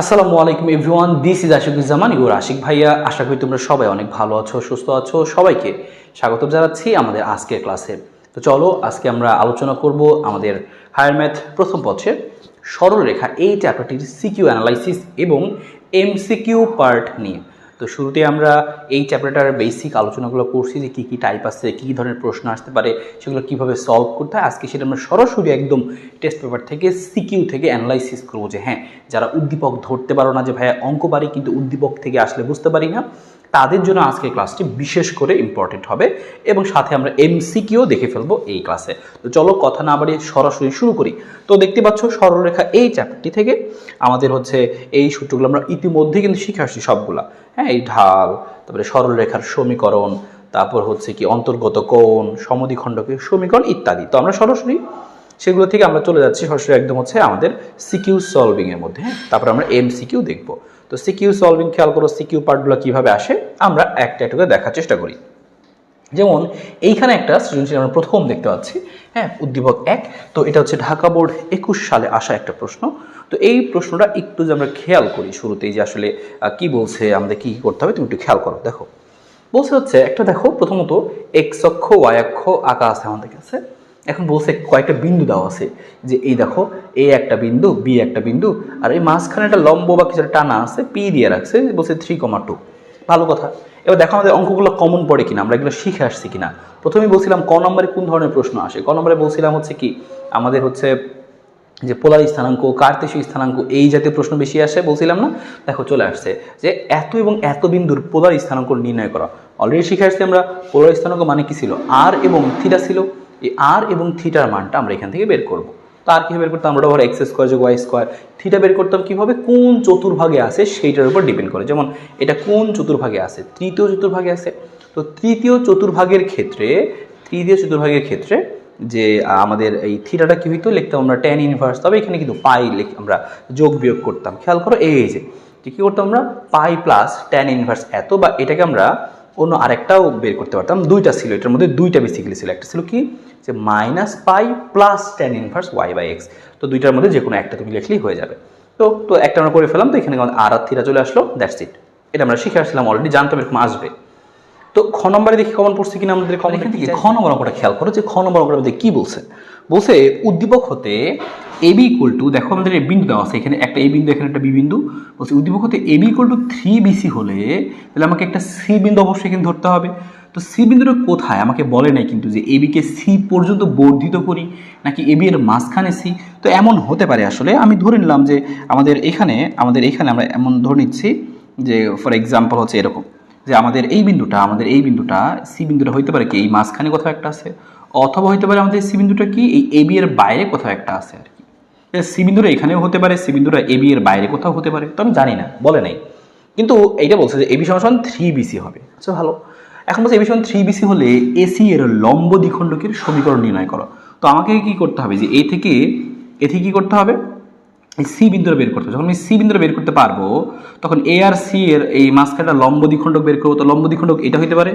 আসসালামু আলাইকুম everyone, this is Ashikuzzaman, your Ashik ভাইয়া। আশা করি তোমরা সবাই অনেক ভালো আছো, সুস্থ আছো। সবাইকে স্বাগত জানাচ্ছি আমাদের আজকের ক্লাসে। তো চলো আজকে আমরা আলোচনা করব আমাদের হায়ার ম্যাথ প্রথম পত্রের সরলরেখা এই চ্যাপ্টারটির সিকিউ অ্যানালাইসিস এবং এমসিকিউ পার্ট নিয়ে। তো শুরুতে আমরা এই চ্যাপ্টারটার বেসিক আলোচনাগুলো করছি যে কী কী টাইপ আছে, কী কী ধরনের প্রশ্ন আসতে পারে, সেগুলো কীভাবে সলভ করতে হয়। আজকে সেটা আমরা সরাসরি একদম টেস্ট পেপার থেকে সিকিউ থেকে অ্যানালাইসিস করবো যে হ্যাঁ, যারা উদ্দীপক ধরতে পারো না যে ভাইয়া অঙ্ক পারি কিন্তু উদ্দীপক থেকে আসলে বুঝতে পারি না, তাদের জন্য আজকের ক্লাসটি বিশেষ করে ইম্পর্টেন্ট হবে এবং সাথে আমরা এমসিকিউ দেখে ফেলবো এই ক্লাসে। তো চলো কথা না বাড়িয়ে সরাসরি শুরু করি। তো দেখতে পাচ্ছ সরলরেখা এই চ্যাপ্টারটি থেকে আমাদের হচ্ছে এই সূত্রগুলো আমরা ইতিমধ্যে কিন্তু শিখে আসছি সবগুলা। হ্যাঁ, এই ঢাল, তারপরে সরলরেখার সমীকরণ, তারপর হচ্ছে কি অন্তর্গত কোণ, সমদ্বিখণ্ডকের সমীকরণ ইত্যাদি। তো আমরা সরাসরি সেগুলো থেকে আমরা চলে যাচ্ছি সরাসরি একদম হচ্ছে আমাদের সিকিউ সলভিংয়ের মধ্যে। হ্যাঁ, তারপর আমরা এমসিকিউ দেখবো। তো সিকিউ সলভিং খেয়াল করো সিকিউ পার্টগুলো কীভাবে আসে আমরা একটা একটা করে দেখার চেষ্টা করি। যেমন এইখানে একটা সৃজনশীল আমরা প্রথম দেখতে পাচ্ছি। হ্যাঁ, উদ্দীপক 1। তো এটা হচ্ছে ঢাকা বোর্ড 21 সালে আসা একটা প্রশ্ন। তো এই প্রশ্নটা একটু যে আমরা খেয়াল করি শুরুতেই যে আসলে কি বলছে, আমাদের কী করতে হবে তুমি একটু খেয়াল করো। দেখো বলছে হচ্ছে একটা, দেখো প্রথমত এক্স অক্ষ ওয়াই অক্ষ আঁকা আছে আমাদের কাছে। এখন বলছে কয়েকটা বিন্দু দেওয়া আছে, যে এই দেখো এ একটা বিন্দু, বি একটা বিন্দু, আর এই মাঝখানে একটা লম্ব বা কিছু টানা আছে, পি দিয়ে রাখছে, বলছে 3,2। ভালো কথা। এবার দেখো আমাদের অঙ্কগুলো কমন পড়ে কিনা, আমরা এগুলো শিখে আসছি কিনা। প্রথমেই বলছিলাম ক নম্বরে কোন ধরনের প্রশ্ন আসে। ক নম্বরে বলছিলাম হচ্ছে কি আমাদের হচ্ছে যে পোলার স্থানাঙ্ক, কার্তেশীয় স্থানাঙ্ক, এই জাতীয় প্রশ্ন বেশি আসে বলছিলাম না। দেখো চলে আসছে যে এত এবং এত বিন্দুর পোলার স্থানাঙ্ক নির্ণয় করা। অলরেডি শিখে আসছি আমরা পোলার স্থানাঙ্ক মানে কি ছিল, আর এবং থিটা ছিল। এই আর এবং থিটার মানটা আমরা এখান থেকে বের করব। তো আর কীভাবে বের করতাম, আমরা ধর এক্স স্কোয়ার যোগ ওয়াই স্কোয়ার, থিটা বের করতাম কীভাবে, কোন চতুর্ভাগে আছে সেইটার উপর ডিপেন্ড করে। যেমন এটা কোন চতুর্ভাগে আছে, তৃতীয় চতুর্ভাগে আছে। তো তৃতীয় চতুর্ভাগের ক্ষেত্রে যে আমাদের এই থিটাটা কি হইতো, লিখতাম আমরা ট্যান ইনভার্স। তবে এখানে কিন্তু পাই আমরা যোগ বিয়োগ করতাম। খেয়াল করো এই যে কী করতাম আমরা, পাই প্লাস ট্যান ইনভার্স এত, বা এটাকে আমরা অন্য আরেকটাও বের করতে পারতাম। দুইটা ছিল, এটার মধ্যে দুইটা বেসিক্যালি ছিল। একটা ছিল কি যে minus pi plus tan inverse Y by x. তো দুইটার মধ্যে যে কোনো একটা তুমি লিখলেই হয়ে যাবে। তো একটা আমরা করে ফেলাম। তো এখানে আর থিটা চলে আসলো, দ্যাটস ইট। এটা আমরা শিখে আসলাম, অলরেডি জানতাম এরকম আসবে। তো খ নম্বরে দেখি কমন পড়ছে কিনা আমাদের। এখান থেকে খ নম্বর অঙ্কটা খেয়াল করো যে খ নম্বর অঙ্কটা আমাদের কি বলছে। বলছে উদ্দীপক হতে এবি ইকুয়াল টু, দেখো আমাদের এই বিন্দু দেওয়া আছে, এখানে একটা এ বিন্দু, এখানে একটা বি বিন্দু। বলছে উদ্দীপক হতে এবি ইকুয়াল টু 3BC হলে তাহলে আমাকে একটা সি বিন্দু অবশ্যই এখানে ধরতে হবে। তো সি বিন্দুটা কোথায় আমাকে বলে নাই কিন্তু, যে এবিকে সি পর্যন্ত বর্ধিত করি নাকি এবি এর মাঝখানে সি। তো এমন হতে পারে আসলে, আমি ধরে নিলাম যে আমাদের এখানে আমরা এমন ধরে নিচ্ছি যে ফর এক্সাম্পল হচ্ছে এরকম, যে আমাদের এই বিন্দুটা সি বিন্দুটা হইতে পারে কি এই মাঝখানে কোথাও একটা আছে, অথবা হইতে পারে আমাদের সি বিন্দুটা কি এই এবি এর বাইরে কোথাও একটা আছে আর কি। সি বিন্দুটা এখানেও হতে পারে, সি বিন্দুটা এবি এর বাইরে কোথাও হতে পারে। তো আমি জানি না, বলে নাই, কিন্তু এইটা বলছে যে এবি সমান 3BC হবে। আচ্ছা ভালো। এখন বলছে এবি সমান 3BC হলে এসি এর লম্ব দ্বিখণ্ডকের সমীকরণ নির্ণয় করো। তো আমাকে কি করতে হবে, যে এ থেকে কি করতে হবে, এই সি বিন্দুটা বের করতে হবে। যখন আমি সি বিন্দুটা বের করতে পারবো তখন এ আর সি এর এই মাঝখানটা লম্ব দ্বিখণ্ডক বের করবো। তো লম্ব দ্বিখণ্ডক এটা হইতে পারে,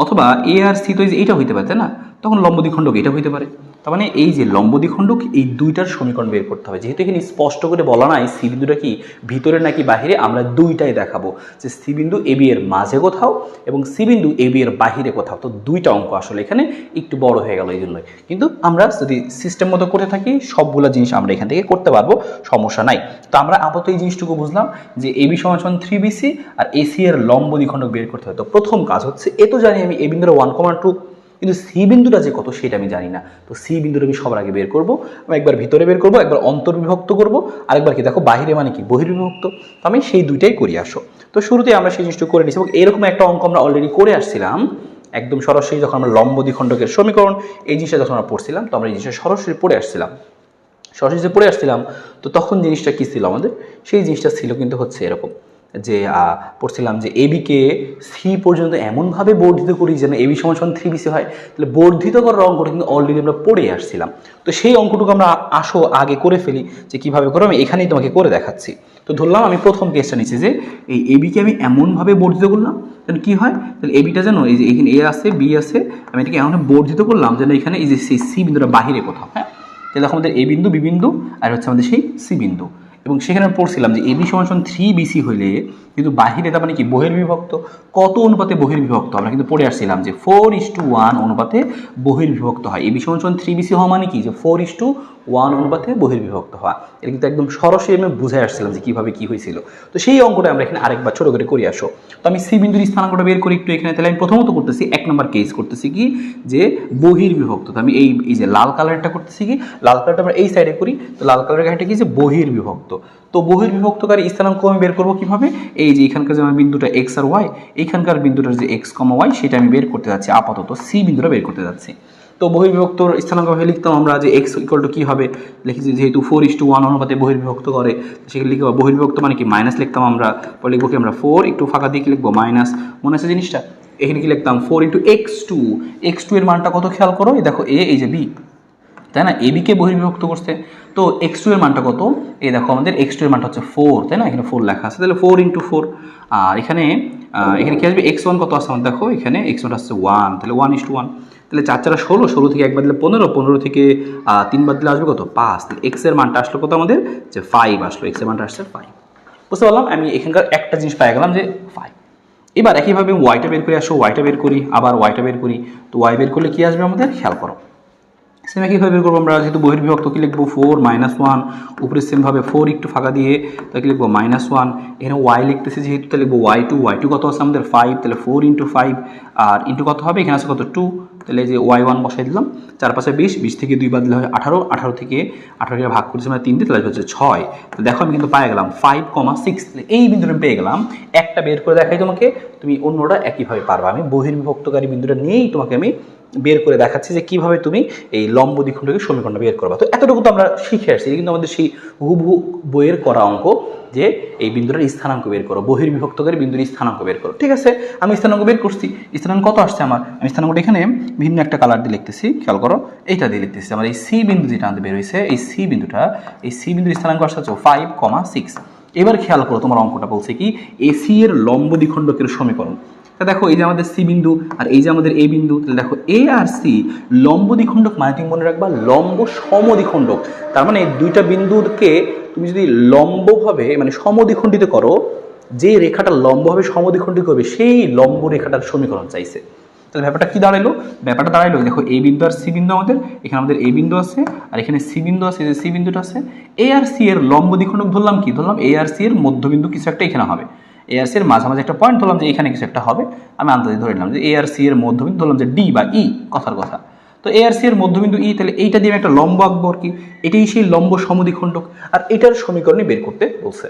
অথবা এ আর সি তো এইটা হইতে পারে, তাই না? তখন লম্ব দ্বিখণ্ডক এটা হইতে পারে। তার মানে এই যে লম্ব দ্বিখণ্ডক, এই দুইটার সমীকরণ বের করতে হবে। যেহেতু এখানে স্পষ্ট করে বলা নাই সি বিন্দুটা কি ভিতরে নাকি বাহিরে, আমরা দুইটাই দেখাবো, যে সি বিন্দু এবি এর মাঝে কোথাও এবং সি বিন্দু এবি এর বাহিরে কোথাও। তো দুইটা অঙ্ক আসলে এখানে একটু বড় হয়ে গেল এই জন্যই, কিন্তু আমরা যদি সিস্টেম মতো করতে থাকি সবগুলো জিনিস আমরা এখান থেকে করতে পারবো, সমস্যা নাই। তো আমরা আপাতত এই জিনিসটুকু বুঝলাম যে এবি সমান 3BC আর এসি এর লম্ব দ্বিখণ্ডক বের করতে হয়। তো প্রথম কাজ হচ্ছে, এ তো জানি আমি এ বিন্দুর 1,2, কিন্তু সি বিন্দুটা যে কত সেটা আমি জানি না। তো সি বিন্দুটা আমি সবার আগে বের করবো। আমি একবার ভিতরে বের করবো, একবার অন্তর্বিভক্ত করবো, আরেকবার কি দেখো বাহিরে মানে কি বহির্বিভক্ত। তো আমি সেই দুইটাই করি আসো। তো শুরুতে আমরা সেই জিনিসটা করে নিচ্ছি এবং এরকম একটা অঙ্ক আমরা অলরেডি করে আসছিলাম একদম সরাসরি, যখন আমরা লম্ব দ্বিখণ্ডকের সমীকরণ এই জিনিসটা যখন আমরা পড়ছিলাম, তো আমরা এই জিনিসটা সরাসরি পড়ে আসছিলাম। তো তখন জিনিসটা কি ছিল আমাদের, সেই জিনিসটা ছিল কিন্তু হচ্ছে এরকম, যে পড়ছিলাম যে এবিকে সি পর্যন্ত এমনভাবে বর্ধিত করি যেন এবি সমান 3BC হয়। তাহলে বর্ধিত করার অঙ্কটা কিন্তু অলরেডি আমরা পড়ে আসছিলাম। তো সেই অঙ্কটুকু আমরা আগে করে ফেলি, যে কীভাবে করে আমি এখানেই তোমাকে করে দেখাচ্ছি। তো ধরলাম আমি প্রথম কেসটা নিচ্ছি, যে এই এবিকে আমি এমনভাবে বর্ধিত করলাম যেন কী হয়, তাহলে এবিটা যেন এই যে এখানে এ আছে বি আছে, আমি এটাকে এমনভাবে বর্ধিত করলাম যেন এখানে এই যে সেই সি বিন্দুটা বাহিরে কোথাও। হ্যাঁ, তাহলে আমাদের এ বিন্দু বি বিন্দু আর হচ্ছে আমাদের সেই সি বিন্দু, এবং সেখানে পড়ছিলাম যে এবি সমান 3BC হইলে কিন্তু বাহিরে তার মানে কি বহির্বিভক্ত, কত অনুপাতে বহির্বিভক্ত আমরা কিন্তু পড়ে আসছিলাম যে 4:1 অনুপাতে বহির্বিভক্ত হয়। এবি সমান 3BC হওয়া মানে কি যে 4:1 অনুপাতে বহির্বিভক্ত হওয়া। এটা কিন্তু একদম সরাসরি আমি বুঝে আসছিলাম যে কিভাবে কি হয়েছিল। তো সেই অঙ্কটা আমরা এখানে আরেকবার ছোট করে করে আসো। তো আমি সি বিন্দুর স্থানাঙ্কটা বের করি একটু এখানে। তাহলে আমি প্রথমত করতেছি 1 নম্বর কেস করতেছি কি যে বহির্বিভক্ত। তো আমি এই যে লাল কালারটা করতেছি কি, লাল কালারটা আমরা এই সাইডে করি, তো লাল কালারের গাড়িটা কি যে বহির্বিভক্ত। তো বহির্বিভক্তকারী স্থানাঙ্ক আমি বের করবো কিভাবে, এই যে এখানকার যে আমার বিন্দুটা এক্স আর ওয়াই, এখানকার বিন্দুটার যে এক্স কমা ওয়াই সেটা আমি বের করতে যাচ্ছি, আপাতত সি বিন্দুটা বের করতে যাচ্ছি। তো বহির্বিভক্তর স্থানাঙ্ক ভাবে লিখতাম আমরা যে এক্স ইকুয়াল টু কি হবে, লিখেছি যেহেতু 4:1 অনুপাতে বহির্বিভক্ত করে সেখানে লিখবো বহির্বিভক্ত মানে কি মাইনাস লিখতাম আমরা, পরে লিখবো কি আমরা 4 একটু ফাঁকা দিয়ে কি লিখবো মাইনাস, মনে আছে জিনিসটা, এখানে কি লিখতাম 4x2, x2 এর মানটা কত খেয়াল করো, এই দেখো এই যে বি, তাই না, এবি কে বহির্বিভক্ত করছে, তো x2 এর মানটা কত, এই দেখো আমাদের x2 এর মানটা হচ্ছে 4, তাই না, এখানে 4 লেখা আছে, তাহলে 4 × 4, আর এখানে কি আসবে x1 কত আছে আমাদের, দেখো এখানে x1 আসছে 1, তাহলে 1:1, তাহলে 4 4 16, 16 থেকে 1 বাদ দিলে 15, 15 থেকে 3 বাদ দিলে আসবে কত 5, তাহলে x এর মানটা আসলো কত আমাদের যে 5 আসলো, x এর মানটা আসছে 5। বুঝতে পারলাম, আমি এখানকার একটা জিনিস পাই গেলাম যে 5। এবার একইভাবে ওয়াইটা বের করে আসো, ওয়াইটা বের করি, আবার ওয়াইটা বের করি, তো ওয়াই বের করলে কি আসবে আমাদের খেয়াল করো, সেম একইভাবে বের করবো আমরা, যেহেতু বহির্বিভক্ত কি লিখবো 4 - 1, উপরে সেমভাবে 4 একটু ফাঁকা দিয়ে তাকে লিখবো -1, এখানে ওয়াই লিখতেছি যেহেতু তাহলে লিখবো y2 কত আছে আমাদের 5, তাহলে 4 × 5 আর ইন্টু কত হবে, এখানে আছে কত 2, তাহলে যে y1 বসাই দিলাম, 4 5 20, 20 থেকে 2 বাদ দিলে হয় 18, 18 থেকে 18 ভাগ করছি মানে 3 দিয়ে, তাহলে হচ্ছে 6। তো দেখো আমি কিন্তু পেয়ে গেলাম 5,6, তাহলে এই বিন্দুটা পেয়ে গেলাম। একটা বের করে দেখাই তোমাকে, তুমি অন্যটা একইভাবে পারবা, আমি বহির্বিভক্তকারী বিন্দুটা নিয়েই তোমাকে আমি বের করে দেখাচ্ছি যে কিভাবে তুমি এই লম্ব দ্বিখণ্ডকের সমীকরণটা বের করবা। তো এতটুকু তো আমরা শিখে আসছি, কিন্তু আমাদের সেই হুবহু বইয়ের করা অঙ্ক যে এই বিন্দুটার স্থানাঙ্ক বের করো, বহির্বিভক্তকারী বিন্দুর স্থানাঙ্ক বের করো। ঠিক আছে, আমি স্থানাঙ্ক বের করছি, স্থানাঙ্ক কত আসছে আমার, আমি স্থানাঙ্কটা এখানে ভিন্ন একটা কালার দিয়ে লিখতেছি, খেয়াল করো এইটা দিয়ে লিখতেছি, আমার এই সি বিন্দু যেটা আমাদের বের হয়েছে, এই সি বিন্দুর স্থানাঙ্ক আসছে 5,6। এবার খেয়াল করো তোমার অঙ্কটা বলছে কি এসি এর লম্ব দ্বিখণ্ডকের সমীকরণ। তা দেখো এই যে আমাদের সি বিন্দু আর এই যে আমাদের এ বিন্দু, তাহলে দেখো এ আর সি লম্ব দ্বিখণ্ডক মানে তুমি মনে রাখবা লম্ব সমদ্বিখণ্ডক, তার মানে দুইটা বিন্দুকে তুমি যদি লম্বভাবে মানে সমদ্বিখণ্ডিত করো, যে রেখাটা লম্বভাবে সমদ্বিখণ্ডিত করবে সেই লম্ব রেখাটার সমীকরণ চাইছে। তাহলে ব্যাপারটা কি দাঁড়াইলো, ব্যাপারটা দাঁড়াইলো দেখো এ বিন্দু আর সি বিন্দু, আমাদের এখানে আমাদের এ বিন্দু আছে আর এখানে সি বিন্দু আছে, যে সি বিন্দুটা আছে, এ আর সি এর লম্ব দ্বিখণ্ডক ধরলাম কি, ধরলাম এ আর সি এর মধ্যবিন্দু কিছু একটা এখানে হবে, এ আর সি এর মাঝামাঝি একটা পয়েন্ট ধরলাম যে এখানে কিছু একটা হবে, আমি আন্দাজে ধরে নিলাম যে এ আর সি এর মধ্যবিন্দু ধরলাম যে ডি বা ই, কথার কথা। তো এ আর সি এর মধ্যবিন্দু ই, তাহলে এইটা দিয়ে একটা লম্ব আঁকবো আর কি, এটাই সেই লম্ব সমদ্বিখণ্ডক, আর এটার সমীকরণই বের করতে বলছে।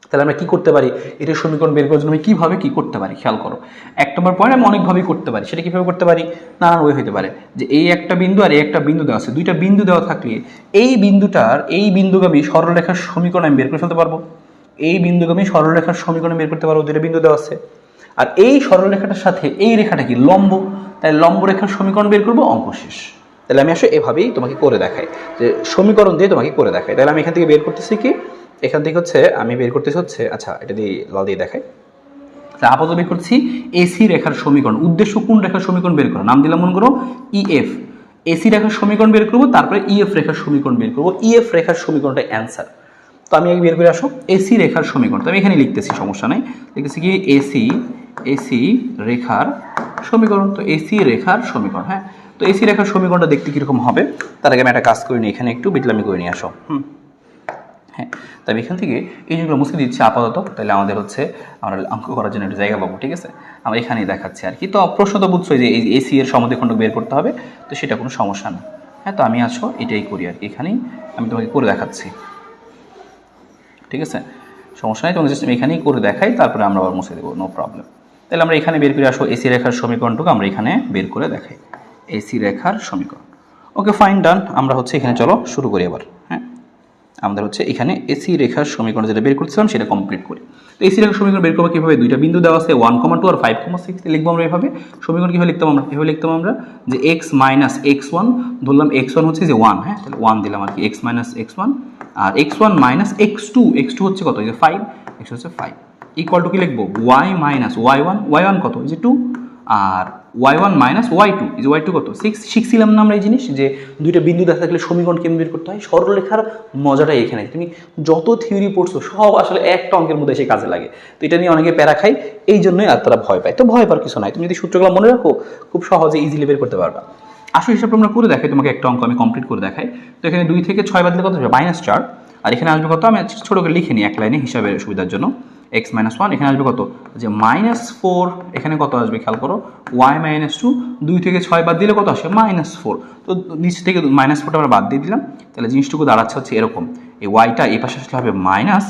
তাহলে আমরা কি করতে পারি, এটার সমীকরণ বের করার জন্য আমি কিভাবে কি করতে পারি খেয়াল করো। 1 নম্বর পয়েন্ট আমি অনেকভাবেই করতে পারি, সেটা কিভাবে করতে পারি, নানান ওয়ে হতে পারে, যে এই একটা বিন্দু আর এই একটা বিন্দু দেওয়া আছে, দুইটা বিন্দু দেওয়া থাকলে এই বিন্দুটার এই বিন্দুগামী সরলরেখার সমীকরণ আমি বের করে ফেলতে পারবো, এই বিন্দুগামী সরলরেখার সমীকরণ বের করতে পারবো, দুইটা বিন্দু দেওয়া আছে, আর এই সরলরেখাটার সাথে এই রেখাটা কি লম্ব, তাই লম্ব রেখার সমীকরণ বের করবো, অঙ্ক শেষ। তাহলে আমি আসলে এভাবেই তোমাকে করে দেখাই, যে সমীকরণ দিয়ে তোমাকে করে দেখাই। তাহলে আমি এখান থেকে বের করতেছি কি, এখান থেকে হচ্ছে আমি বের করতেছি হচ্ছে, আচ্ছা এটা দিয়ে লাল দিয়ে দেখাই, আপাতত বের করছি এসি রেখার সমীকরণ। উদ্দেশ্য কোন রেখার সমীকরণ বের করা, নাম দিলাম মনে করো ইএফ, এসি রেখার সমীকরণ বের করবো, তারপরে ইএফ রেখার সমীকরণ বের করবো, ইএফ রেখার সমীকরণটা অ্যান্সার। তো আমি আগে বের করে আসো এসি রেখার সমীকরণ, তো আমি এখানে লিখতেছি, সমস্যা নাই, লিখতেছি কি এসি রেখার সমীকরণ, তো এসি রেখার সমীকরণ। হ্যাঁ, তো এসি রেখার সমীকরণটা দেখতে কিরকম হবে, তার আগে আমি একটা কাজ করে নিই, এখানে একটু বিটলামি করে নিয়ে আসো। হ্যাঁ, তবে এখান থেকে এই যেগুলো মুছে দিচ্ছি আপাতত, তাহলে আমাদের হচ্ছে আমরা অঙ্ক করার জন্য একটু জায়গা পাবো। ঠিক আছে, আমরা এখানেই দেখাচ্ছি আর কি। তো প্রশ্ন তো বুঝছোই যে এই এসি এর সমদ্বিখণ্ডক বের করতে হবে, তো সেটা কোনো সমস্যা না। হ্যাঁ, তো আমি আসো এটাই করি আর কি, এখানেই আমি তোমাকে করে দেখাচ্ছি। ঠিক আছে, সমস্যা নেই, তোমাকে জাস্ট আমি এখানেই করে দেখাই, তারপরে আমরা আবার মুছে দেবো, নো প্রবলেম। তাহলে আমরা এখানে বের করে আসো এসি রেখার সমীকরণটুকু আমরা এখানে বের করে দেখাই, এসি রেখার সমীকরণ। ওকে ফাইন, ডান। আমরা হচ্ছে এখানে চলো শুরু করি এবার। হ্যাঁ, আমাদের হচ্ছে এখানে এসি রেখার সমীকরণ যেটা বের করছিলাম সেটা কমপ্লিট করি। তো এসি রেখার সমীকরণ বের করবো কিভাবে, দুইটা বিন্দু দেওয়া আছে 1,2 আর 5,6, লিখবো আমরা এভাবে। সমীকরণ কিভাবে লিখতাম আমরা, এভাবে লিখতাম আমরা যে x - x1, ধরলাম x1 হচ্ছে যে 1, হ্যাঁ, তাহলে 1 দিলাম আর কি, x - x1 আর x1 - x2 হচ্ছে কত, এই যে 5, x হচ্ছে 5, ইকুয়াল টু কি লিখবো y - y1 কত, এই যে 2, আর y1 মাইনাস y2, এই যে y2 কত 6 শিখছিলাম না আমরা এই জিনিস যে দুইটা বিন্দু দেখা থাকলে সমীকরণ কেমন বের করতে হয়। সরলরেখার মজাটাই এখানে, তুমি যত থিওরি পড়ছো সব আসলে একটা অঙ্কের মধ্যে এসে কাজে লাগে। তো এটা নিয়ে অনেকে প্যারা খায়, এই জন্যই আর তারা ভয় পায়। তো ভয় পাওয়ার কিছু নাই, তুমি যদি সূত্রগুলো মনে রাখো খুব সহজে ইজিলি বের করতে পারবা। আসল হিসাব আমরা করে দেখাই, তোমাকে একটা অঙ্ক আমি কমপ্লিট করে দেখাই। তো এখানে 2 থেকে 6 বাদ দিলে কত হবে -4, আর এখানে আসবে কত, আমি ছোট করে লিখে নিই এক লাইনে হিসাবের সুবিধার জন্য, x - 1, এখানে আসবে কত যে -4, এখানে কত আসবে খেয়াল করো y - 2, 2 থেকে 6 বাদ দিলে কত আসে -4। তো নিচ থেকে -4টা আমরা বাদ দিয়ে দিলাম, তাহলে জিনিসটুকু দাঁড়াচ্ছে হচ্ছে এরকম, এই ওয়াইটা এই পাশে আসলে হবে মাইনাস,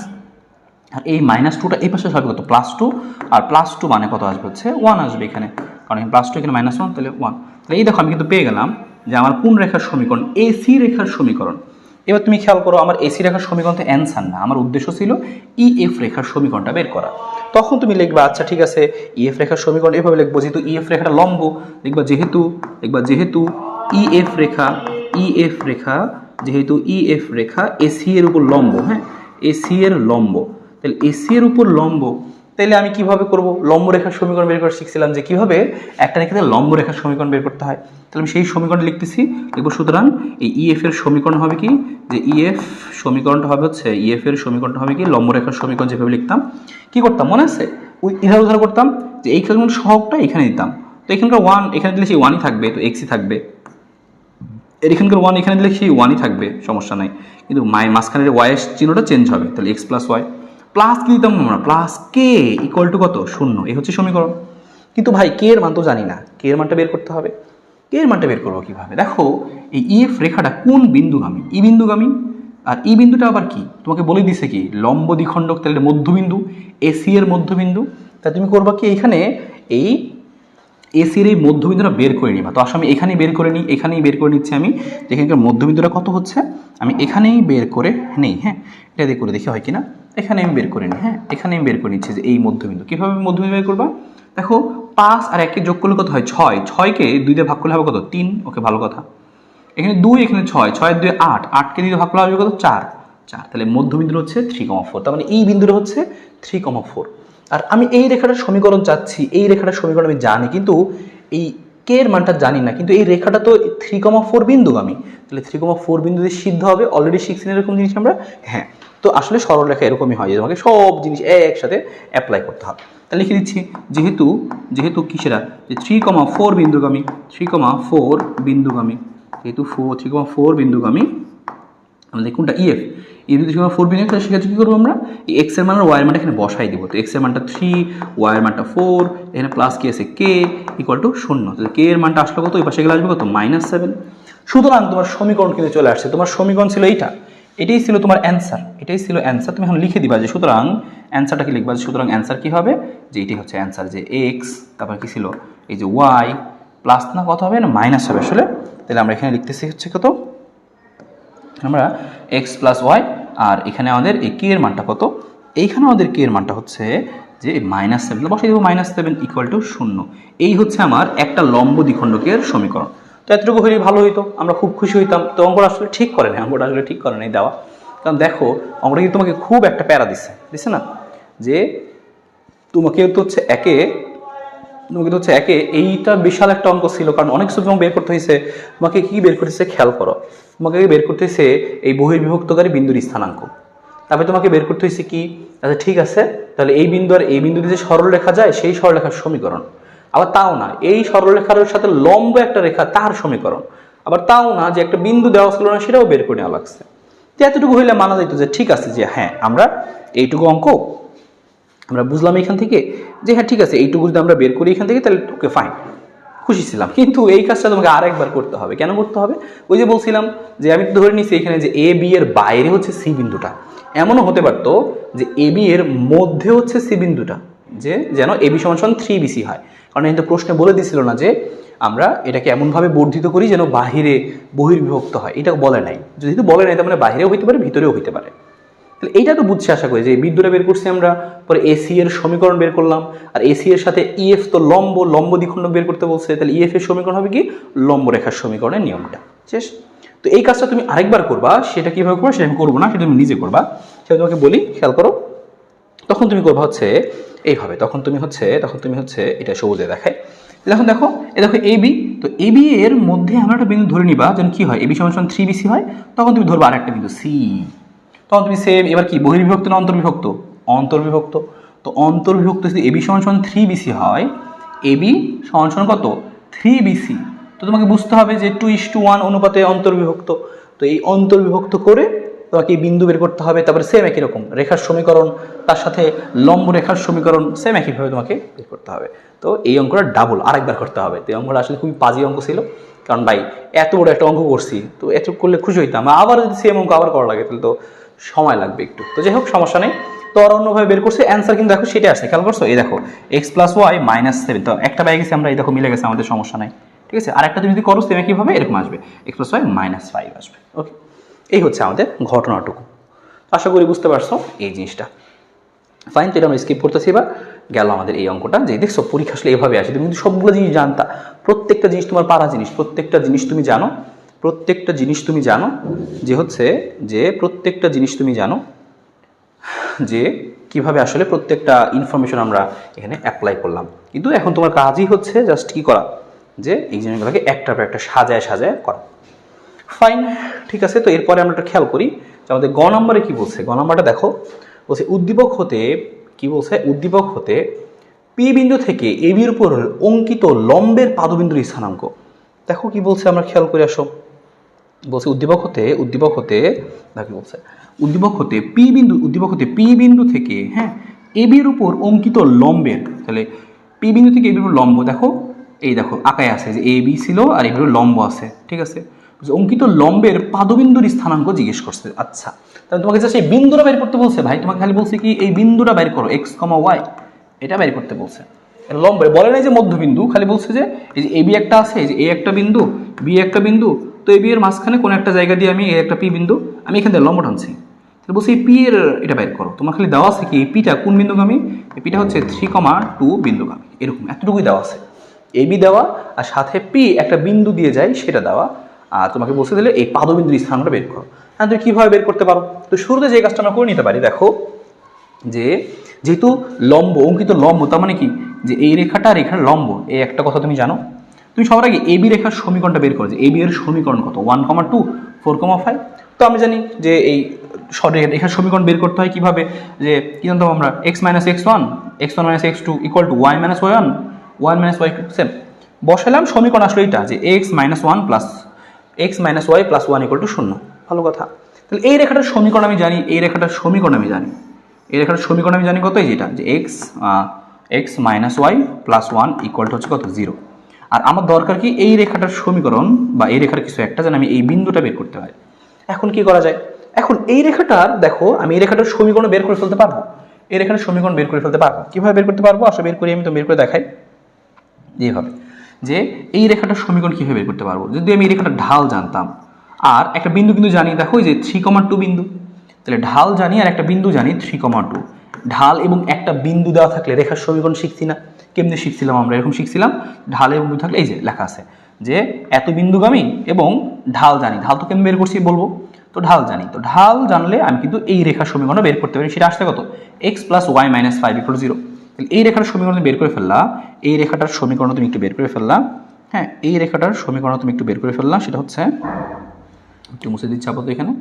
আর এই -2টা এই পাশে হবে কত +2, আর +2 মানে কত আসবে হচ্ছে 1 আসবে এখানে, কারণ এখানে +2 এখানে -1, তাহলে 1। তাহলে এই দেখো আমি কিন্তু পেয়ে গেলাম যে আমার কোন রেখার সমীকরণ, এসি রেখার সমীকরণ। এবার তুমি খেয়াল করো আমার এসি রেখার সমীকরণ তো অ্যান্সার না, আমার উদ্দেশ্য ছিল ইএফ রেখার সমীকরণটা বের করা। তখন তুমি লিখবা আচ্ছা ঠিক আছে ইএফ রেখার সমীকরণ এভাবে লিখবো, যেহেতু ইএফ রেখাটা লম্ব, লিখবা যেহেতু ইএফ রেখা যেহেতু ইএফ রেখা এসি এর উপর লম্ব, হ্যাঁ এসি এর লম্ব, তাহলে এসি এর উপর লম্ব, তাহলে আমি কিভাবে করব, লম্ব রেখার সমীকরণ বের করা শিখছিলাম যে কিভাবে একটা রেখাতে লম্ব রেখার সমীকরণ বের করতে হয়। তাহলে আমি সেই সমীকরণ লিখতেছি, লিখব সুতরাং এই ইএফ এর সমীকরণ হবে কি, যে ইএফ সমীকরণটা হবে হচ্ছে ইএফ এর সমীকরণটা হবে কি লম্ব রেখার সমীকরণ যেভাবে লিখতাম কি করতাম মনে আছে, ওই ইধার উধার করতাম যে এই ক্ষেত্রে সহগটা এখানে দিতাম, তো এখানকার 1 এখানে দিলে সেই 1ই থাকবে, তো এক্সই থাকবে, এর এখানকার 1 এখানে দিলে সেই 1ই থাকবে, সমস্যা নাই, কিন্তু মাঝখানের ওয়াই এর চিহ্নটা চেঞ্জ হবে, তাহলে x + y প্লাস কি দিতাম আমরা প্লাস কে ইকুয়াল টু কত 0, এই হচ্ছে সমীকরণ। কিন্তু ভাই কে এর মান তো জানি না, কে এর মানটা বের করতে হবে, কে এর মানটা বের করবো কিভাবে, দেখো এই ইএফ রেখাটা কোন বিন্দুগামী, ই বিন্দুগামী, আর ই বিন্দুটা আবার কি তোমাকে বলে দিছে কি লম্ব দ্বিখণ্ডক, তাহলে মধ্যবিন্দু, এসি এর মধ্যবিন্দু। তা তুমি করবা কি এখানে এই এসির এই মধ্যবিন্দুটা বের করে নিবা, তো আসলে আমি এখানেই বের করে নিই, এখানেই বের করে নিচ্ছি আমি, এখানকার মধ্যবিন্দুটা কত হচ্ছে আমি এখানেই বের করে নেই, হ্যাঁ এটা দিয়ে করে দেখি হয় কিনা, এখানে আমি বের করে নিই, হ্যাঁ এখানে আমি বের করে নিচ্ছি যে এই মধ্যবিন্দু, কীভাবে মধ্যবিন্দু বের করবা, দেখো 5 আর 1 যোগ করলে কত হয় 6, 6কে 2 দিয়ে ভাগ করলে হবে কত 3, ওকে ভালো কথা, এখানে 2 এখানে 6, 6 এর 2 8, 8কে 2 দিয়ে ভাগ করলে হবে কত 4, তাহলে মধ্যবিন্দু হচ্ছে 3,4, তার মানে এই বিন্দুটা হচ্ছে 3,4। আর আমি এই রেখাটার সমীকরণ চাচ্ছি, এই রেখাটার সমীকরণ আমি জানি কিন্তু এই কে এর মানটা জানি না, কিন্তু এই রেখাটা তো 3,4 বিন্দুগামী, তাহলে 3,4 বিন্দু দিয়ে সিদ্ধ হবে, অলরেডি শিখছি এরকম জিনিস আমরা, হ্যাঁ তো আসলে সরল রেখা এরকমই হয় যে তোমাকে সব জিনিস একসাথে অ্যাপ্লাই করতে হবে। তাহলে লিখে দিচ্ছি যেহেতু কিসেরা যে 3,4 বিন্দুগামী, 3,4 বিন্দুগামী, যেহেতু 3,4 বিন্দুগামী আমাদের কোনটা ইএফ, এই যদি 4 বিন্দু থাকে সেক্ষেত্রে কী করবো আমরা এই এক্স এর মান আর ওয়াই এর মানটা এখানে বসাই দিব, তো এক্স এর মানটা 3, ওয়াই এর মানটা 4, এখানে প্লাস কি আছে কে ইকুয়াল টু 0, তাহলে কে এর মানটা আসলে কত, ওই পাশে গেলে আসবে কত -7। সুতরাং তোমার সমীকরণ কিন্তু চলে আসছে, তোমার সমীকরণ ছিল এইটা, এটাই ছিল তোমার অ্যান্সার, এটাই ছিল অ্যান্সার। তুমি এখন লিখে দিবা যে সুতরাং অ্যান্সারটা কি লিখবা, সুতরাং অ্যান্সার কি হবে যে এটাই হচ্ছে অ্যান্সার, যে এক্স তারপর কি ছিল এই যে ওয়াই প্লাস না কত হবে না মাইনাস হবে আসলে, তাহলে আমরা এখানে লিখতেছি হচ্ছে কত আমরা x + y, আর এখানে আমাদের এই কে এর মানটা কত, এইখানে আমাদের কে এর মানটা হচ্ছে যে -7, বসাই দেবো -7 ইকুয়াল টু 0। এই হচ্ছে আমার একটা লম্ব দ্বিখণ্ডকের সমীকরণ। তো এতটুকু হলেই ভালো হইতো, আমরা খুব খুশি হইতাম। তো অঙ্কটা আসলে ঠিক করে না, অঙ্কটা আসলে ঠিক করে নাই দেওয়া, কারণ দেখো অঙ্কটা কিন্তু তোমাকে খুব একটা প্যারা দিচ্ছে না, যে তোমাকে তো হচ্ছে একে এইটা বিশাল একটা অঙ্ক ছিল, কারণ অনেক কিছু তোমাকে বের করতে হয়েছে। তোমাকে কি বের করতেছে খেয়াল করো, তোমাকে বের করতেছে এই বহির্বিভক্তকারী বিন্দুর স্থানাঙ্ক, তারপরে তোমাকে বের করতে হয়েছে কি, আচ্ছা ঠিক আছে তাহলে এই বিন্দু আর এই বিন্দুতে যে সরলরেখা যায় সেই সরলরেখার সমীকরণ, আবার তাও না এই সরলরেখার সাথে লম্ব একটা রেখা তার সমীকরণ, আবার তাও না যে একটা বিন্দু দেওয়া ছিল না সেটাও বের করে নেওয়া লাগছে। তো এতটুকু হইলে মানা যেত যে ঠিক আছে যে হ্যাঁ আমরা এইটুকু অঙ্ক আমরা বুঝলাম এখান থেকে, যে হ্যাঁ ঠিক আছে এইটুকু যদি আমরা বের করি এখান থেকে তাহলে ওকে ফাইন, খুশি ছিলাম। কিন্তু এই কাজটা তোমাকে আরেকবার করতে হবে। কেন করতে হবে, ওই যে বলছিলাম যে আমি ধরে নিচ্ছি এখানে যে এ বি এর বাইরে হচ্ছে সি বিন্দুটা, এমনও হতে পারতো যে এ বি এর মধ্যে হচ্ছে সি বিন্দুটা, যে যেন এ বি সমান 3BC হয়, কারণ কিন্তু প্রশ্নে বলে দিছিল না যে আমরা এটাকে এমনভাবে বর্ধিত করি যেন বাহিরে বহির্বিভক্ত হয়, এটা বলে নাই, যেহেতু বলে নাই তার মানে বাইরেও হইতে পারে ভিতরেও হইতে পারে। তাহলে এইটা তো বুঝছি আশা করি, যে এই বিন্দুটা বের করছি আমরা, পরে এসি এর সমীকরণ বের করলাম, আর এসি এর সাথে ইএফ তো লম্ব দ্বিখণ্ডক বের করতে বলছে, তাহলে ইএফ এর সমীকরণ হবে কি লম্ব রেখার সমীকরণের নিয়মটা শেষ। তো এই কাজটা তুমি আরেকবার করবা, সেটা কিভাবে করবা সেটা আমি করবো না, সেটা তুমি নিজে করবা, সেটা তোমাকে বলি খেয়াল করো। তখন তুমি করবা হচ্ছে এইভাবে, তখন তুমি হচ্ছে এটা সবুজে দেখায়, দেখো দেখো এ দেখো এ বি, তো এ বি এর মধ্যে আমরা একটা বিন্দু ধরে নিবা যেন কি হয়, এ বি সমান 3BC হয়, তখন তুমি ধরবা আরেকটা বিন্দু সি। তখন তুমি সেম এবার কি বহির্বিভক্ত না অন্তর্বিভক্ত? অন্তর্বিভক্ত। তো অন্তর্বিভক্ত যদি এ বি সমান 3BC হয়, এ বি সমান কত? 3BC। তো তোমাকে বুঝতে হবে যে 2:1 অনুপাতে অন্তর্বিভক্ত। তো এই অন্তর্বিভক্ত করে তোমাকে এই বিন্দু বের করতে হবে, তারপরে সেম একই রকম রেখার সমীকরণ, তার সাথে লম্ব রেখার সমীকরণ সেম একইভাবে তোমাকে বের করতে হবে। তো এই অঙ্কটা ডাবল আরেকবার করতে হবে। তো এই অঙ্কটা আসলে খুবই বাজে অঙ্ক ছিল, কারণ ভাই এত বড় একটা অঙ্ক করছি, তো এত করলে খুশি হইতাম, আবার যদি সেম অঙ্ক আবার করা লাগে তাহলে তো সময় লাগবে একটু। তো যাই হোক সমস্যা নেই, তো আর অন্যভাবে বের করছে অ্যান্সার কিন্তু দেখো সেটা আসছে, খেয়াল করছো? এই দেখো x+y -7, তো একটা পেয়ে গেছি আমরা, এই দেখো মিলে গেছে, আমাদের সমস্যা নাই, ঠিক আছে। আরেকটা তুমি যদি করো সেম একইভাবে এরকম আসবে, x+y -5 আসবে। ওকে, এই হচ্ছে আমাদের ঘটনাটুকু। আশা করি বুঝতে পারছো এই জিনিসটা। ফাইন, তো এটা আমরা স্কিপ করতেছি। এবার গেল আমাদের এই অঙ্কটা, যে দেখছো পরীক্ষা আসলে এভাবে আসে, তুমি কিন্তু সবগুলো জিনিস জানতা, প্রত্যেকটা জিনিস তোমার পারা জিনিস, প্রত্যেকটা জিনিস তুমি জানো, প্রত্যেকটা জিনিস তুমি জানো যে হচ্ছে যে প্রত্যেকটা জিনিস তুমি জানো যে কিভাবে আসলে প্রত্যেকটা ইনফরমেশন আমরা এখানে অ্যাপ্লাই করলাম। কিন্তু এখন তোমার কাজই হচ্ছে জাস্ট কি করা, যে এই জিনিসগুলোকে একটার পর একটা সাজায় সাজায় করা। ফাইন, ঠিক আছে। তো এরপরে আমরা একটা খেয়াল করি যে আমাদের গ নম্বরে কি বলছে। গ নম্বরটা দেখো, বলছে উদ্দীপক হতে কি বলছে, উদ্দীপক হতে পি বিন্দু থেকে এ বির উপর অঙ্কিত লম্বের পাদবিন্দুর স্থানাঙ্ক। দেখো কি বলছে, আমরা খেয়াল করে আসো। বলছে উদ্দীপক হতে দেখো বলছে উদ্দীপক হতে পি বিন্দু থেকে, হ্যাঁ, এ বির উপর অঙ্কিত লম্বের, তাহলে পি বিন্দু থেকে এ বির উপর লম্ব, দেখো এই দেখো আঁকায় আছে যে এ বি ছিল আর এ বির লম্ব আছে, ঠিক আছে। অঙ্কিত লম্বের পাদবিন্দুর স্থানাঙ্ক জিজ্ঞেস করছে। আচ্ছা, তাহলে তোমাকে জাস্ট এই বিন্দুটা বের করতে বলছে ভাই, তোমাকে খালি বলছে কি এই বিন্দুটা বের করো, x, y, এটা বের করতে বলছে। লম্ব বলে নাই যে মধ্যবিন্দু, খালি বলছে যে এই যে এ বি একটা আছে, এই যে এ একটা বিন্দু, বি একটা বিন্দু, তো এই বি এর মাঝখানে কোনো একটা জায়গা দিয়ে আমি এ একটা পি বিন্দু, আমি এখান থেকে লম্ব টানছি, তাহলে বলছি এই পি এর এটা বের করো। তোমার খালি দেওয়া আছে কি এই পিটা কোন বিন্দুগামী, এই পিটা হচ্ছে 3,2 বিন্দুগামী, এরকম এতটুকুই দেওয়া আছে, এ বি দেওয়া আর সাথে পি একটা বিন্দু দিয়ে যায় সেটা দেওয়া, আর তোমাকে বলছে দিলে এই পাদবিন্দুর স্থানটা বের করো। হ্যাঁ, তুমি কীভাবে বের করতে পারো? তো শুরুতে যে কাজটা আমরা করে নিতে পারি, দেখো যে যেহেতু লম্ব অঙ্কিত লম্ব, তার মানে কি যে এই রেখাটা রেখার লম্ব, এই একটা কথা তুমি জানো। তুমি সবার আগে এবি রেখার সমীকরণটা বের করো, যে এবি এর সমীকরণ কত, 1,2, 4,5। তো আমি জানি যে এই রেখার সমীকরণ বের করতে হয় কিভাবে, যে কি জানতাম আমরা, x - x1, x1 - x2 = y - y1, y - y2, same বসালাম। সমীকরণ আসলে এইটা যে x - 1 plus x - y plus 1 = 0। ভালো কথা। তাহলে এই রেখাটার সমীকরণ আমি জানি, এই রেখাটার সমীকরণ আমি জানি, এই রেখার সমীকরণ আমি জানি কত, যেটা যে x - y প্লাস 1 = হচ্ছে কত, 0। আর আমার দরকার কি এই রেখাটার সমীকরণ বা এই রেখার কিছু একটা যেন আমি এই বিন্দুটা বের করতে পারি। এখন কি করা যায়, এখন এই রেখাটার দেখো আমি এই রেখাটার সমীকরণ বের করে ফেলতে পারবো, এই রেখাটার সমীকরণ বের করে ফেলতে পারবো। কিভাবে বের করতে পারবো, আসলে বের করি, আমি তো বের করে দেখাই যেভাবে, যে এই রেখাটার সমীকরণ কীভাবে বের করতে পারবো, যদি আমি এই রেখাটার ঢাল জানতাম আর একটা বিন্দু কিন্তু জানি, দেখো যে 3,2 বিন্দু, তাহলে ঢাল জানি আর একটা বিন্দু জানি 3,2, ঢাল এবং একটা বিন্দু দেওয়া থাকলে রেখার সমীকরণ শিখছি না, কেমনে শিখছিলাম আমরা, এরকম শিখছিলাম, ঢাল এবং বিন্দু থাকলে এই যে লেখা আছে যে এত বিন্দুগামী এবং ঢাল জানি, ঢাল তো কেমন বের করছি বলবো, তো ঢাল জানি, তো ঢাল জানলে আমি কিন্তু এই রেখার সমীকরণ বের করতে পারি, সেটা আসছে কত, x + y - 5 = 0। এই রেখার সমীকরণ বের করে ফেললা, এই রেখাটার সমীকরণ তুমি একটু বের করে ফেললা, হ্যাঁ, এই রেখাটার সমীকরণ তুমি একটু বের করে ফেললা, সেটা হচ্ছে একটু মুছে দিচ্ছি আপাতত, এখানে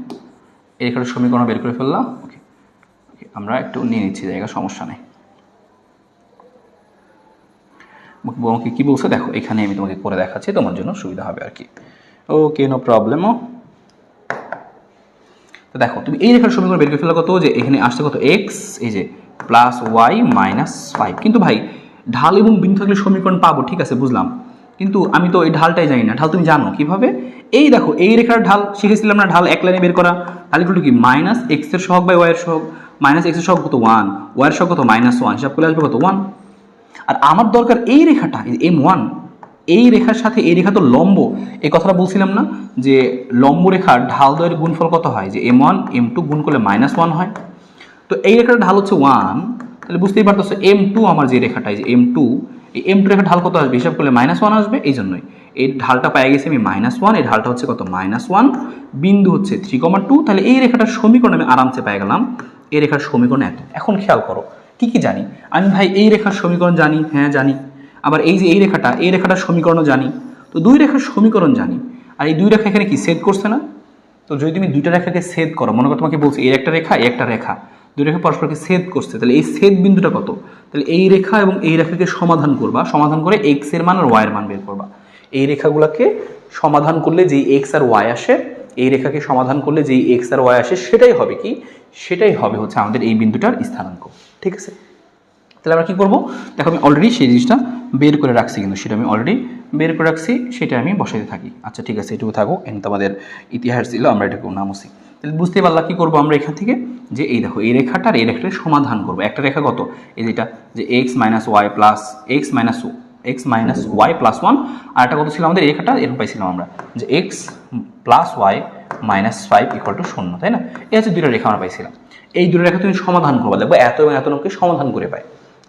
এই রেখাটার সমীকরণ বের করে ফেললা। ওকে, আমরা একটু নিয়ে নিচ্ছি জায়গা, সমস্যা নেই। আমাকে কি বলছে দেখো, এখানে আমি তোমাকে করে দেখাচ্ছি, তোমার জন্য সুবিধা হবে আর কি। ওকে, নো প্রবলেমও। তো দেখো তুমি এই রেখার সমীকরণ বের করে ফেলা কত, যে এখানে আসছে কত, x, এই যে প্লাস y - 5। কিন্তু ভাই ঢাল এবং বিন্দু থাকলে সমীকরণ পাবো, ঠিক আছে বুঝলাম, কিন্তু আমি তো এই ঢালটাই জানি না। ঢাল তুমি জানো কিভাবে, এই দেখো এই রেখার ঢাল শিখেছিলাম না, ঢাল এক লাইনে বের করা, ঢাল ইকুয়াল টু কি -x এর সহগ বাই y এর সহগ, -x এর সহগ কত 1, y এর সহগ কত -1, হিসাব করে আসবে কত 1। আর আমার দরকার এই রেখাটা m1, এই রেখার সাথে এই রেখা তো লম্ব, এই কথাটা বলছিলাম না যে লম্ব রেখার ঢাল দ্বয়ের গুণফল কত হয়, যে m1 m2 গুণ করলে -1 হয়। তো এই রেখার ঢাল হচ্ছে 1, তাহলে বুঝতেই পারতেছো m2 আমার যে রেখাটা, এই যে m2, এই m2 রেখার ঢাল কত আসবে, হিসাব করলে -1 আসবে। এই জন্যই এই ঢালটা পেয়ে গেছি আমি -1, এই ঢালটা হচ্ছে কত -1, বিন্দু হচ্ছে 3,2, তাহলে এই রেখাটার সমীকরণ আমি আরামসে পেয়ে গেলাম, এই রেখার সমীকরণ এত। এখন খেয়াল করো কি কি জানি আমি, ভাই এই রেখার সমীকরণ জানি, হ্যাঁ জানি, আবার এই যে এই রেখাটার সমীকরণও জানি, তো দুই রেখার সমীকরণ জানি, আর এই দুই রেখা এখানে কি ছেদ করছে না? তো যদি তুমি দুইটা রেখাকে ছেদ করো, মনে করো তোমাকে বলছি এই একটা রেখা এই একটা রেখা, দুই রেখা পরস্পরকে ছেদ করছে, তাহলে এই ছেদ বিন্দুটা কত? তাহলে এই রেখা এবং এই রেখাকে সমাধান করবা, সমাধান করে এক্স এর মান আর ওয়াই এর মান বের করবা। এই রেখাগুলোকে সমাধান করলে যেই এক্স আর ওয়াই আসে, এই রেখাকে সমাধান করলে যেই এক্স আর ওয়াই আসে, সেটাই হবে কি? সেটাই হবে হচ্ছে আমাদের এই বিন্দুটার স্থানাঙ্ক। ঠিক আছে, তাহলে আমরা কী করবো দেখো, আমি অলরেডি সেই জিনিসটা বের করে রাখছি, কিন্তু সেটা আমি অলরেডি বের করে রাখছি, সেটা আমি বসাইতে থাকি। আচ্ছা ঠিক আছে, এটুকু থাকুক, কিন্তু আমাদের ইতিহাস ছিল, আমরা এটাকে নামছি। তাহলে বুঝতে পারলাম কী করবো আমরা এখান থেকে, যে এই দেখো এই রেখাটার এই রেখাটার সমাধান করবো। একটা রেখা কত? এই যেটা যে X minus Y plus X minus Y plus one, আর একটা কত ছিল আমাদের এই রেখাটা, এরকম পাইছিলাম আমরা যে x plus y minus 5 equal to 0, তাই না? এই হচ্ছে দুটো রেখা আমরা পাইছিলাম। এই দুটো রেখা তুমি সমাধান করবা, দেখবো এত এবং এত নংকে সমাধান করে পাই।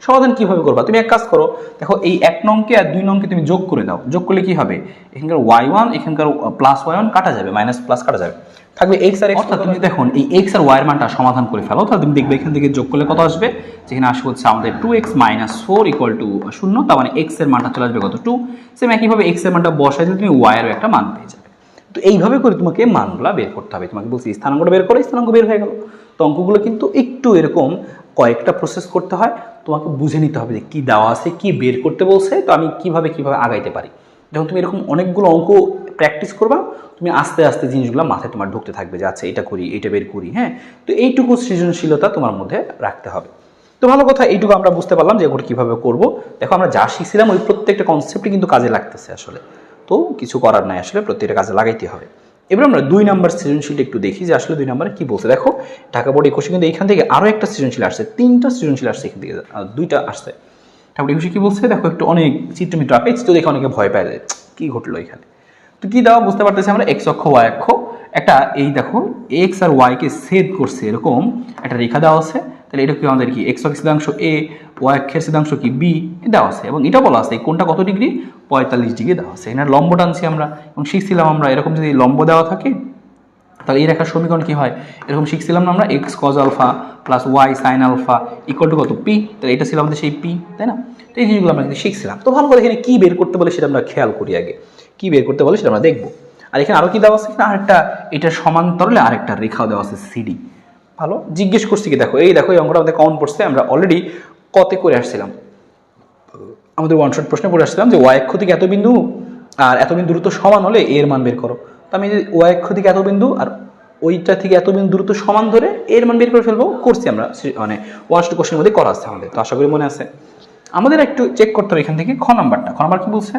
সমাধান কিভাবে করবা? তুমি এক কাজ করো, দেখো এই 1 নংকে আর 2 নংকে তুমি যোগ করে দাও। যোগ করলে কি হবে? এখানকার y1 এখানকার প্লাস y1 কাটা যাবে, মাইনাস প্লাস কাটা যাবে, থাকবে x আর x। অর্থাৎ তুমি দেখুন এই x আর y এর মানটা সমাধান করে ফেলো, তাহলে তুমি দেখবে এখান থেকে যোগ করলে কত আসবে, যেখানে আসবে হচ্ছে আমাদের 2x মাইনাস 4 ইকুয়াল টু 0, তার মানে x এর মানটা চলে আসবে কত? 2। সেম একইভাবে x এর মানটা বসাই দিলে তুমি y এরও একটা মান পেয়ে যাবে। তো এইভাবে করে তোমাকে মানগুলো বের করতে হবে। তোমাকে বলছি স্থানাঙ্কটা বের করো, স্থানাঙ্ক বের হয়ে গেল। তো অঙ্কগুলো কিন্তু একটু এরকম কয়েকটা প্রসেস করতে হয়, তোমাকে বুঝে নিতে হবে যে কী দেওয়া আছে, কি বের করতে বলছে, তো আমি কিভাবে আগাইতে পারি। যখন তুমি এরকম অনেকগুলো অঙ্ক প্র্যাকটিস করবা, তুমি আস্তে আস্তে জিনিসগুলো মাথায় তোমার ঢুকতে থাকবে যে আচ্ছা এটা করি, এটা বের করি। হ্যাঁ, তো এইটুকু সৃজনশীলতা তোমার মধ্যে রাখতে হবে। তো ভালো কথা, এইটুকু আমরা বুঝতে পারলাম যে এগুলো কীভাবে করবো। দেখো আমরা যা শিখছিলাম ওই প্রত্যেকটা কনসেপ্টই কিন্তু কাজে লাগতেছে আসলে, তো কিছু করার নাই, আসলে প্রত্যেকটা কাজে লাগাইতে হবে। এবার আমরা 2 নম্বর সৃজনশীলটা একটু দেখি যে আসলে 2 নম্বরে কি বলছে। দেখো ঢাকা বোর্ড 21 কিন্তু এইখান থেকে আরও একটা সৃজনশীল আসছে, 3টা সৃজনশীল আসছে এখান থেকে, 2টা আসছে। ঢাকা বোর্ড 21 কি বলছে দেখো, একটু অনেক চিত্রমিত্র আঁকা, চিত্র দেখে অনেকে ভয় পায় যায় কি ঘটলো এখানে। তো কি দেওয়া বুঝতে পারতেছি আমরা, এক্স অক্ষ ওয়াই অক্ষ, একটা এই দেখো এক্স আর ওয়াইকে ছেদ করছে এরকম একটা রেখা দেওয়া আছে। তাহলে এটা কি আমাদের কি এক্স অক্ষের সিদ্ধাংশ এ, ওয়াই অক্ষের সিদ্ধাংশ কি বি দেওয়া আছে, এবং এটা বলা আছে এই কোণটা কত ডিগ্রি, 45 ডিগ্রি দেওয়া আছে। এখানে লম্ব টানছি আমরা, এবং শিখছিলাম আমরা এরকম যদি লম্ব দেওয়া থাকে তাহলে এই রেখার সমীকরণ কি হয়, এরকম শিখছিলাম না আমরা, x cos alpha plus y sine alpha equal to কত, পি। তাহলে এটা ছিল আমাদের সেই পি, তাই না? তো এই জিনিসগুলো আমরা কিন্তু শিখছিলাম। তো ভালো করে এখানে কী বের করতে বলে সেটা আমরা খেয়াল করি, আগে কী বের করতে বলে সেটা আমরা দেখবো। আর এখানে আরও কি দেওয়া আছে, এখানে আরেকটা এটার সমান্তরালে আরেকটা রেখাও দেওয়া আছে সিডি। ভালো জিজ্ঞেস করছি কি, দেখো এই অঙ্কটা আমাদের কমন পড়ছে, আমরা অলরেডি কতে করে আসছিলাম, আমাদের ওয়ান শট প্রশ্নে পড়ে আসছিলাম যে ওয়াই অক্ষ থেকে এত বিন্দু আর এত বিন্দু দূরত্ব সমান হলে এর মান বের করো। তো আমি ওয়াই অক্ষ থেকে এত বিন্দু আর ওইটা থেকে এত বিন্দু দূরত্ব সমান ধরে এর মান বের করে ফেলবো, করছি আমরা, মানে ওয়ান শট কোশ্চেনের মধ্যে করা আছে আমাদের। তো আশা করি মনে আছে। আমাদের একটু চেক করতে হবে এখান থেকে খ নাম্বারটা। খ নাম্বার কি বলছে,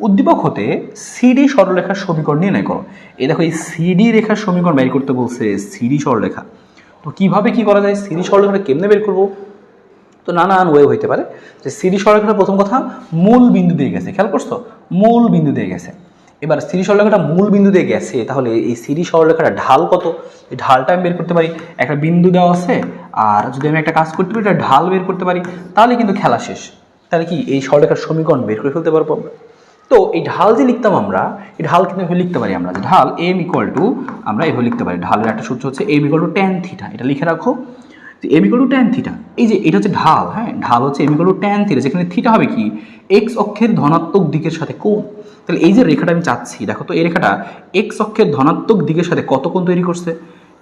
উদ্দীপক হতে সিডি সরলরেখার সমীকরণ নির্ণয় করো। এই দেখো এই সিডি রেখার সমীকরণ বের করতে বলছে, সিডি সরলরেখা। তো কিভাবে কি করা যায়, সিডি সরলরেখাটা কেমনে বের করবো? তো নানান ওয়ে হইতে পারে। যে সিডি সরলরেখাটা প্রথম কথা মূল বিন্দু দিয়ে গেছে, খেয়াল করছো, মূল বিন্দু দিয়ে গেছে। এবার সিডি সরলরেখাটা মূল বিন্দু দিয়ে গেছে, তাহলে এই সিডি সরলরেখাটা ঢাল কত, এই ঢালটা আমি বের করতে পারি। একটা বিন্দু দেওয়া আছে, আর যদি আমি একটা কাজ করতে পারি এটা ঢাল বের করতে পারি, তাহলে কিন্তু খেলা শেষ। তাহলে কি এই সরলরেখার সমীকরণ বের করে ফেলতে পারবো আমরা। তো এই ঢাল যে লিখতাম আমরা, এই ঢাল কিন্তু এভাবে লিখতে পারি আমরা, যে ঢাল এম ইকুয়াল টু, আমরা এভাবে লিখতে পারি, ঢালের একটা সূত্র হচ্ছে m equal to tan theta. এটা লিখে রাখো, m equal to tan theta. এই যে এটা হচ্ছে ঢাল, হ্যাঁ ঢাল হচ্ছে m equal to tan theta, যেখানে থিটা হবে কি এক্স অক্ষের ধনাত্মক দিকের সাথে কোণ। তাহলে এই যে রেখাটা আমি চাচ্ছি, দেখো তো এই রেখাটা এক্স অক্ষের ধনাত্মক দিকের সাথে কত কোণ তৈরি করছে,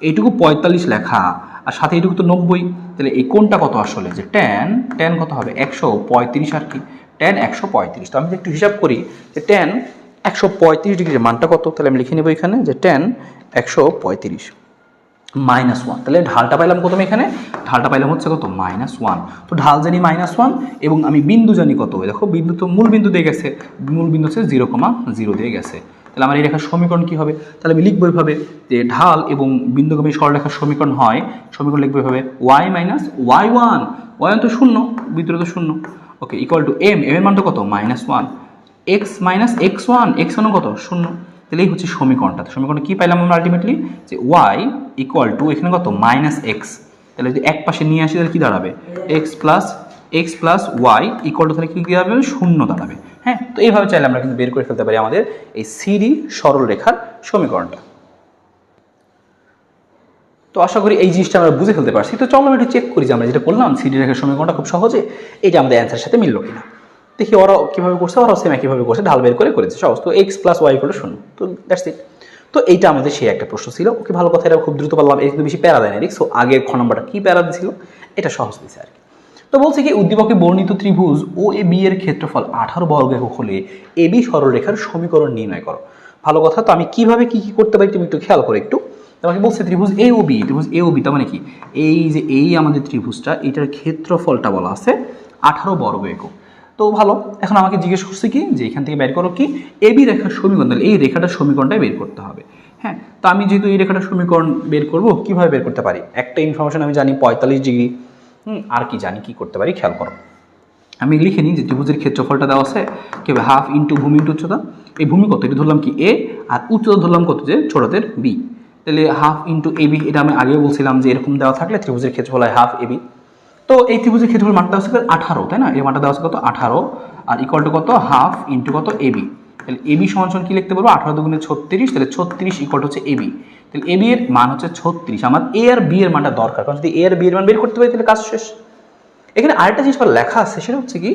এইটুকু 45 লেখা, আর সাথে এইটুকু তো 90। তাহলে এই কোণটা কত আসলে, যে ট্যান কত হবে 135, আর কি ট্যান 135। তো আমি যদি একটু হিসাব করি যে ট্যান 135 ডিগ্রির মানটা কত, তাহলে আমি লিখে নেব এখানে যে ট্যান 135 -1। তাহলে ঢালটা পাইলাম কত, এখানে ঢালটা পাইলাম হচ্ছে কত, -1। তো ঢাল জানি -1 এবং আমি বিন্দু জানি কত, দেখো বিন্দু তো মূল বিন্দু দিয়ে গেছে, মূল বিন্দু হচ্ছে 0,0 দিয়ে গেছে। তাহলে আমার এই রেখার সমীকরণ কি হবে, তাহলে আমি লিখবো এভাবে যে ঢাল এবং বিন্দুগামী সরলরেখার সমীকরণ হয়, সমীকরণ লিখবো এভাবে y মাইনাস y1, y1 তো 0, ভিতরে তো 0, ওকে, ইকুয়াল টু m, এর মান তো কত -1, x মাইনাস x1, x1 কত 0। তাহলে এই হচ্ছে সমীকরণটা। সমীকরণটা কি পাইলাম আমরা আলটিমেটলি, যে y ইকুয়াল টু এখানে কত -x। তাহলে যদি এক পাশে নিয়ে আসি তাহলে কি দাঁড়াবে, x plus y equal to, তাহলে কি দাঁড়াবে 0 দাঁড়াবে। হ্যাঁ, তো এইভাবে চাইলে আমরা কিন্তু বের করে ফেলতে পারি আমাদের এই সিডি সরল রেখার সমীকরণটা। তো আশা করি এই জিনিসটা আমরা বুঝে ফেলতে পারছি। তো চলো আমরা একটু চেক করি যে আমরা যেটা করলাম সিডি রেখার সমীকরণটা খুব সহজে, এটা আমাদের অ্যান্সারের সাথে মিললো কিনা। দেখি ওরা কীভাবে করছে, ওরাও সেম একইভাবে করছে, ঢাল বের করে করেছে সহজ। তো x plus y equal to 0, তো দ্যাটস ইট। তো এইটা আমাদের সেই একটা প্রশ্ন ছিল। ওকে, ভালো কথা, এটা খুব দ্রুত পারলাম, এটা কিন্তু বেশি প্যারা দেয় না। দেখছো আগের খ নম্বরটা কী প্যারা দিয়েছিল, এটা সহজ দিয়েছে আর কি। তো বলছে কি উদ্দীপকে বর্ণিত ত্রিভুজ ও এ বি এর ক্ষেত্রফল 18 বর্গ একক হলে এ বি সরলরেখার সমীকরণ নির্ণয় করো। ভালো কথা, তো আমি কিভাবে কি কি করতে পারি তুমি একটু খেয়াল করো একটু। তোমাকে বলছে ত্রিভুজ এ ও বি, ত্রিভুজ এ ও বি, তার মানে কি এই যে এই আমাদের ত্রিভুজটা, এটার ক্ষেত্রফলটা বলা আছে 18 বর্গ একক। তো ভালো, এখন আমাকে জিজ্ঞেস করছে কি যে এখান থেকে বের করো কি এ বি রেখার সমীকরণ, তাহলে এই রেখাটার সমীকরণটাই বের করতে হবে। হ্যাঁ, তো আমি যেহেতু এই রেখাটার সমীকরণ বের করব, কিভাবে বের করতে পারি, একটা ইনফরমেশন আমি জানি 45 ডিগ্রি, আর কি জানি কি করতে পারি খেয়াল করো। আমি লিখে নিই যে ত্রিভুজের ক্ষেত্রফলটা দেওয়া আছে কি হবে, হাফ ইন্টু ভূমি ইন্টু উচ্চতা। এই ভূমি কত, এটা ধরলাম কি এ, আর উচ্চতা ধরলাম কত, যে ছোটদের বি। তাহলে হাফ ইন্টু এ বি, এটা আমি আগেও বলছিলাম যে এরকম দেওয়া থাকলে ত্রিভুজের ক্ষেত্রফল হয় হাফ এ বি। তো এই ত্রিভুজের ক্ষেত্রফল মানটা দেওয়া আছে 18, তাই না, এই মানটা দেওয়া আছে কত 18, আর ইকুয়াল টু কত হাফ ইন্টু কত এ বি। তাহলে এ বি সমান সমান কি লিখতে পারবো, 18 দুগুণে 36, তাহলে 36 ইকুয়াল হচ্ছে এ বি। তাহলে এ বি এর মান হচ্ছে 36, আমার এ আর বি এর মানটা দরকার, কারণ যদি এ আর বি এর মান বের করতে পারি তাহলে কাজ শেষ। এখানে আরেকটা জিনিস লেখা আছে, সেটা হচ্ছে কি,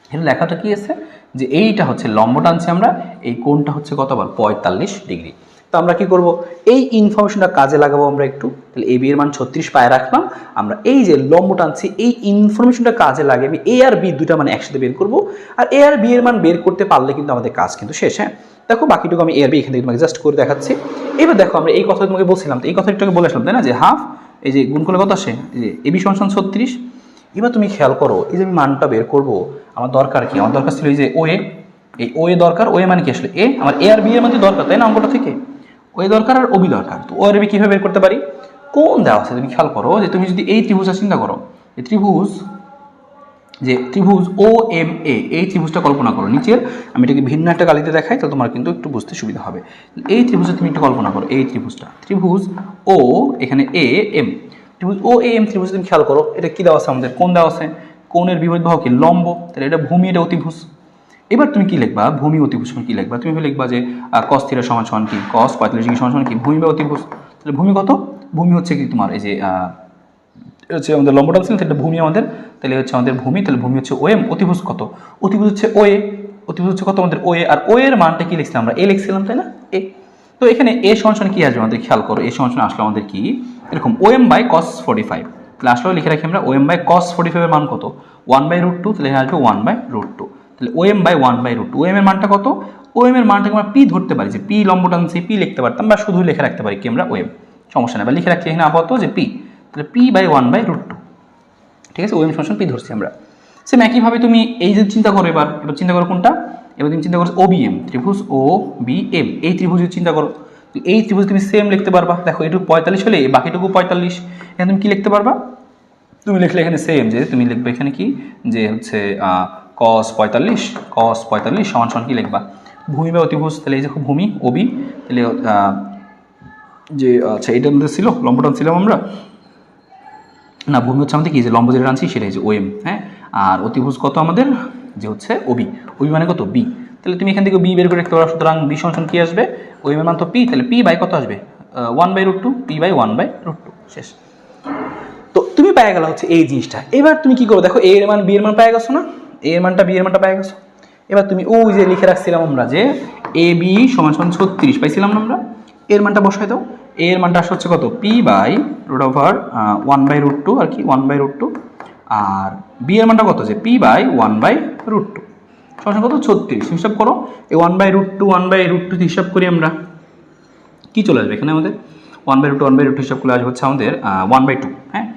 এখানে লেখাটা কি আছে যে এইটা হচ্ছে লম্ব টানছি আমরা, এই কোণটা হচ্ছে কত আবার 45 ডিগ্রি। তো আমরা কি করব, এই ইনফরমেশনটা কাজে লাগাবো আমরা একটু। তাহলে এ বি এর মান 36 পায়ে রাখলাম, আমরা এই যে লম্ব টানছি এই ইনফরমেশনটা কাজে লাগে আমি এ আর বি দুটা মানে একসাথে বের করব, আর এ আর বি এর মান বের করতে পারলে কিন্তু আমাদের কাজ কিন্তু শেষ। হ্যাঁ, দেখো বাকিটুকু আমি এ আর বি এখান থেকে তোমাকে জাস্ট করে দেখাচ্ছি। এবার দেখো আমরা এই কথা তোমাকে বলছিলাম, তো এই কথা একটু বলে আসলাম তাই না, যে হাফ এই যে গুণ করলে কত আসে, যে এ বি সমান 36। এবার তুমি খেয়াল করো, এই যে আমি মানটা বের করবো, আমার দরকার কি, আমার দরকার ছিল এই যে ও এ, এই ও এ দরকার, ও এ মানে কি আসলে এ, আমার এ আর বি এর মধ্যে দরকার, তাই না, অঙ্কটা থেকে ও এ দরকার আর ও বি দরকার। তো ও আর বি কীভাবে বের করতে পারি, কোন দেওয়া আছে তুমি খেয়াল করো, যে তুমি যদি এই ত্রিভুজটা চিন্তা করো, এই ত্রিভুজ যে ত্রিভুজ ও এম এ, এই ত্রিভুজটা কল্পনা করো নিচের, আমি এটাকে ভিন্ন একটা গালিতে দেখাই তাহলে তোমার কিন্তু একটু বুঝতে সুবিধা হবে। এই ত্রিভুজটা তুমি একটু কল্পনা করো, এই ত্রিভুজটা, ত্রিভুজ ও এখানে এ এম, ত্রিভুজ ও এ এম ত্রিভুজ তুমি খেয়াল করো, এটা কি দেওয়া আছে আমাদের, কোণ দেওয়া আছে, কোণের বিপরীত বাহু কি লম্ব, তাহলে এটা ভূমি, এটা অতিভুজ। এবার তুমি কি লিখবা, ভূমি অতিভুজ কি লিখবা, তুমি লিখবা যে cos থিটা সমান সমান কি, cos 45 ডিগ্রি সমান সমান কি ভূমি বা অতিভুজ। তাহলে ভূমি কত, ভূমি হচ্ছে কি তোমার এই যে হচ্ছে আমাদের লম্বটা ছিল, এটা ভূমি আমাদের, তাহলে হচ্ছে আমাদের ভূমি, তাহলে ভূমি হচ্ছে ও এম, অতিভুজ কত, অতিভুজ হচ্ছে ও এ, অতিভুজ হচ্ছে কত আমাদের ও এ, আর ও এর মানটা কি লিখছিলাম আমরা, এ লিখছিলাম তাই না, এ। তো এখানে এ সমান সমান কি আসবে আমাদের খেয়াল করো, এ সমান সমান আসলে আমাদের কি এরকম ও এম বাই cos 45, তাহলে আসলেও লিখে রাখি আমরা ও এম বাই cos 45 এর মান কত 1/√2, তাহলে এখানে আসবে 1/√2, তাহলে ও এম বাই 1/√2, ও এম এর মানটা কত, ও এম এর মানটাকে আমরা পি ধরতে পারি, যে পি লম্ব টানছে পি লিখতে পারতাম, বা শুধু লিখে রাখতে পারি কি আমরা ও এম, সমস্যা নেই, বা লিখে রাখছি এখানে আপাতত যে পি, তাহলে পি বাই 1/√2, ঠিক আছে, ও এম সমান পি ধরছি আমরা। সেম একইভাবে তুমি এই যে চিন্তা করো, এবার চিন্তা করো কোনটা, এবার তুমি চিন্তা করো ও বি এম, ত্রিভুজ ও বি এম, এই ত্রিভুজের চিন্তা করো, এই ত্রিভুজ তুমি সেম লিখতে পারবা, দেখো এটুকু 45 হলে বাকিটুকু 45, এখানে তুমি কি লিখতে পারবা, তুমি লিখলে এখানে সেম, যে তুমি লিখবে এখানে কি যে হচ্ছে cos 45 সমান সমান কি লিখবা ভূমি বা অতিভুজ, তাহলে এই যে ভূমি ও বি, তাহলে যে আচ্ছা এটার মধ্যে ছিল লম্ব টানছিলাম আমরা না, ভূমি হচ্ছে আমাদের কি যে লম্ব যেটা টানছি সেটা হচ্ছে ও এম, হ্যাঁ, আর অতিভুজ কত আমাদের যে হচ্ছে ওবি, ওবি মানে কত বি, তাহলে তুমি এখান থেকে বি বের করে রাখতে পারো, সুতরাং বি সমান কি আসবে, ও এম এর মান তো পি, তাহলে পি বাই কত আসবে 1/√2, পি বাই 1/√2, শেষ। তো তুমি পেয়ে গেল হচ্ছে এই জিনিসটা। এবার তুমি কি করো, দেখো এ এর মান বি এর মান পেয়ে গেছো না, এ এর মানটা বি এর মানটা পেয়ে গেছো। এবার তুমি ওই যে লিখে রাখছিলাম আমরা যে এ বি সমান সমান 36 পাইছিলাম না আমরা, এর মানটা বসাই দাও, এ এর মানটা আসছে কত পি বাই √1/√2 আর কি 1/√2, আর বি এর মানটা কত যে পি বাই 1/√2 সমান কত 36, হিসাব করো এই 1/√2 1/√2 হিসাব করি আমরা, কি চলে আসবে এখানে আমাদের 1/√2 হিসাব করলে আসবে হচ্ছে আমাদের 1/2, হ্যাঁ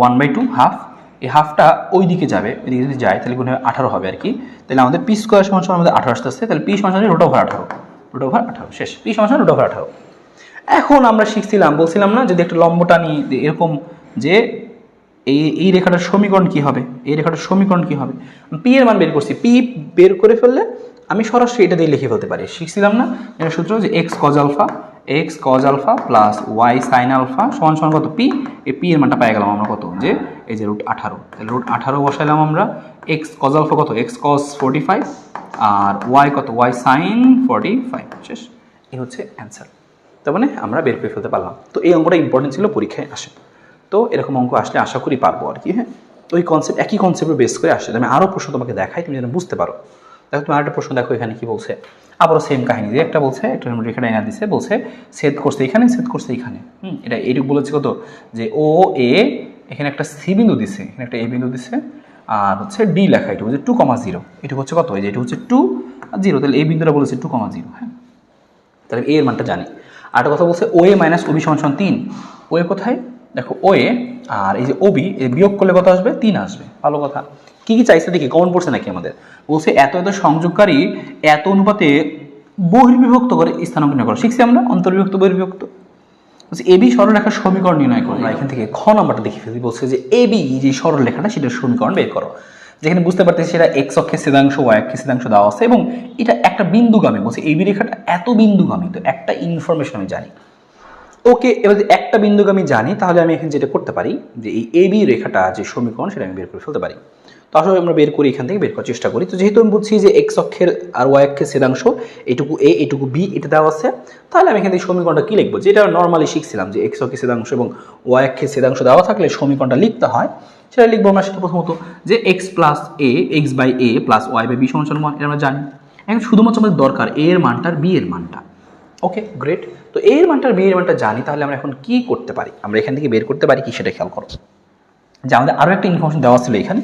1/2 হাফ, এই হাফটা ওই দিকে যাবে, ওই দিকে যদি যায় তাহলে গুণ 18 হবে আর কি, তাহলে আমাদের পি স্কোয়ার সমান সমান আমাদের 18 আসতে আসছে, তাহলে পি সমান সমান √18 শেষ, পি সমান সমান √18। এখন আমরা শিখছিলাম, বলছিলাম না যদি একটা লম্ব টানি এরকম, যে এই রেখাটার সমীকরণ কি হবে, এই রেখাটার সমীকরণ কি হবে, পি এর মান বের করছি, পি বের করে ফেললে আমি সরাসরি এটা দিয়ে লিখে ফেলতে পারি, শিখছিলাম না এটা সূত্র যে x cos alpha plus y sine alpha সমান সমান কত পি, এই পি এর মানটা পেয়ে গেলাম আমরা কত, যে এই যে √18, তাহলে √18 বসাইলাম আমরা, এক্স কজ আলফা কত এক্স কজ 45, আর ওয়াই কত ওয়াই সাইন 45, শেষ, এই হচ্ছে অ্যান্সার। তার মানে আমরা বের করে ফেলতে পারলাম। তো এই অঙ্কটা ইম্পর্টেন্ট ছিল, পরীক্ষায় আসে, তো এরকম অঙ্ক আসলে আশা করি পারবো আর কি। হ্যাঁ, তো ওই কনসেপ্ট একই কনসেপ্টে বেস করে আসছে। আমি আরও প্রশ্ন তোমাকে দেখাই, তুমি যেন বুঝতে পারো। দেখো তুমি আরেকটা প্রশ্ন দেখো, এখানে কি বলছে, আবারও সেম কাহিনী, যে একটা বলছে একটা রেখাটা এনে দিচ্ছে, বলছে ছেদ করছে এখানে, ছেদ করছে এখানে। এটা এইটুকু বলেছে কত, যে ও এ, এখানে একটা সি বিন্দু দিছে, এখানে একটা এ বিন্দু দিছে, আর হচ্ছে ডি লেখা, এটা হচ্ছে 2,0, এটা হচ্ছে কত, এই যে এটা হচ্ছে 2 আর 0, তাহলে এই বিন্দুটা বলেছে 2,0, হ্যাঁ, তাহলে এর মানটা জানি। আরেকটা কথা বলছে ও এ মাইনাস ওবি সমান 3, ও এ কোথায়, দেখো ও এ আর এই যে ওবি, বিয়োগ করলে কত আসবে, 3 আসবে, ভালো কথা। কি কি চাইছে দেখি, কমন পড়ছে নাকি আমাদের, বলছে এত এত সংযোগকারী এত অনুপাতে বহির্বিভক্ত করে স্থানাঙ্ক নির্ণয় করো, শিখছি আমরা অন্তর্বিভক্ত বহির্বিভক্ত। বলছে এবি সরলরেখার সমীকরণ নির্ণয় করো, আমরা এখান থেকে খ নাম্বারটা দেখে ফেলি, বলছে যে এবি যে সরলরেখাটা সেটার সমীকরণ বের করো, যেখানে বুঝতে পারতেছি সেটা এক্স অক্ষের ছেদাংশ ওয়াই অক্ষের ছেদাংশ দেওয়া আছে এবং এটা একটা বিন্দুগামী, বলছে এবি রেখাটা এত বিন্দুগামী, তো একটা ইনফরমেশন আমি জানি। ওকে, এবার যদি একটা বিন্দুগামী জানি তাহলে আমি এখানে যেটা করতে পারি যে এই এবি রেখাটা যে সমীকরণ সেটা আমি বের করে ফেলতে পারি। তো আসলে আমরা বের করি, এখান থেকে বের করার চেষ্টা করি। তো যেহেতু আমি বলছি যে এক্স অক্ষের আর ওয়াই অক্ষের ছেদাংশ এইটুকু এ এইটুকু বি এটা দেওয়া আছে, তাহলে আমি এখান থেকে সমীকরণটা কি লিখবো, যেটা নর্মালি শিখছিলাম যে এক্স অক্ষের ছেদাংশ এবং ওয়াই অক্ষের ছেদাংশ দেওয়া থাকলে সমীকরণটা লিখতে হয়, সেটা লিখবো আমরা। সেটা প্রথমত যে x plus a, x by a plus y by b সমান 1, এটা আমরা জানি। এখন শুধুমাত্র আমাদের দরকার এ এর মানটা আর বি এর মানটা। ওকে গ্রেট, তো এর মানটা বি এর মানটা জানি, তাহলে আমরা এখন কি করতে পারি, আমরা এখান থেকে বের করতে পারি কি সেটা খেয়াল করো। যে আমাদের আরও একটা ইনফরমেশন দেওয়া ছিল এখানে,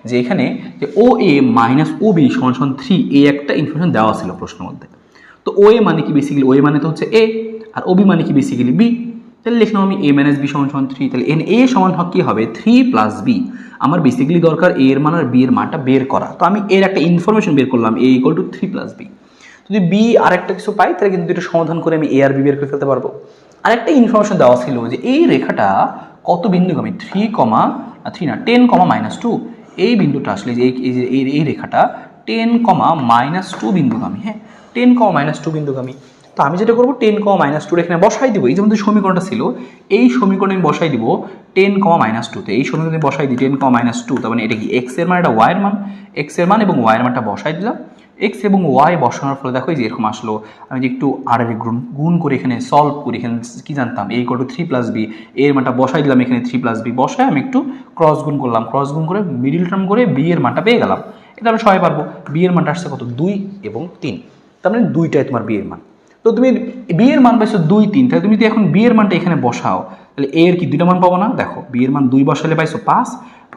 যে এখানে যে ও এ মাইনাস ও বি সমান 3, এই একটা ইনফরমেশন দেওয়া ছিল প্রশ্নের মধ্যে। তো ও এ মানে কি, বেসিক্যালি ও এ মানে তো হচ্ছে এ, আর ও বি মানে কি বেসিক্যালি বি, তাহলে লিখলাম আমি এ মাইনাস বি সমান 3, তাহলে এন এ সমান কি হবে 3 প্লাস বি। আমার বেসিক্যালি দরকার এ এর মান আর বি এর মানটা বের করা, তো আমি এর একটা ইনফরমেশন বের করলাম এ ইকুয়াল টু 3 প্লাস বি। যদি বি আর একটা কিছু পাই তাহলে কিন্তু এটা সমাধান করে আমি এ আর বি বের করে ফেলতে পারবো। আরেকটা ইনফরমেশন দেওয়া ছিল যে এই রেখাটা কত বিন্দুগামী, 10, এই বিন্দুটা আসলে যে এই রেখাটা 10, বিন্দুগামী, হ্যাঁ 10, বিন্দুগামী। তো আমি যেটা করবো 10, এখানে বসাই দিব, এই যে আমাদের সমীকরণটা ছিল এই সমীকরণে আমি বসাই দিব 10, এই সমীকরণে বসাই দিই 10, তার মানে এটা কি এক্স এর মান, এটা ওয়াই এর মান, এক্স এর মান এবং ওয়াই এর মানটা বসাই দিলাম। এক্স এবং ওয়াই বসানোর ফলে দেখো যে এরকম আসলো। আমি যে একটু আর এর গুণ করে এখানে সলভ করি, এখানে কি জানতাম এ ইকুয়াল টু 3 প্লাস বি, এর মানটা বসাই দিলাম এখানে 3 প্লাস বি বসায় আমি একটু ক্রস গুণ করলাম, ক্রস গুণ করে মিডিল টার্ম করে বি এর মানটা পেয়ে গেলাম। এটা আমরা সবাই পারবো, বি এর মানটা আসছে কত 2 এবং 3, তার মানে দুইটাই তোমার বি এর মান। তো তুমি বি এর মান পাইছো 2, 3, তাহলে তুমি যদি এখন বি এর মানটা এখানে বসাও তাহলে এ এর কি দুইটা মান পাবো না, দেখো বি এর মান 2 বসালে পাইছো 5,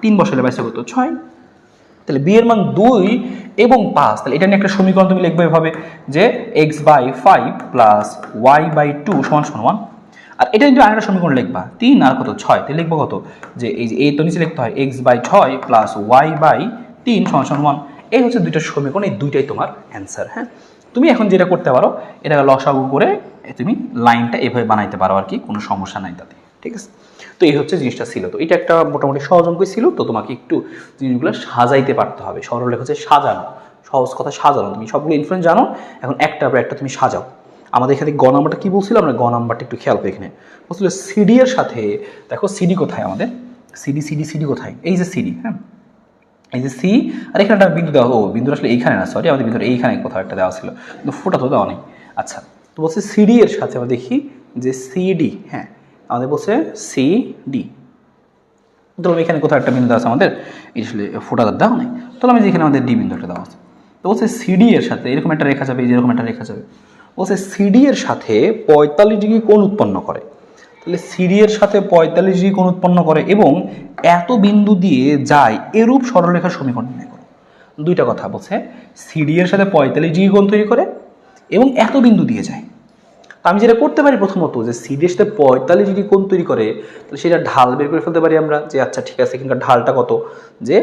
3 বসালে পাইছো কত 6, তাহলে বি এর মান 2 এবং 5, তাহলে এটা নিয়ে একটা সমীকরণ তুমি লিখবে এভাবে যে x by 5 plus y by 2 সমান 1। আর এটা যদি আরেকটা সমীকরণ লিখবা 3 আর কত 6, তাহলে লিখবো কত যে এই যে এই তো নিচে লিখতে হয় x by 6 plus y by 3 সমান 1। এই হচ্ছে দুইটা সমীকরণ, এই দুইটাই তোমার অ্যান্সার। হ্যাঁ, তুমি এখন যেটা করতে পারো এটা লসাগু করে তুমি লাইনটা এভাবে বানাইতে পারো আর কি, কোনো সমস্যা নাই তাতে, ঠিক আছে। তো এই হচ্ছে জিনিসটা ছিল। তো এটা একটা মোটামুটি সহজ অঙ্ক ছিল, তো তোমাকে একটু জিনিসগুলো সাজাইতে পারতে হবে। সরলরেখা হচ্ছে সাজানো, সহজ কথা সাজানো। তুমি সবগুলো ইনফ্লুয়েন্স জানো, এখন একটার পর একটা তুমি সাজাও। আমাদের এখানে গ নাম্বারটা কি বলছিল, আমরা গ নাম্বারটা একটু খেয়াল করি। এখানে বলছিল সিডি এর সাথে, দেখো সিডি কোথায় আমাদের, সিডি কোথায়, এই যে সিডি, হ্যাঁ এই যে সি, আর এখানে একটা বিন্দু দেওয়া, ও বিন্দু আসলে এইখানে না, সরি আমাদের বিন্দুটা এইখানে কোথাও একটা দেওয়া ছিল, কিন্তু ফোটা তো দেওয়া নেই। আচ্ছা, তো বলছে সিডি এর সাথে আমরা দেখি যে সিডি, হ্যাঁ আমাদের বলছে সিডি, ধরুন এখানে কোথাও একটা বিন্দু আছে আমাদের, আসলে ফোটাটা দেওয়া নেই, তাহলে আমি যেখানে আমাদের ডি বিন্দু একটা দেওয়া আছে। তো বলছে সিডি এর সাথে এরকম একটা রেখা যাবে, যেরকম একটা রেখা যাবে, বলছে সিডি এর সাথে 45 ডিগ্রি কোণ উৎপন্ন করে। তাহলে সিডি এর সাথে 45 ডিগ্রি কোণ উৎপন্ন করে এবং এত বিন্দু দিয়ে যায়, এরূপ সরলরেখার সমীকরণ নির্ণয় করো। দুইটা কথা বলছে, সিডি এর সাথে 45 ডিগ্রি কোণ তৈরি করে এবং এত বিন্দু দিয়ে যায়। তো আমি যেটা করতে পারি প্রথমত, যে সিডি এর সাথে 45 ডিগ্রি কোণ তৈরি করে, তাহলে সেটা ঢাল বের করে ফেলতে পারি আমরা, যে আচ্ছা ঠিক আছে এখানকার ঢালটা কত, যে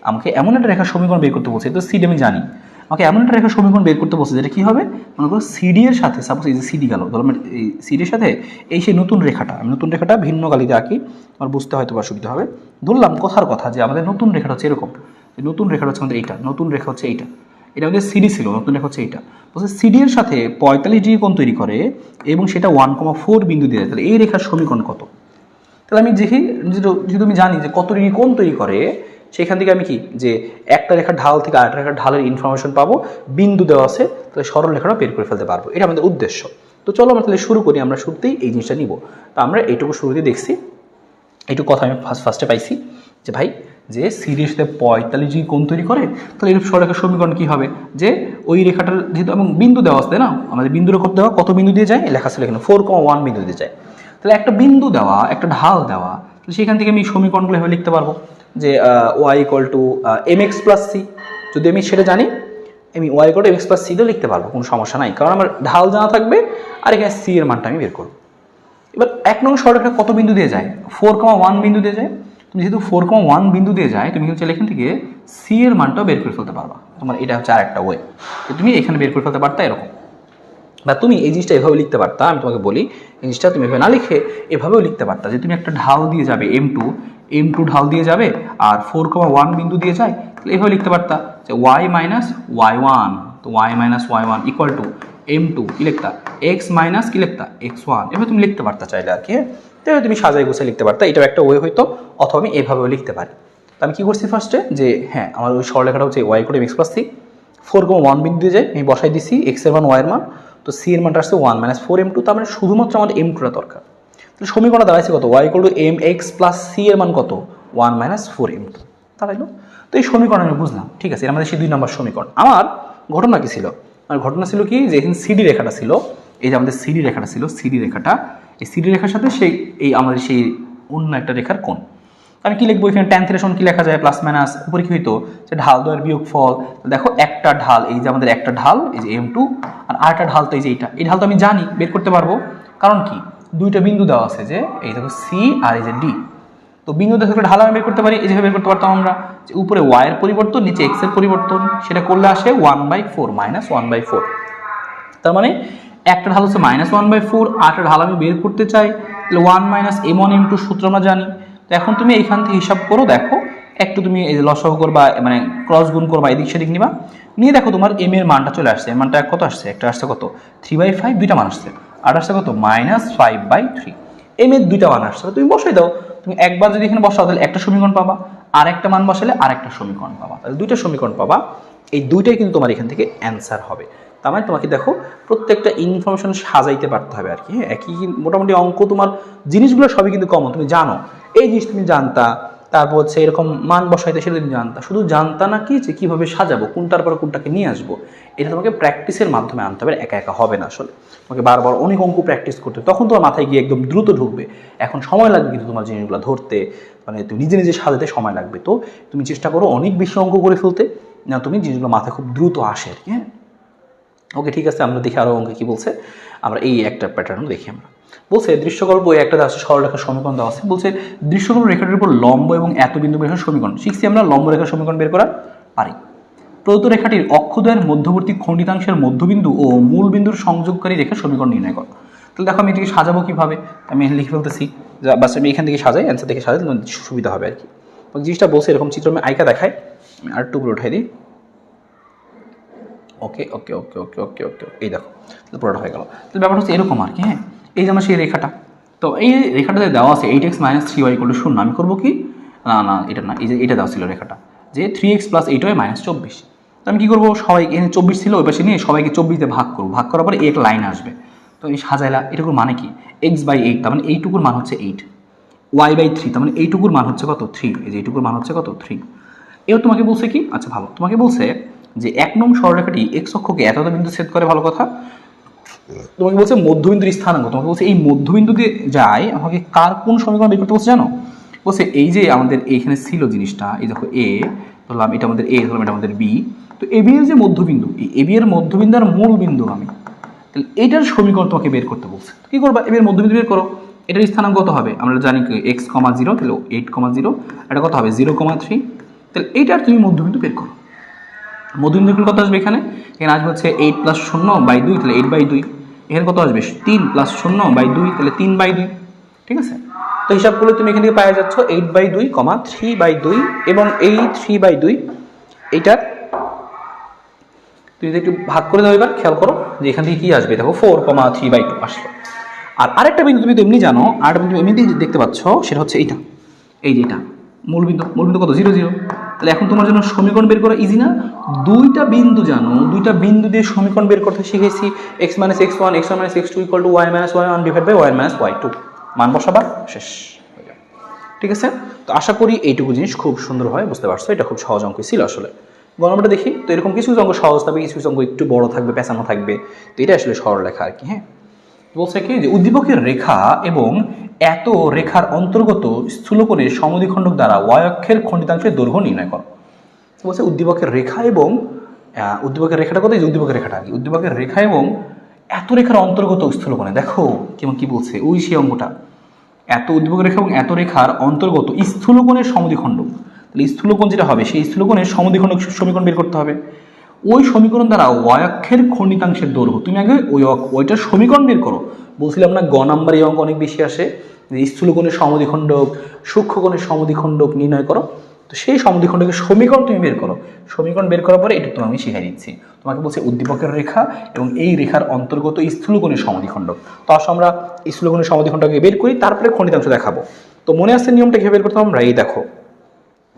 আমাকে এমন একটা রেখার সমীকরণ বের করতে বলছে, তো সিডি আমি জানি, আমাকে এমন একটা রেখার সমীকরণ বের করতে বলছে যেটা কি হবে, মনে করো সিডি এর সাথে, সাপোজ এই যে সিডি গেল, ধরো এই সিডির সাথে এই সেই নতুন রেখাটা, আমি নতুন রেখাটা ভিন্ন কালিতে আঁকি, আমার বুঝতে হয়তো অসুবিধা হবে। ধরলাম কথার কথা যে আমাদের নতুন রেখাটা হচ্ছে এরকম, নতুন রেখাটা হচ্ছে আমাদের এইটা, নতুন রেখা হচ্ছে এইটা, এটা আমাদের সিডি ছিল, নতুন রেখা হচ্ছে এইটা। বলছে সিডি এর সাথে 45 ডিগ্রি কোণ তৈরি করে এবং সেটা 1,4 বিন্দু দিয়ে, তাহলে এই রেখার সমীকরণ কত। তাহলে আমি দেখি, যদি আমি জানি যে কত ডিগ্রি কোণ তৈরি করে, সেখান থেকে আমি কি যে একটা রেখার ঢাল থেকে আরেকটা রেখার ঢালের ইনফরমেশন পাবো, বিন্দু দেওয়া আছে, তাহলে সরল রেখাটা বের করে ফেলতে পারবো, এটা আমাদের উদ্দেশ্য। তো চলো আমরা তাহলে শুরু করি, আমরা শুরুতেই এই জিনিসটা নিব। তো আমরা এইটুকু শুরুতে দেখছি, এইটুকু কথা আমি ফার্স্টে পাইছি যে ভাই যে সিডির সাথে 45 যদি কোণ তৈরি করে তাহলে এর সরলরেখার সমীকরণ কি হবে, যে ওই রেখাটার যেহেতু এবং বিন্দু দেওয়া আছে না, আমাদের বিন্দুর কত দেওয়া, কত বিন্দু দিয়ে যায় লেখা ছিল এখানে 4,1 বিন্দু দিয়ে যায়। তাহলে একটা বিন্দু দেওয়া, একটা ঢাল দেওয়া, তাহলে সেখান থেকে আমি সমীকরণগুলো এভাবে লিখতে পারবো যে y = mx + c। যদি আমি সেটা জানি আমি y = mx + c দিয়ে লিখতে পারবো, কোনো সমস্যা নাই, কারণ আমার ঢাল জানা থাকবে আর এখানে c এর মানটা আমি বের করবো। এবার 1 নং সরলরেখা কত বিন্দু দিয়ে যায়, 4,1 বিন্দু দিয়ে যায়। তুমি যেহেতু 4,1 বিন্দু দিয়ে যায়, তুমি কিন্তু এখান থেকে c এর মানটাও বের করে ফেলতে পারবা। তোমার এটা হচ্ছে আরেকটা ওয়ে, তুমি এখানে বের করে ফেলতে পারতা এরকম, বা তুমি এই জিনিসটা এভাবে লিখতে পারতা। আমি তোমাকে বলি এই জিনিসটা তুমি এভাবে না লিখে এভাবেও লিখতে পারতা, যে তুমি একটা ঢাল দিয়ে যাবে m2 ঢাল দিয়ে যাবে আর 4,1 বিন্দু দিয়ে যায়, তাহলে এভাবে লিখতে পারতা যে y - y1, তো y - y1 = m2 কি লিখতা, x - কি লিখতা x1, এভাবে তুমি লিখতে পারতা চাইলে আর কি। তাহলে তুমি সাজাই গুছিয়ে লিখতে পারতা, এটাও একটা ওয়ে হইতো, অথবা আমি এভাবেও লিখতে পারি। তো আমি কি করছি ফার্স্টে, যে হ্যাঁ আমার ওই সরলরেখাটা হচ্ছে y = mx + c, 4,1 বিন্দু দিয়ে যায়, আমি বসাই দিছি x এর মান y এর মান, তো c এর মানটা আসছে 1 - 4m2, তার মানে শুধুমাত্র আমাদের m2টা দরকার। তাহলে সমীকরণটা দাঁড়াইছে কত, y = mx + c এর মান কত 1 - 4m2 দাঁড়াইলো। তো এই সমীকরণ আমি বুঝলাম, ঠিক আছে, এর আমাদের সেই 2 নম্বর সমীকরণ। আমার ঘটনা কি ছিল, আমার ঘটনা ছিল কি, যে এখানে সিডি রেখাটা ছিল, এই যে আমাদের সিডি রেখাটা ছিল, সিডি রেখাটা, এই সিডি রেখার সাথে সেই এই আমাদের সেই অন্য একটা রেখার কোণ। আমি কি লিখবো এখানে, tan θ কি লেখা যায়, প্লাস মাইনাস, উপরে কি হইতো যে ঢাল দ্বয়ের বিয়োগফল। দেখো একটা ঢাল, এই যে আমাদের একটা ঢাল এই যে m2, আর আরেকটা ঢাল তো এই যে এইটা, এই ঢাল তো আমি জানি বের করতে পারবো, কারণ কি দুইটা বিন্দু দেওয়া আছে, যে এই দেখো c আর এই যে d, তো বিন্দু দেখো ঢাল আমি বের করতে পারি, এই যে বের করতে পারতাম আমরা, যে উপরে y এর পরিবর্তন নিচে x এর পরিবর্তন, সেটা করলে আসে 1/4 - 1/4। তার মানে একটা ঢাল হচ্ছে -1/4, আরেকটা ঢাল আমি বের করতে চাই, তাহলে 1 - m1 m2 সূত্র আমরা জানি। তো এখন তুমি এইখান থেকে হিসাব করো, দেখো একটু তুমি এই যে লসাগু করবা, মানে ক্রস গুণ করবা, এদিক সেদিক নিবা, নিয়ে দেখো তোমার m এর মানটা চলে আসছে। এর মানটা কত আসছে, একটা আসছে কত 3/5, দুইটা মান আসছে, আর আসছে কত -5/3, m এর দুইটা মান আসছে। তুমি বসাই দাও, তুমি একবার যদি এখানে বসাও তাহলে একটা সমীকরণ পাবা, আর একটা মান বসালে আরেকটা সমীকরণ পাবা, তাহলে দুইটা সমীকরণ পাবা। এই দুইটাই কিন্তু তোমার এখান থেকে অ্যান্সার হবে। তার মানে তোমাকে দেখো প্রত্যেকটা ইনফরমেশন সাজাইতে পারতে হবে আর কি, হ্যাঁ, একই মোটামুটি অঙ্ক, তোমার জিনিসগুলো সবই কিন্তু কমন, তুমি জানো এই জিনিস তুমি জানতা, তারপর হচ্ছে এরকম মান বসাইতে সেটা তুমি জানতা, শুধু জানতা না কি যে কীভাবে সাজাবো, কোনটার পর কোনটাকে নিয়ে আসবো, এটা তোমাকে প্র্যাকটিসের মাধ্যমে আনতে হবে, একা একা হবে না আসলে, তোমাকে বারবার অনেক অঙ্ক প্র্যাকটিস করতে হবে, তখন তোমার মাথায় গিয়ে একদম দ্রুত ঢুকবে। এখন সময় লাগবে কিন্তু তোমার জিনিসগুলো ধরতে, মানে তুমি নিজে নিজে সাজাতে সময় লাগবে। তো তুমি চেষ্টা করো অনেক বেশি অঙ্ক করে ফেলতে, না তুমি জিনিসগুলো মাথায় খুব দ্রুত আসে আর কি, হ্যাঁ। ওকে, ঠিক আছে, আমরা দেখি আরও অঙ্কে কী বলছে। আমরা এই একটা প্যাটার্ন দেখি, আমরা বলছে দৃশ্যকল্প একটা আছে, সরলরেখার সমীকরণ দেওয়া আছে, বলছে দৃশ্যকল্প রেখাটির উপর লম্ব এবং এত বিন্দু রেখার সমীকরণ শিখছি আমরা, লম্ব রেখার সমীকরণ বের করা পারি। প্রদত্ত রেখাটির অক্ষদ্বয়ের মধ্যবর্তী খণ্ডিতাংশের মধ্যবিন্দু ও মূল বিন্দুর সংযোগকারী রেখার সমীকরণ নির্ণয় করো। তাহলে দেখো আমি এটিকে সাজাবো কীভাবে, আমি লিখে ফেলতেছি, বাস আমি এখান থেকে সাজাই, অ্যান্সার থেকে সাজাই, সুবিধা হবে আর কি। জিনিসটা বলছে এরকম চিত্র আমি আইকা দেখাই, আমি আর একটু উপরে উঠাই দিই। ওকে ওকে ওকে ওকে ওকে ওকে এই দেখো পুরোটা হয়ে গেল। তো ব্যাপারটা হচ্ছে এরকম আর কি, হ্যাঁ, এই যে আমার সেই রেখাটা, তো এই রেখাটাতে দেওয়া আছে 8x - 3y = 0, আমি করবো কি, না এটা না, এই যে এটা দেওয়া ছিল রেখাটা, যে 3x + 8y - 24, তো আমি কী করবো, সবাই এখানে 24 ছিল ওই পাশে নিয়ে সবাইকে 24 দিয়ে ভাগ করবো, ভাগ করার পরে এক লাইন আসবে, তো এই সাজাইলা, এটুকুর মানে কি x/8, তার মানে এইটুকুর মান হচ্ছে 8, y/3, তার মানে এইটুকুর মান হচ্ছে কত 3, এই যে এইটুকুর মান হচ্ছে কত 3। এবার তোমাকে বলছে কি, আচ্ছা ভালো, তোমাকে বলছে যে 1 নং সরলরেখাটি x অক্ষকে এত বিন্দু ছেদ করে, ভালো কথা, তোমাকে বলছে মধ্যবিন্দুর স্থানাঙ্ক, তোমাকে বলছে এই মধ্যবিন্দু দিয়ে যায়, আমাকে কার কোন সমীকরণ বের করতে বলছে জানো, বলছে এই যে আমাদের এইখানে ছিল জিনিসটা, এই দেখো a ধরলাম, এটা আমাদের a ধরলাম, এটা আমাদের b, তো ab এর যে মধ্যবিন্দু, এই ab এর মধ্যবিন্দু আর মূল বিন্দু আমি, তাহলে এইটার সমীকরণ তোমাকে বের করতে বলছে। কি করবা, ab এর মধ্যবিন্দু বের করো, এটার স্থানাঙ্ক কত হবে, আমরা জানি কি x, 0, তাহলে 8, 0, এটা কত হবে 0,3, তাহলে এইটার তুমি মধ্যবিন্দু বের করো। মধ্যবিন্দুগুলো কত আসবে, এখানে আসবে হচ্ছে 8 + 0/2, তাহলে 8/2, এখানে কত আসবে 3 + 0/2, তাহলে 3/2, ঠিক আছে। তো হিসাব করলে তুমি এখান থেকে পাওয়া যাচ্ছ 8/2, 3/2, এবং এই 3/2 এইটার তুমি যদি একটু ভাগ করে দাও, এবার খেয়াল করো যে এখান থেকে কি আসবে, দেখো 4,3/2 আসলো। আর আরেকটা বিন্দু তুমি তো এমনি জানো, আরেকটা বিন্দু এমনিতে দেখতে পাচ্ছ, সেটা হচ্ছে এইটা, এই যে এটা মূলবিন্দু কত 0, 0, তাহলে এখন তোমার জন্য সমীকরণ বের করা ইজি না, দুইটা বিন্দু জানো, দুইটা বিন্দু দিয়ে সমীকরণ বের করতে শিখেছি, x - x1, x1 - x2 = y - y1 / y - y2, মান বসাবা, শেষ হয়ে যাবে, ঠিক আছে? তো আশা করি এইটুকু জিনিস খুব সুন্দরভাবে বুঝতে পারছো। এটা খুব সহজ অঙ্ক ছিল আসলে। গ নম্বরটা দেখি। তো এরকম কিছু অঙ্ক সহজ থাকবে, কিছু অঙ্ক একটু বড় থাকবে, পেঁচানো থাকবে। তো এটা আসলে সরলরেখা আর কি। হ্যাঁ, বলছে কি যে উদ্দীপকের রেখা এবং এত রেখার অন্তর্গত স্থূলকোণের সমদ্বিখণ্ডক দ্বারা ওয়াই অক্ষের খণ্ডিতাংশের দৈর্ঘ্য নির্ণয় করো। বলছে উদ্দীপকের রেখা এবং উদ্দীপকের রেখাটা কত, এই যে উদ্দীপকের রেখাটা কি, উদ্দীপকের রেখা এবং এত রেখার অন্তর্গত স্থূলকোণে, দেখো কেমন কি বলছে, ওই সেই অঙ্কটা, এত উদ্দীপকের রেখা এবং এত রেখার অন্তর্গত স্থূলকোণের সমদ্বিখণ্ডক। তাহলে স্থূলকোণ যেটা হবে সেই স্থূলকোণের সমদ্বিখণ্ডক সমীকরণ বের করতে হবে। ওই সমীকরণ দ্বারা ওয়াই অক্ষের খণ্ডিতাংশের দৈর্ঘ্য, তুমি আগে ওইটার সমীকরণ বের করো। বলছিলাম না গ নাম্বার এই অঙ্ক অনেক বেশি আসে, যে স্থূলকোণের সমদ্বিখণ্ডক সূক্ষ্মকোণের সমদ্বিখণ্ডক নির্ণয় করো। তো সেই সমদ্বিখণ্ডকের সমীকরণ তুমি বের করো। সমীকরণ বের করার পরে এটা তোমাকে আমি শিখাই দিচ্ছি। তোমাকে বলছে উদ্দীপকের রেখা এবং এই রেখার অন্তর্গত স্থূলকোণের সমদ্বিখণ্ডক। তো আসলে আমরা স্থূলকোণের সমদ্বিখণ্ডককে বের করি, তারপরে খণ্ডিতাংশ দেখাবো। তো মনে আসছে নিয়মটা কিভাবে বের করতাম আমরা, এই দেখো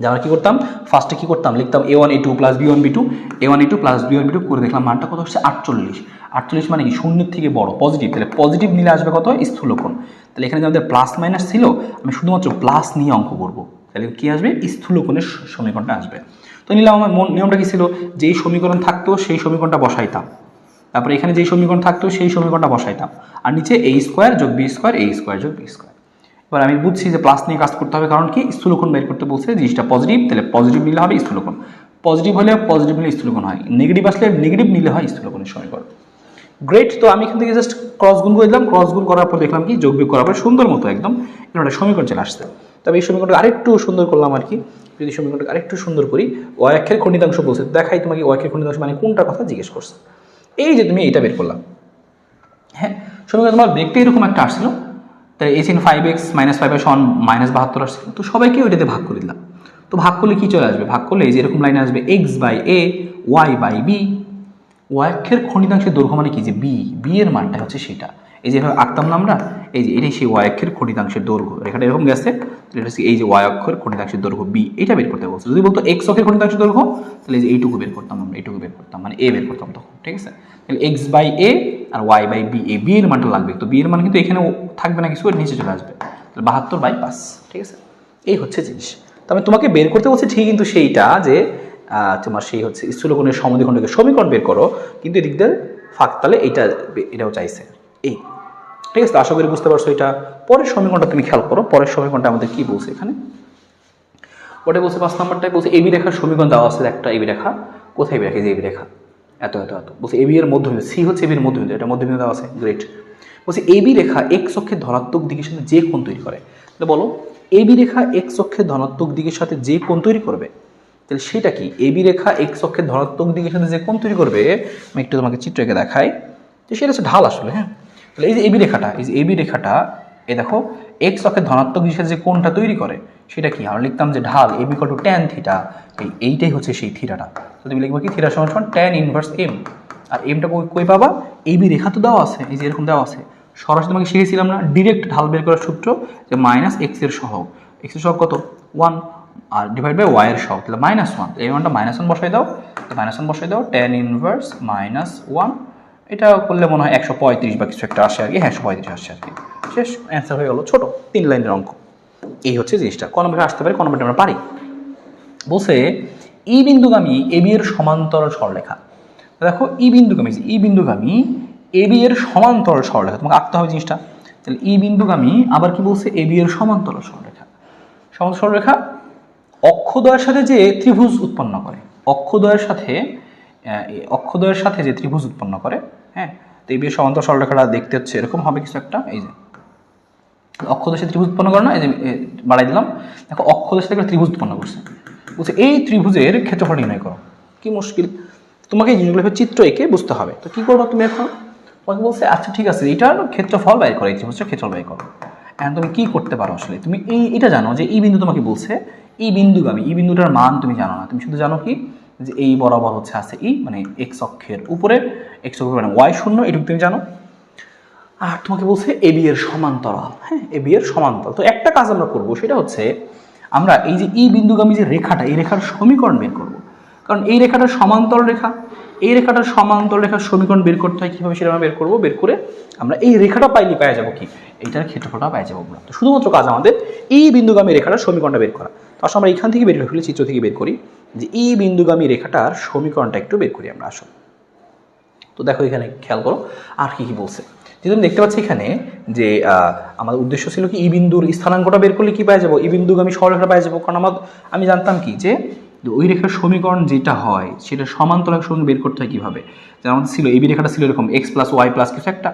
যে আমরা কী করতাম, ফার্স্টে কী করতাম, লিখতাম a1 a2 plus b1 b2, a1 a2 plus b1 b2 করে দেখলাম মানটা কত হচ্ছে 48। 48 মানে কি শূন্যের থেকে বড়, পজিটিভ। তাহলে পজিটিভ নিলে আসবে কত, স্থূলকোণ। তাহলে এখানে যে আমাদের প্লাস মাইনাস ছিল, আমি শুধুমাত্র প্লাস নিয়ে অঙ্ক করবো। তাহলে কী আসবে, স্থূলকোণের সমীকরণটা আসবে। তো নিলাম, আমার নিয়মটা কী ছিল, যেই সমীকরণ থাকতো সেই সমীকরণটা বসাইতাম, তারপরে এখানে যেই সমীকরণ থাকতো সেই সমীকরণটা বসাইতাম, আর নিচে a স্কোয়ার যোগ b স্কোয়ার, a স্কোয়ার যোগ b স্কোয়ার। এবার আমি বুঝছি যে প্লাস নিয়ে কাজ করতে হবে, কারণ কি স্থূলকোণ বের করতে বলছে, জিনিসটা পজিটিভ, তাহলে পজিটিভ নিলে হবে স্থূলকোণ। পজিটিভ হলে পজিটিভ নিলে স্থূলকোণ হয়, নেগেটিভ আসলে নেগেটিভ নিলে হয় স্থূলকোণের সমীকরণ। গ্রেট। তো আমি এখান থেকে জাস্ট ক্রস গুণ করে দিলাম, ক্রস গুণ করার পর দেখলাম কি যোগ বিয়োগ করার পর সুন্দর মতো একদম একটা সমীকরণ চলে আসছে। তবে এই সমীকরণটা আরেকটু সুন্দর করলাম আর কি। যদি সমীকরণটা আরেকটু সুন্দর করি, ওয়াই অক্ষের খণ্ডিতাংশ বলছে, দেখাই তোমাকে ওয়াই অক্ষের খণ্ডিতাংশ মানে কোনটার কথা জিজ্ঞেস করছে। এই যে তুমি এইটা বের করলাম, হ্যাঁ সমীকরণ তোমার দেখতে এরকম একটা আসছিল, তাই h in 5x মাইনাস 5 সমান -72 আসছিল। তো সবাইকে ওইটাতে ভাগ করে দিলাম। তো ভাগ করলে কি চলে আসবে, ভাগ করলে এই যে এরকম লাইনে আসবে x by a y by b। Y অক্ষের খণ্ডিতাংশের দৈর্ঘ্য মানে কি, যে বি এর মানটা হচ্ছে সেটা। এই যে আঁকতাম না আমরা, এই যে এটাই সেই ওয়াই অক্ষের খণ্ডিতাংশের দৈর্ঘ্য, রেখাটা এরকম গেছে, এটা হচ্ছে এই যে ওয়াই অক্ষের খণ্ডিতাংশের দৈর্ঘ্য বি, এটা বের করতে বলছে। যদি বলতো এক্স অক্ষের খণ্ডিতাংশের দৈর্ঘ্য, তাহলে এই যে এইটুকু বের করতাম আমরা, এইটুকু বের করতাম, মানে এ বের করতাম তখন, ঠিক আছে। তাহলে এক্স বাই এ আর y by b, a b এর মানটা লাগবে। তো বি এর মান কিন্তু এখানে থাকবে না, কিছু নিচে চলে আসবে, তাহলে 72/5, ঠিক আছে। এই হচ্ছে জিনিস। তবে তোমাকে বের করতে বলছে ঠিক, কিন্তু সেইটা যে তোমার সেই হচ্ছে স্থূলকোণের সমদ্বিখণ্ডকের সমীকরণ বের করো, কিন্তু এদিক দিয়ে ফাঁক তালে এটাও চাইছে এই, ঠিক আছে। আশা করি বুঝতে পারছো এটা। পরের সমীকরণটা তুমি খেয়াল করো, পরের সমীকরণটা আমাদের কি বলছে এখানে, ওটা বলছে 5 নম্বরটাই বলছে এবি রেখার সমীকরণ দেওয়া আছে, একটা এবি রেখা, কোথায় এবি রেখা, যে এবি রেখা এত এত এত, বলছে এবি এর মধ্যবিন্দু, সি হচ্ছে এবির মধ্যবিন্দু, এটা মধ্যবিন্দু দেওয়া আছে, গ্রেট। বলছে এবি রেখা এক্স অক্ষের ধনাত্মক দিকের সাথে যে কোণ তৈরি করে, তাহলে বলো এবি রেখা এক্স অক্ষের ধনাত্মক দিকের সাথে যে কোণ তৈরি করবে, তাহলে সেটা কি, এবি রেখা এক্স অক্ষের ধনাত্মক দিকের সাথে যে কোণ তৈরি করবে, আমি একটু তোমাকে চিত্র এঁকে দেখাই, তো সেটা হচ্ছে ঢাল আসলে। হ্যাঁ, তাহলে এই যে এবি রেখাটা, এই যে এবি রেখাটা, এই দেখো এক্স অক্ষের ধনাত্মক দিকের সাথে যে কোণটা তৈরি করে সেটা কি, আমরা লিখতাম যে ঢাল AB equal to tan theta, এইটাই হচ্ছে সেই থিটাটা। তো তুমি লিখবো কি, থিটা সমান ট্যান ইনভার্স এম। আর এমটা কই পাবা, এবি রেখা তো দেওয়া আছে, এই যে এরকম দেওয়া আছে, সরাসরি তোমাকে শিখেছিলাম না ডিরেক্ট ঢাল বের করার সূত্র, যে মাইনাস এক্স এর সহগ, এক্স এর সহগ কত 1 আর ডিভাইড বাই ওয়াই এর সহগ, তাহলে -1, এই মানটা -1 বসাই দাও, -1 বসাই দাও, ট্যান ইনভার্স -1, এটা করলে মনে হয় 135 বা কিছু একটা আসে আর কি, হ্যাঁ 135 আসছে আর কি, শেষ অ্যান্সার হয়ে গেল, ছোট 3 লাইনের অঙ্ক। এই হচ্ছে জিনিসটা, কোন নম্বরে আসতে পারে, কোন নম্বরে আমরা পারি। বলছে ই বিন্দুগামী এবি এর সমান্তরাল সরলরেখা, দেখো ই বিন্দুগামী এবি এর সমান্তরাল সরলরেখা, তোমাকে আঁকতে হবে জিনিসটা। তাহলে ই বিন্দুগামী আবার কি বলছে, এবি এর সমান্তরাল সরলরেখা, সমান্তরাল সরলরেখা অক্ষদ্বয়ের সাথে যে ত্রিভুজ উৎপন্ন করে, অক্ষদ্বয়ের সাথে যে ত্রিভুজ উৎপন্ন করে, হ্যাঁ। তো এই সমান্তরাল সরলরেখাটা দেখতে হচ্ছে এরকম হবে কিছু একটা, এই যে অক্ষদ্বয়ের সাথে ত্রিভুজ উৎপন্ন করে না, এই যে বাড়াই দিলাম, দেখো অক্ষদ্বয়ের সাথে একটা ত্রিভুজ উৎপন্ন করছে, বলছে এই ত্রিভুজের ক্ষেত্রফল নির্ণয় করো। কি মুশকিল, তোমাকে এই জিনিসগুলো চিত্র এঁকে বুঝতে হবে। তো কি করবো তুমি এখন, তোমাকে বলছে আচ্ছা ঠিক আছে এটার ক্ষেত্রফল বের করো, এই ত্রিভুজের ক্ষেত্রফল বের করো। এখন তুমি কি করতে পারো, আসলে তুমি এটা জানো যে এই বিন্দু তোমাকে বলছে এই বিন্দুগামী, এই বিন্দুটার মান তুমি জানো না, তুমি শুধু জানো কি যে এই বরাবর হচ্ছে আছে ই, মানে এক্স অক্ষের উপরে, এক্স অক্ষের মানে ওয়াই শূন্য, এটুকু তুমি জানো। আর তোমাকে বলছে এবি এর সমান্তরাল, হ্যাঁ এবি এর সমান্তরাল। তো একটা কাজ আমরা করব, সেটা হচ্ছে আমরা এই যে ই বিন্দুগামী যে রেখাটা, এই রেখার সমীকরণ বের করব। কারণ এই রেখাটা সমান্তর রেখা, এই রেখাটার সমান্তর রেখার সমীকরণ বের করতে হয় কীভাবে সেটা আমরা বের করবো। বের করে আমরা এই রেখাটা পাইলে পেয়ে যাবো কি, এইটার ক্ষেত্রফলটা পেয়ে যাবো আমরা। তো শুধুমাত্র কাজ আমাদের এই বিন্দুগামী রেখাটার সমীকরণটা বের করা। তো আসলে আমরা এখান থেকে বের করে ফেলি, চিত্র থেকে বের করি যে এই বিন্দুগামী রেখাটার সমীকরণটা একটু বের করি আমরা আসলে। তো দেখো এখানে খেয়াল করো আর কি কি বলছে। যেহেতু আমি দেখতে পাচ্ছি এখানে যে আমাদের উদ্দেশ্য ছিল কি ই বিন্দুর স্থানাঙ্কটা বের করলে কি পেয়ে যাবো, ই বিন্দুগামী সরলরেখা পেয়ে যাবো। কারণ আমি জানতাম কি যে ওই রেখার সমীকরণ যেটা হয় সেটা সমান্তরাল রেখার সঙ্গে বের করতে হয় কীভাবে। যেমন আমাদের ছিল এবি রেখাটা ছিল এরকম এক্স প্লাস ওয়াই প্লাস কিছু একটা,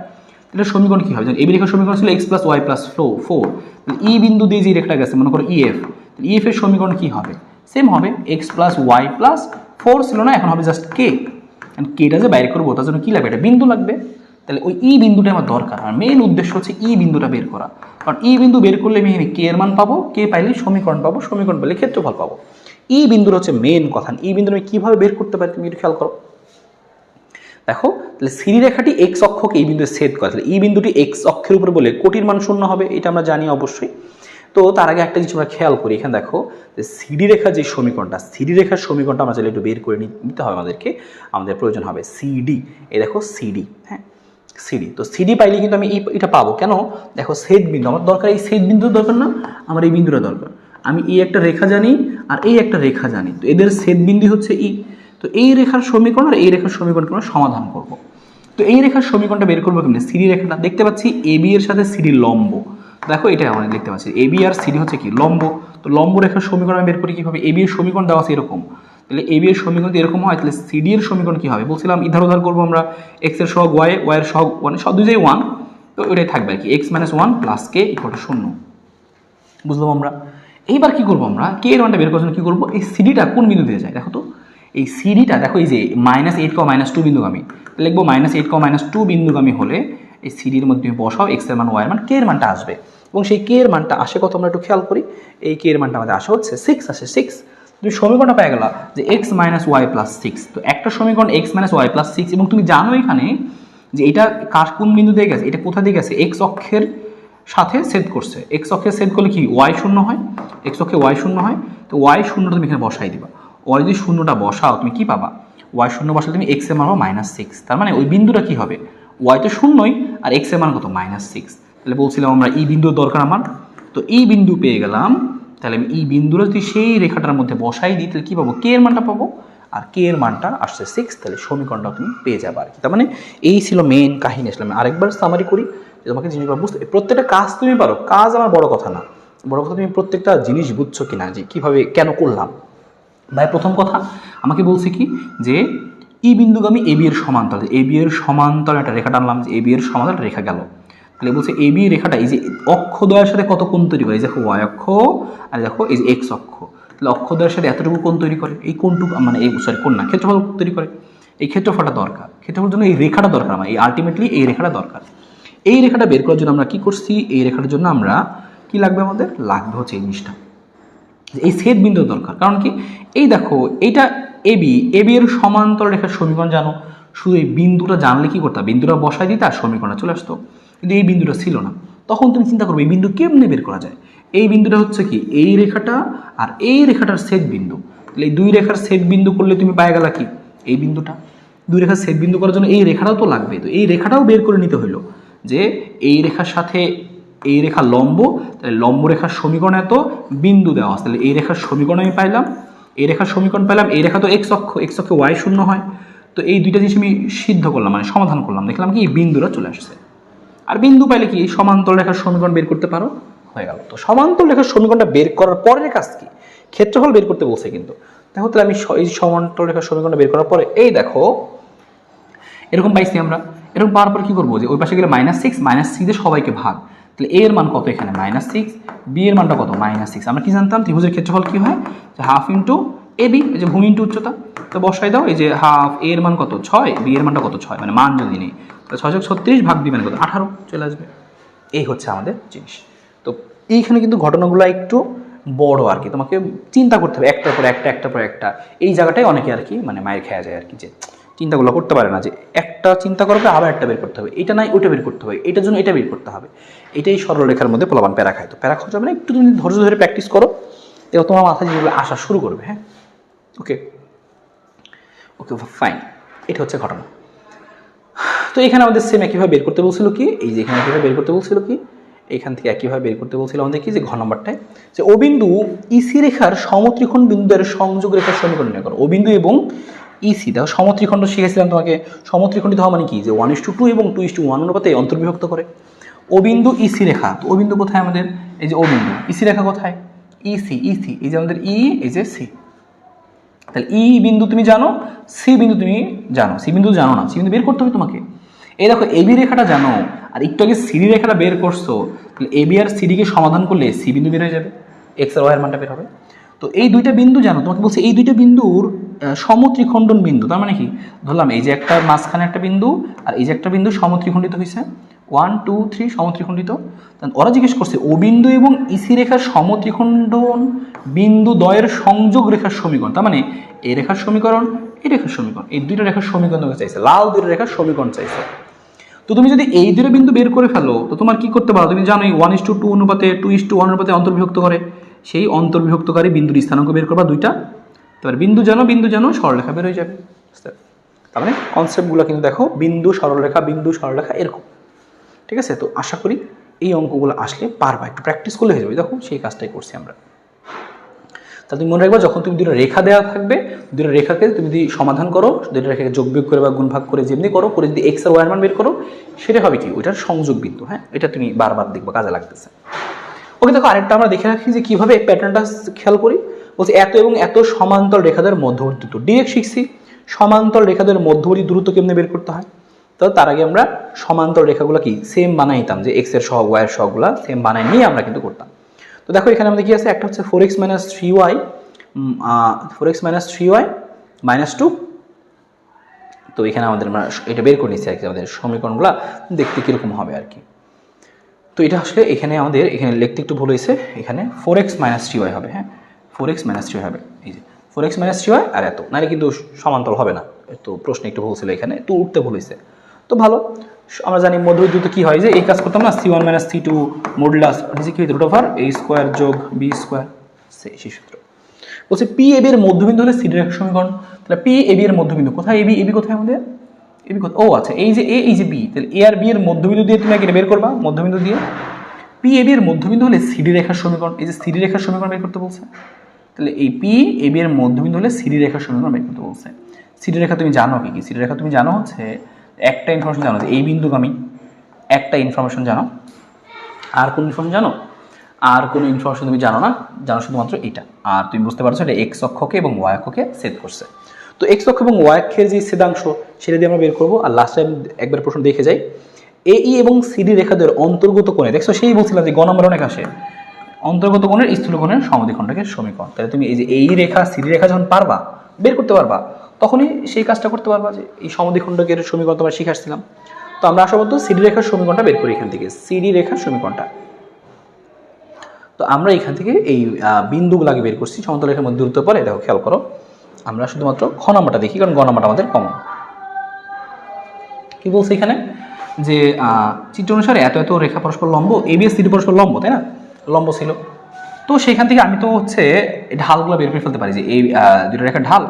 এটা সমীকরণ কী হবে, এবি রেখার সমীকরণ ছিল এক্স প্লাস ওয়াই প্লাস 4। ই বিন্দু দিয়ে যে রেখাটা গেছে মনে করো ইএফ, ইএফ এর সমীকরণ কী হবে, সেম হবে এক্স প্লাস ওয়াই প্লাস 4 ছিল না, এখন হবে জাস্ট কে। কেটা যে বাইরে করবো তার জন্য কী লাগবে, একটা বিন্দু লাগবে। তাহলে ওই ই বিন্দুটা আমার দরকার, আর মেইন উদ্দেশ্য হচ্ছে ই বিন্দুটা বের করা। কারণ ই বিন্দু বের করলে আমি এখানে কে এর মান পাবো, কে পাইলে সমীকরণ পাবো, সমীকরণ পেলে ক্ষেত্রফল পাবো। ই বিন্দুর হচ্ছে মেইন কথা। ই বিন্দু আমি কীভাবে বের করতে পারি তুমি একটু খেয়াল করো। দেখো তাহলে সিরি রেখাটি এক্স অক্ষকে এই বিন্দুতে ছেদ করে, তাহলে এই বিন্দুটি এক্স অক্ষের উপরে বলে কোটির মান 0 হবে, এটা আমরা জানি অবশ্যই। তো তার আগে একটা জিনিস আমরা খেয়াল করি, এখানে দেখো যে সিডি রেখার যে সমীকরণটা, সিডি রেখার সমীকরণটা আমরা চাইলে একটু বের করে নিতে হবে আমাদেরকে। আমাদের প্রয়োজন হবে সিডি, এই দেখো সিডি, হ্যাঁ সিডি। তো সিডি পাইলে কিন্তু আমি এটা পাবো। কেন, দেখো ছেদ বিন্দু আমার দরকার, এই ছেদ বিন্দু দরকার না, আমার এই বিন্দুটা দরকার। আমি এই একটা রেখা জানি আর এই একটা রেখা জানি, তো এদের ছেদ বিন্দু হচ্ছে ই। তো এই রেখার সমীকরণ আর এই রেখার সমীকরণকে আমরা সমাধান করব। তো এই রেখার সমীকরণটা বের করবো কেমনি, সিডি রেখাটা দেখতে পাচ্ছি এবি এর সাথে সিডি লম্ব। দেখো এটা আমরা দেখতে পাচ্ছি এবি আর সিডি হচ্ছে কি লম্ব। তো লম্ব রেখার সমীকরণ আমি বের করি কীভাবে, এবি এর সমীকরণ দেওয়া আছে এরকম, তাহলে এবি এর সমীকরণ যদি এরকম হয় তাহলে সিডি এর সমীকরণ কী হবে, বলছিলাম ইধার উধার করবো আমরা, এক্স এর সহগ ওয়াই, ওয়াই এর সহগ ওয়ান, সব দুই 1, তো এটাই থাকবে আর কি x minus 1 plus K equal to 0। বুঝলাম আমরা। এইবার কি করবো আমরা, কে এর মানটা বের করার জন্য কী করবো, এই সিডিটা কোন বিন্দু দিয়ে যায় দেখো তো, এই সিডিটা দেখো এই যে -8, -2 বিন্দুগামী, লিখবো -8, -2 বিন্দুগামী হলে এই সিডির মধ্যে বসাও এক্স এর মান ওয়াই এর মান, কে এর মানটা আসবে। এবং সেই কে এর মানটা আসে কত আমরা একটু খেয়াল করি, এই কে এর মানটা আমাদের আসে হচ্ছে 6 আসে 6। তুমি সমীকরণটা পেয়ে গেলা যে x - y + 6। তো একটা সমীকরণ x - y + 6, এবং তুমি জানো এখানে যে এটা কার কোন বিন্দু দিয়ে গেছে, এটা কোথা দিয়ে গেছে, x অক্ষের সাথে ছেদ করছে। x অক্ষে ছেদ করলে কি y 0 হয়, x অক্ষে y 0 হয়। তো y 0টা তুমি এখানে বসাই দিবা, y যদি 0টা বসাও তুমি কি পাবা, y 0 বসালে তুমি x এর মান পাবা -6। তার মানে ওই বিন্দুটা কি হবে, y তো 0ই আর x এর মান কত -6। তাহলে বলছিলাম আমরা এই বিন্দুর দরকার আমার, তো এই বিন্দু পেয়ে গেলাম। তাহলে আমি এই বিন্দুটা যদি সেই রেখাটার মধ্যে বসাই দিই তাহলে কী পাবো, কে এর মানটা পাবো, আর কে এর মানটা আসছে 6। তাহলে সমীকরণটা তুমি পেয়ে যাবে আর কি। তার মানে এই ছিল মেইন কাহিনী। আসলে আমি আরেকবার সামারি করি যে তোমাকে জিনিসগুলো বুঝতে, প্রত্যেকটা কাজ তুমি পারো, কাজ আমার বড় কথা না, বড় কথা তুমি প্রত্যেকটা জিনিস বুঝছো কিনা, যে কীভাবে কেন করলাম। ভাই প্রথম কথা আমাকে বলছে কি যে ই বিন্দুগামী এবি এর সমান্তরাল, এবি এর সমান্তরাল একটা রেখা টানলাম, যে এবি এর সমান্তরাল একটা রেখা গেল। তাহলে বলছে এবি রেখাটা এই যে অক্ষদ্বয়ের সাথে কত কোণ তৈরি করে, এই দেখো ওয়াই অক্ষ আর দেখো এই যে এক্স অক্ষ, তাহলে অক্ষদ্বয়ের সাথে এতটুকু কোণ তৈরি করে, এই কোণটুকু মানে এই কোণ না ক্ষেত্রফল তৈরি করে, এই ক্ষেত্রফলটা দরকার, ক্ষেত্রফলের জন্য এই রেখাটা দরকার আমার, এই আলটিমেটলি এই রেখাটা দরকার। এই রেখাটা বের করার জন্য আমরা কি করছি, এই রেখাটার জন্য আমরা কি লাগবে, আমাদের লাগবে হচ্ছে এই জিনিসটা, এই ছেদ বিন্দু দরকার। কারণ কি, এই দেখো এইটা এবি, এবি এর সমান্তর রেখার সমীকরণ জানো, শুধু এই বিন্দুটা জানলে কি করতে, বিন্দুটা বসাই দিতে আর সমীকরণটা চলে আসতো। কিন্তু এই বিন্দুটা ছিল না, তখন তুমি চিন্তা করবে এই বিন্দু কেমনে বের করা যায়। এই বিন্দুটা হচ্ছে কি এই রেখাটা আর এই রেখাটার ছেদ বিন্দু, তাহলে এই দুই রেখার ছেদ বিন্দু করলে তুমি পায়ে গেলা কি এই বিন্দুটা। দুই রেখার ছেদ বিন্দু করার জন্য এই রেখাটাও তো লাগবে, তো এই রেখাটাও বের করে নিতে হইলো যে এই রেখার সাথে এই রেখা লম্ব, তাহলে লম্ব রেখার সমীকরণ এত, বিন্দু দেওয়া আছে, তাহলে এই রেখার সমীকরণ আমি পাইলাম, এই রেখার সমীকরণ পেলাম, এই রেখা তো এক্স অক্ষ, এক্স অক্ষে ওয়াই 0 হয়। তো এই দুইটা জিনিস আমি সিদ্ধ করলাম মানে সমাধান করলাম, দেখলাম কি এই বিন্দুটা চলে আসছে। আর বিন্দু পাইলে কি সমান্তরাল রেখার সমীকরণ বের করতে পারো, হয়ে গেল। তো সমান্তরাল রেখার সমীকরণটা বের করার পরের কাজ কি, ক্ষেত্রফল বের করতে বলছে কিন্তু। দেখো তাহলে আমি এই সমান্তরাল রেখার সমীকরণটা বের করার পরে এই দেখো এরকম পাইছি আমরা, এরকম পাওয়ার পর কি করবো, যে ওই পাশে গেলে -6, -6 দিয়ে সবাইকে ভাগ, তাহলে এ এর মান কত এখানে -6, বি এর মানটা কত -6। আমরা কি জানতাম ত্রিভুজের ক্ষেত্রফল কি হয়, যে হাফ ইন্টু এ বি, এই যে ভূমি ইন্টু উচ্চতা। তো বসাই দাও, এই যে হাফ এ এর মান কত 6, বি এর মানটা কত 6, মানে মান যদি নেই তো 636 ভাগ বি মানে কত 18 চলে আসবে। এই হচ্ছে আমাদের জিনিস। তো এইখানে কিন্তু ঘটনাগুলো একটু বড় আর কি, তোমাকে চিন্তা করতে হবে একটার পর একটা, একটার পর একটা। এই জায়গাটাই অনেকে আর কি মানে মায়ের খেয়া যায় আর কি, যে চিন্তাগুলো করতে পারে না, যে একটা চিন্তা করবে আবার একটা বের করতে হবে, এটা নাই ওইটা বের করতে হবে, এটার জন্য এটা বের করতে হবে। এটাই সরলরেখার মধ্যে পোলাপান প্যারা খায়। তো প্যারা খাওয়া যাবে না, একটু তুমি ধৈর্য ধরে প্র্যাকটিস করো, এবং তোমার মাথায় যেগুলো আসা শুরু করবে। হ্যাঁ, ওকে। ওকে ফাইন, এটা হচ্ছে ঘটনা। তো এখানে আমাদের সেম একইভাবে বের করতে বলছিল কি, এই যে এখানে একইভাবে বের করতে বলছিল কি, এখান থেকে একইভাবে বের করতে বলছিল আমাদের কি, যে ঘ নম্বরটায় যে ও বিন্দু ইসি রেখার সমত্রিকোণ বিন্দুর সংযোগ রেখার সমীকরণ নির্ণয় করো। ও বিন্দু এবং ইসি, দেখো সমত্রিখণ্ড শিখেছিলাম তোমাকে, সমত্রিখণ্ডিত হওয়া মানে কি, যে 1:2 এবং 2:1 অনুপাতে অন্তর্বিভক্ত করে। ও বিন্দু ইসি রেখা, তো ও বিন্দু কোথায় আমাদের, এই যে ও বিন্দু, ইসি রেখা কোথায়, ইসি, ইসি, এই যে আমাদের ই, এই যে সি। তাহলে ই বিন্দু তুমি জানো, সি বিন্দু তুমি জানো, সি বিন্দু জানো না, সি বিন্দু বের করতে হবে তোমাকে। এই দেখো এবি রেখাটা জানো, আর একটু আগে সিডি রেখাটা বের করছো, তাহলে এবি আর সিডিকে সমাধান করলে সি বিন্দু বের হয়ে যাবে, এক্স আর ওয়াই এর মানটা বের হবে। তো এই দুইটা বিন্দু জানো, তোমাকে বলছে এই দুইটা বিন্দুর সমত্রিখণ্ডন বিন্দু, তার মানে কি, ধরলাম এই যে একটা মাঝখানে একটা বিন্দু আর এই যে একটা বিন্দু সমত্রিখণ্ডিত হয়েছে, 1 2 3 সমত্রিখণ্ডিত। ওরা জিজ্ঞেস করছে ও বিন্দু এবং ইসি রেখার সমত্রিখণ্ডন বিন্দু দ্বয়ের সংযোগ রেখার সমীকরণ, তার মানে এই রেখার সমীকরণ, এই রেখার সমীকরণ, এই দুইটা রেখার সমীকরণ তোমাকে চাইছে, লাল দুইটা রেখার সমীকরণ চাইছে। তো তুমি যদি এই দুটো বিন্দু বের করে ফেলো, তো তোমার কি করতে পারো, তুমি জানো 1:2 অনুপাতে 2:1 অনুপাতে অন্তর্বিভক্ত করে, সেই অন্তর্বিভক্তকারী বিন্দুর স্থানাঙ্ক বের করবা দুইটা, তারপর বিন্দু জানো সরলরেখা বের হয়ে যাবে। তার মানে কনসেপ্টগুলো কিন্তু দেখো, বিন্দু সরলরেখা এরকম, ঠিক আছে। তো আশা করি এই অঙ্কগুলো আসলে পারবা, একটু প্র্যাকটিস করলে হয়ে যাবে। দেখো সেই কাজটাই করছি আমরা। তা তুমি মনে রাখবা, যখন তুমি দুটো রেখা দেওয়া থাকবে, দুটো রেখাকে তুমি যদি সমাধান করো, দুটো রেখাকে যোগ বিয়োগ করে বা গুণ ভাগ করে যেমনি করো, করে যদি এক্স আর ওয়াই এর মান বের করো, সেটা হবে কি, ওইটার সংযোগ বিন্দু। হ্যাঁ, এটা তুমি বারবার দেখবা, কাজে লাগতেছে। ওকে, দেখো আরেকটা আমরা দেখে রাখি যে কিভাবে প্যাটার্নটা খেয়াল করি। বলছি এত এবং এত সমান্তর রেখাদের মধ্যবর্তী দূরত্ব, ডিরেক্ট শিখছি সমান্তর রেখাদের মধ্যবর্তী দূরত্ব কেমনে বের করতে হয়। তো তার আগে আমরা সমান্তর রেখাগুলো কি সেম বানাইতাম, যে এক্স এর সহগ ওয়াই এর সহগগুলো সেম বানাই নিয়ে আমরা কিন্তু করতাম। তো দেখো এখানে আমাদের কি আছে, একটা হচ্ছে 4x - 3y, 4x - 3y - 2। তো এখানে আমাদের আমরা এটা বের করে নিচ্ছি আর কি, আমাদের সমীকরণগুলো দেখতে কীরকম হবে আর কি। তো এটা আসলে এখানে আমাদের এখানে লিখতে একটু ভুল হয়েছে, এখানে 4x - 3y হবে। হ্যাঁ, 4x - 3y হবে, এই যে 4x - 3y আর এত, নাহলে কিন্তু সমান্তরাল হবে না। তো প্রশ্নে একটু ভুল ছিল, এখানে তো উঠতে ভুল হয়েছে। তো ভালো, আমরা জানি মধ্যবর্তী দূরত্ব কি হয়, যে এই কাজ করতাম না, c1 - c2 মডুলাস কি √a² যোগ b², সেই সূত্র। বলছে পি এবি এর মধ্যবিন্দু হলে সিডি রেখার সমীকরণ। তাহলে পি এবি এর মধ্যবিন্দু কোথায়, এবি কোথায় আমাদের, এবি কোথায়, ও আচ্ছা এই যে এ, এই যে বি, তাহলে এ আর বি এর মধ্যবিন্দু দিয়ে তুমি এটা বের করবা, মধ্যবিন্দু দিয়ে। পি এবি এর মধ্যবিন্দু হলে সিডি রেখার সমীকরণ, এই যে সিডি রেখার সমীকরণ বের করতে বলছে। তাহলে এই পি এবি এর মধ্যবিন্দু হলে সিডি রেখার সমীকরণ বের করতে বলছে। সিডি রেখা তুমি জানো কি, সিডি রেখা তুমি জানো হচ্ছে একটা ইনফরমেশন জানো, যে এই বিন্দুগামী, একটা ইনফরমেশন জানো। আর কোন ইনফরমেশন জানো, আর কোনো ইনফরমেশন তুমি জানো না, জানো শুধুমাত্র এটা। আর তুমি বুঝতে পারছো এটা এক্স অক্ষকে এবং ওয়াই অক্ষকে ছেদ করছে। তো এক্স অক্ষ এবং ওয়াই অক্ষের যে ছেদাংশ, সেটা দিয়ে আমরা বের করবো। আর লাস্ট টাইম একবার প্রশ্ন দেখে যাই, এই এবং সিডি রেখাদের অন্তর্গত কোণে, দেখছো সেই বলছিলাম যে গ নম্বর অনেক আসে, অন্তর্গত কোণের স্থূলকোণের সমদ্বিখণ্ডকের সমীকরণ। তাহলে তুমি এই যে এই রেখা সিডি রেখা যখন পারবা বের করতে পারবা, তখনই সেই কাজটা করতে পারবা, যে এই সমদ্বিখণ্ডকের সমীকরণ তোমরা শিখে আসছিলাম। তো আমরা আসা বলতো সিডি রেখার সমীকরণটা বের করি এখান থেকে, সিডি রেখার সমীকরণটা। তো আমরা এখান থেকে এই বিন্দুগুলোকে বের করছি সমতল রেখার মধ্যে দূরত্ব পরে। দেখো খেয়াল করো, আমরা শুধুমাত্র খ নম্বরটা দেখি, কারণ গ নম্বরটা আমাদের কমন। কি বলছে এখানে, যে চিত্র অনুসারে এত এত রেখা পরস্পর লম্ব, এবি আর সিডি পরস্পর লম্ব, তাই না, লম্ব ছিল। তো সেখান থেকে আমি তো হচ্ছে ঢালগুলো বের করে ফেলতে পারি, যে এই দুটো রেখার ঢাল,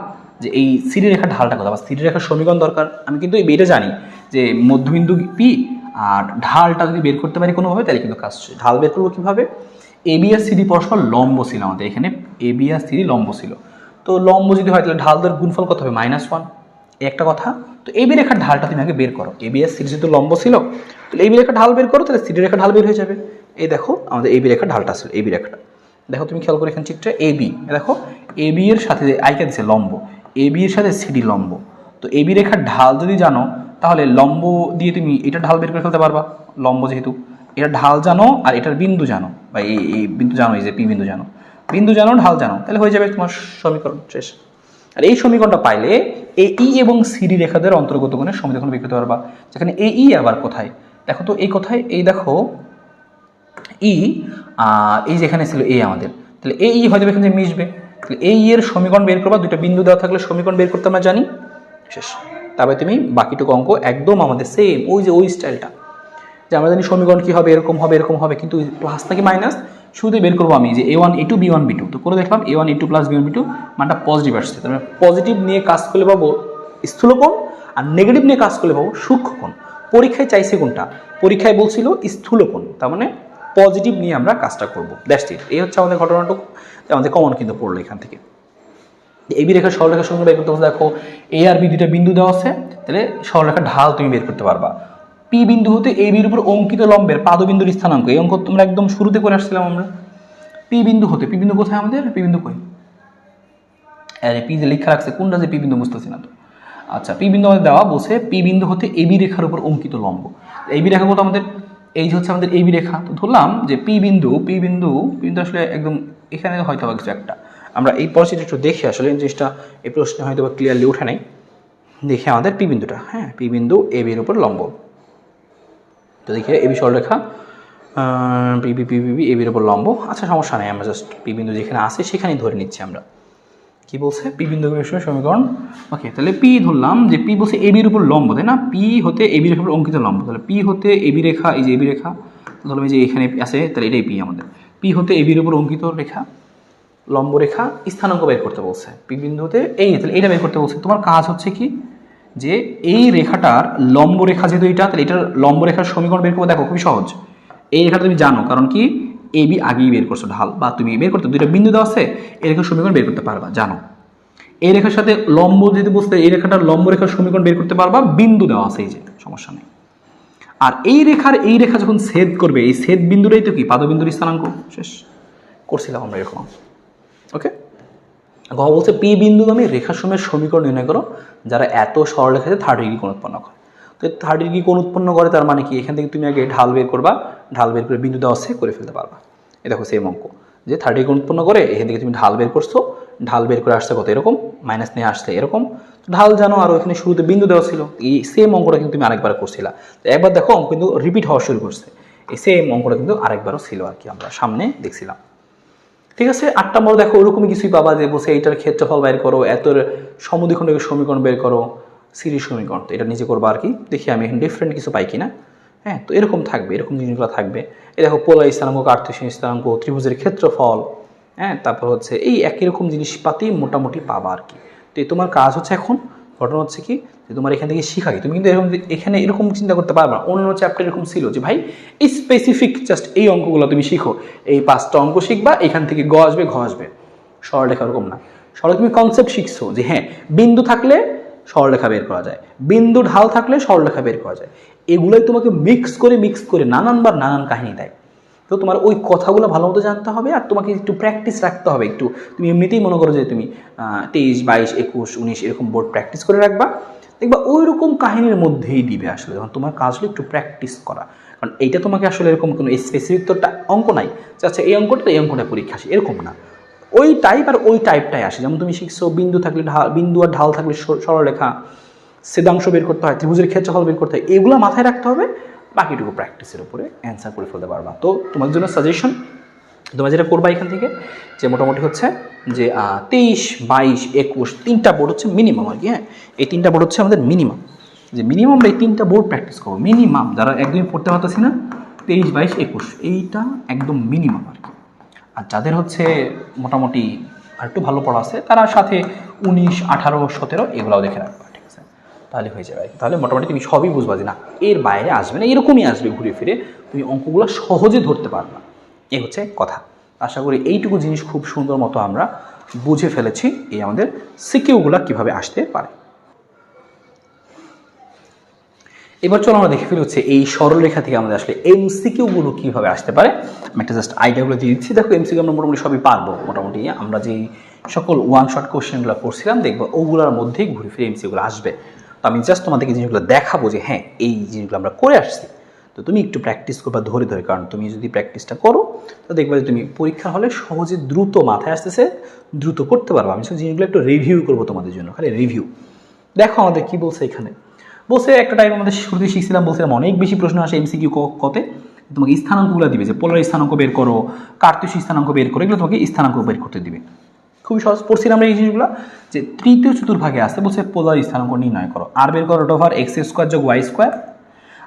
যে এই সিডি রেখার ঢালটা কথা, বা সিডি রেখার সমীকরণ দরকার। আমি কিন্তু এই এটা জানি যে মধ্যবিন্দু পি আর ঢালটা যদি বের করতে পারি কোনোভাবে, তাহলে কিন্তু কাজ। ঢাল বের করবো কীভাবে, এবি আর সিডি পরস্পর লম্ব ছিল আমাদের, এখানে এবি আর সিডি লম্ব ছিল। তো লম্ব যদি হয় তাহলে ঢালদের গুণফল কত হবে, -1, একটা কথা। তো এবি রেখার ঢালটা তুমি আগে বের করো, এবি আর সিডি যেহেতু লম্ব ছিল, তাহলে এবি রেখার ঢাল বের করো, তাহলে সিডি রেখার ঢাল বের হয়ে যাবে। এই দেখো আমাদের এবি রেখার ঢালটা ছিল, এবি রেখাটা দেখো তুমি খেয়াল করে এখানে চিত্রে এবি, দেখো এবি এর সাথে আইকা দিচ্ছে লম্ব, এবি এর সাথে সিডি লম্ব। তো এবি রেখার ঢাল যদি জানো, তাহলে লম্ব দিয়ে তুমি এটা ঢাল বের করে ফেলতে পারবা, লম্ব যেহেতু। এটা ঢাল জানো আর এটার বিন্দু জানো, বা এই বিন্দু জানো, এই যে পি বিন্দু জানো, ঢাল জানো, তাহলে হয়ে যাবে তোমার সমীকরণ শেষ। আর এই সমীকরণটা পাইলে এই এবং সিডি রেখাদের অন্তর্গত কোণের সমীকরণ বের করতে পারবা। যেখানে এই আবার কোথায়, দেখো তো এই কোথায়, এই দেখো ই, এই যেখানে ছিল এ আমাদের, তাহলে এই হয়ে যাবে এখানে মিশবে। তাহলে এই এর সমীকরণ বের করবা, দুটো বিন্দু দেওয়া থাকলে সমীকরণ বের করতে আমরা জানি, শেষ। তারপরে তুমি বাকিটুকু অঙ্ক একদম আমাদের সেম ওই যে ওই স্টাইলটা, যে আমরা জানি সমীকরণ কি হবে, এরকম হবে, এরকম হবে, কিন্তু প্লাস নাকি মাইনাস শুধু বের করবো আমি, যে a1 a2 b1 b2। তো করে দেখলাম a1 a2 + b1 b2 মানটা পজিটিভ আসছে, তাহলে পজিটিভ নিয়ে কাজ করলে পাবো স্থূলকোণ, আর নেগেটিভ নিয়ে কাজ করলে পাবো সূক্ষ্মকোণ। পরীক্ষায় চাইছে কোনটা? পরীক্ষায় বলছিল স্থূলকোণ, তার মানে পজিটিভ নিয়ে আমরা কাজটা করবো। দ্যাটস ইট, এই হচ্ছে আমাদের ঘটনাটুকু, আমাদের কমন কিন্তু পড়লো এখান থেকে। এবি রেখার সরলরেখার সমীকরণ বের করতে বলছে, দেখো এ আর বি দুইটা বিন্দু দেওয়া আছে, তাহলে সরলরেখার ঢাল তুমি বের করতে পারবা। পি বিন্দু হতে এ বির উপর অঙ্কিত লম্বের পাদবিন্দুর স্থানাঙ্ক, এই অঙ্ক তোমরা একদম শুরুতে করে আসছিলাম আমরা। পি বিন্দু হতে, পি বিন্দু কোথায় আমাদের? পি বিন্দু কই? আরে পি যে লেখা রাখছে কোনটা যে পি বিন্দু বুঝতেছি না তো। আচ্ছা, পি বিন্দু আমাদের দেওয়া বলছে পি বিন্দু হতে এবি রেখার উপর অঙ্কিত লম্ব। এবি রেখা বলতে আমাদের এই যে হচ্ছে আমাদের এবি রেখা, তো ধরলাম যে পি বিন্দু আসলে একদম এখানে হয়তো কিছু একটা, আমরা এই পরিস্থিতি একটু দেখি আসলে এই জিনিসটা এই প্রশ্নে হয়তো ক্লিয়ারলি উঠে নাই। দেখি আমাদের পি বিন্দুটা, হ্যাঁ পি বিন্দু এবির উপর লম্ব, তো দেখি এবি সরলরেখা পিবি এবির উপর লম্ব। আচ্ছা সমস্যা নেই, আমরা জাস্ট পি বিন্দু যেখানে আছে সেখানেই ধরে নিচ্ছি আমরা। কি বলছে? পি বিন্দু সমীকরণ, ওকে তাহলে পি ধরলাম যে পি বলছে এবির উপর লম্ব, তাই না? পি হতে এবি রেখার উপর অঙ্কিত লম্ব, তাহলে পি হতে এবি রেখা, এই যে এবি রেখা ধরলাম এই যে এখানে আছে, তাহলে এটাই পি আমাদের। পি হতে এবির উপর অঙ্কিত রেখা লম্ব রেখা, স্থানাঙ্ক বের করতে বলছে পি বিন্দুতে, এই তাহলে এটা বের করতে বলছে। তোমার কাজ হচ্ছে কি যে এই রেখাটার লম্ব রেখা যেহেতু এটা, তাহলে এটার লম্ব রেখার সমীকরণ বের করবো। দেখো খুবই সহজ, এই রেখাটা তুমি জানো, কারণ কি এবি আগেই বের করছো ঢাল, বা তুমি বের করতে দুইটা বিন্দু দেওয়া আছে, এই রেখার সমীকরণ বের করতে পারবা, জানো। এই রেখার সাথে লম্ব যদি বুঝতে, এই রেখাটার লম্ব রেখার সমীকরণ বের করতে পারবা, বিন্দু দেওয়া আছে এই যে, সমস্যা নেই। আর এই রেখা যখন ছেদ করবে, এই ছেদ বিন্দুটাই তো কি পাদবিন্দুর স্থানাঙ্ক, শেষ করছিলাম আমরা এরকম। ওকে, গ বলছে পি বিন্দু নামে রেখাসমূহের সমীকরণ নির্ণয় করো যারা এত সরলরেখাতে 30 ডিগ্রি কোণ উৎপন্ন করে। তো 30 ডিগ্রি কোণ উৎপন্ন করে তার মানে কি, এখান থেকে তুমি আগে ঢাল বের করবা, ঢাল বের করে বিন্দু দেওয়া আছে করে ফেলতে পারবা। এই দেখো সেম অঙ্ক, যে 30 ডিগ্রি কোণ উৎপন্ন করে, এখান থেকে তুমি ঢাল বের করছো, ঢাল বের করে আসছে কত এরকম, মাইনাস নিয়ে আসছে এরকম, ঢাল জানো, আর ওখানে শুরুতে বিন্দু দেওয়া ছিল। এই সেম অঙ্কটা কিন্তু তুমি আরেকবার করছিলা, তো একবার দেখো অঙ্ক কিন্তু রিপিট হওয়া শুরু করছে, এই সেম অঙ্কটা কিন্তু আরেকবারও ছিল আর কি, আমরা সামনে দেখছিলাম। ঠিক আছে, 8 নম্বর দেখো ওরকমই কিছুই পাবা, যে বসে এইটার ক্ষেত্রফল বের করো, এতর সমদ্বিখণ্ডকের সমীকরণ বের করো, সিরিজ সমীকরণ, তো এটা নিজে করবো আর কি। দেখি আমি এখন ডিফারেন্ট কিছু পাই কিনা। হ্যাঁ, তো এরকম থাকবে, এরকম জিনিসগুলো থাকবে। এই দেখো পোলার স্থানাঙ্ক, কার্তেশীয় স্থানাঙ্ক, ত্রিভুজের ক্ষেত্রফল, হ্যাঁ তারপর হচ্ছে এই একই রকম জিনিসপাতি মোটামুটি পাবা আর কি। তো তোমার কাজ হচ্ছে এখন, ঘটনা হচ্ছে কি যে তোমার এখান থেকে শিখা কি, তুমি কিন্তু এরকম এখানে এরকম চিন্তা করতে পারবা না। অন্য চ্যাপ্টার এরকম ছিল যে ভাই এই স্পেসিফিক জাস্ট এই অঙ্কগুলো তুমি শিখো, এই 5টা অঙ্ক শিখবা, এখান থেকে গ আসবে ঘ আসবে, সরলরেখা এরকম না। সরল তুমি কনসেপ্ট শিখছো যে হ্যাঁ বিন্দু থাকলে সরলরেখা বের করা যায়, বিন্দু ঢাল থাকলে সরলরেখা বের করা যায়, এগুলোই তোমাকে মিক্স করে নানানবার নানান কাহিনী দেয়। তো তোমার ওই কথাগুলো ভালো মতো জানতে হবে, আর তোমাকে একটু প্র্যাকটিস রাখতে হবে একটু। তুমি এমনিতেই মনে করো যে তুমি 23, 22, 21, 19 এরকম বোর্ড প্র্যাকটিস করে রাখবা, দেখবা ওই রকম কাহিনীর মধ্যেই দিবে আসলে। যখন তোমার কাজ হলো একটু প্র্যাকটিস করা, কারণ এইটা তোমাকে আসলে এরকম কোনো স্পেসিফিক তো অঙ্ক নাই যে আচ্ছা এই অঙ্কটা এই অঙ্কটা পরীক্ষা আসে, এরকম না। ওই টাইপ আর ওই টাইপটাই আসে। যেমন তুমি শিখছো বিন্দু থাকলে বিন্দু আর ঢাল থাকলে সরলরেখা, ছেদাংশ বের করতে হয়, ত্রিভুজের ক্ষেত্রফল বের করতে হয়, এগুলো মাথায় রাখতে হবে, বাকিটুকু প্র্যাকটিসের উপরে অ্যান্সার করে ফেলতে পারবা। তো তোমার জন্য সাজেশন, তোমরা যেটা করবা এখান থেকে যে মোটামুটি হচ্ছে যে 23, 22, 21 3টা বোর্ড হচ্ছে মিনিমাম আর কি। হ্যাঁ, এই 3টা বোর্ড হচ্ছে আমাদের মিনিমাম, যে মিনিমাম আমরা এই 3টা বোর্ড প্র্যাকটিস করবো মিনিমাম, যারা একদমই পড়তে পারতেছি না 23, 22, 21 এইটা একদম মিনিমাম আর কি। আর যাদের হচ্ছে মোটামুটি আর একটু ভালো পড়া আছে তারা সাথে 19, 18, 17 এগুলাও দেখে রাখবা, ঠিক আছে, তাহলে হয়ে যাবে। তাহলে মোটামুটি তুমি সবই বুঝবা যে না এর বাইরে আসবে না, এরকমই আসবে ঘুরে ফিরে, তুমি অঙ্কগুলো সহজে ধরতে পারবা, এই হচ্ছে কথা। আশা করি এইটুকু জিনিস খুব সুন্দর মতো আমরা বুঝে ফেলেছি, এই আমাদের সিকিউগুলো কিভাবে আসতে পারে। এবার চলো আমরা দেখে ফেলি হচ্ছে এই সরলরেখা থেকে আমাদের আসলে এমসিকিউগুলো কীভাবে আসতে পারে। আমি একটা জাস্ট আইডিয়াগুলো দিয়ে দিচ্ছি। দেখো এমসিকিউ আমরা মোটামুটি সবই পারবো, মোটামুটি আমরা যেই সকল ওয়ান শট কোশ্চেনগুলো করছিলাম দেখবো ওগুলোর মধ্যেই ঘুরে ফিরে এমসিকিউগুলো আসবে। তো আমি জাস্ট তোমাদেরকে জিনিসগুলো দেখাবো যে হ্যাঁ এই জিনিসগুলো আমরা করে আসছি। তো তুমি একটু প্র্যাকটিস করবা ধরে ধরে, কারণ তুমি যদি প্র্যাকটিসটা করো তো দেখবে যে তুমি পরীক্ষা হলে সহজে দ্রুত মাথায় আসতেছে, দ্রুত করতে পারবো। আমি জিনিসগুলো একটু রিভিউ করবো তোমাদের জন্য, খালি রিভিউ। দেখো আমাদের কি বলছে এখানে, বলছে একটা টাইম আমাদের শুরুতে শিখছিলাম, বলছিলাম অনেক বেশি প্রশ্ন আসে এমসিকিউ কতে, তোমাকে স্থানাঙ্কগুলো দিবে যে পোলার স্থানাঙ্ক বের করো, কার্তেশীয় স্থানাঙ্ক বের করো, এগুলো তোমাকে স্থানাঙ্ক বের করতে দিবে। খুবই সহজ পড়ছিলাম আমরা এই জিনিসগুলো, যে তৃতীয় চতুর্ভাগে আসতে বলছে পোলার স্থানাঙ্ক নির্ণয় করো, আর বের করো √x² যোগ y²।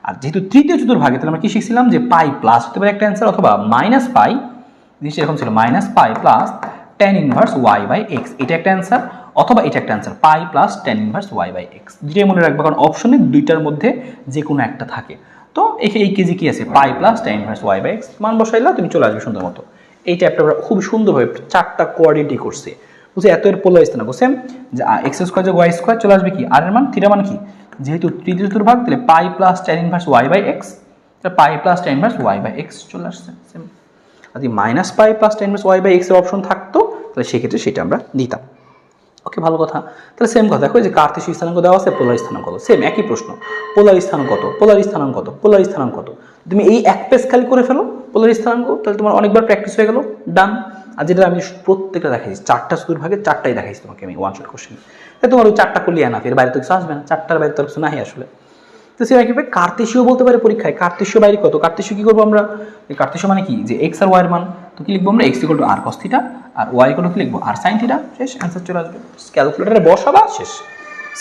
আর যেহেতু তৃতীয় চতুর্ভাগে তাহলে আমরা কি শিখছিলাম যে পাই প্লাস হতে পারে একটা অ্যান্সার, অথবা মাইনাস পাই, জিনিসটা এরকম ছিল, -π প্লাস tan ইনভার্স y/x, এটা একটা অ্যান্সার, অথবা এটা একটা answer pi plus tan inverse Y by x, দুটোই মনে রাখবে কারণ অপশনে দুইটার মধ্যে যে কোনো একটা থাকে। তো এই কেজি কি আছে pi plus tan inverse Y by x, মান বসাইলা তুমি চলে আসবে সুন্দর মতো। এই টাইপটা আমরা খুব সুন্দরভাবে 4টা কোয়ার্ডিনেটই করছে, বুঝছি এত এর পোলার স্থানাঙ্ক সেম যে এক্স স্কোয়ার যোগ ওয়াই স্কোয়ার চলে আসবে কি আর এর মান থিটা মান কি, যেহেতু তৃতীয় চতুর্ভাগ তাহলে pi plus tan inverse Y by X, তাহলে pi plus tan inverse Y by X চলে আসছে সেম। যদি minus pi plus tan inverse Y by X এর অপশন থাকতো তাহলে সেক্ষেত্রে সেটা আমরা নিতাম। ওকে, ভালো কথা। তাহলে সেম কথা, দেখো যে কার্তেশীয় স্থানাঙ্ক দেওয়া আছে, পোলার স্থানাঙ্ক কত, সেম একই প্রশ্ন, পোলার স্থানাঙ্ক কত, পোলার স্থানাঙ্ক কত, পোলার স্থানাঙ্ক কত। তুমি এই এক পেজ খালি করে ফেলো পোলার স্থানাঙ্ক, তাহলে তোমার অনেকবার প্র্যাকটিস হয়ে গেল, ডান। আর যেটা আমি প্রত্যেকটা দেখাইছি 4টা চতুর্ভাগে 4টাই দেখাইছি তোমাকে আমি ওয়ান শট কোশ্চেন, তাই তোমার ওই 4টা করলে এনাফ, এর বাইরে তো কিছু আসবে না, 4টার বাইরে তো কিছু নাই আসলে। তো সেটা কীভাবে কার্তেশীয় বলতে পারে পরীক্ষায়, কার্তেশীয় বাইরে কত, কার্তেশীয় কী করবো আমরা, কার্তেশীয় মানে কি যে এক্স আর ওয়াই এর মান, তো কি লিখবো আমরা x equal to r cos theta আর ওয়াই ইকুয়াল টু কি লিখবো আর সাইন থিটা, শেষ, অ্যান্সার চলে আসবে, ক্যালকুলেটারে বসাবা শেষ।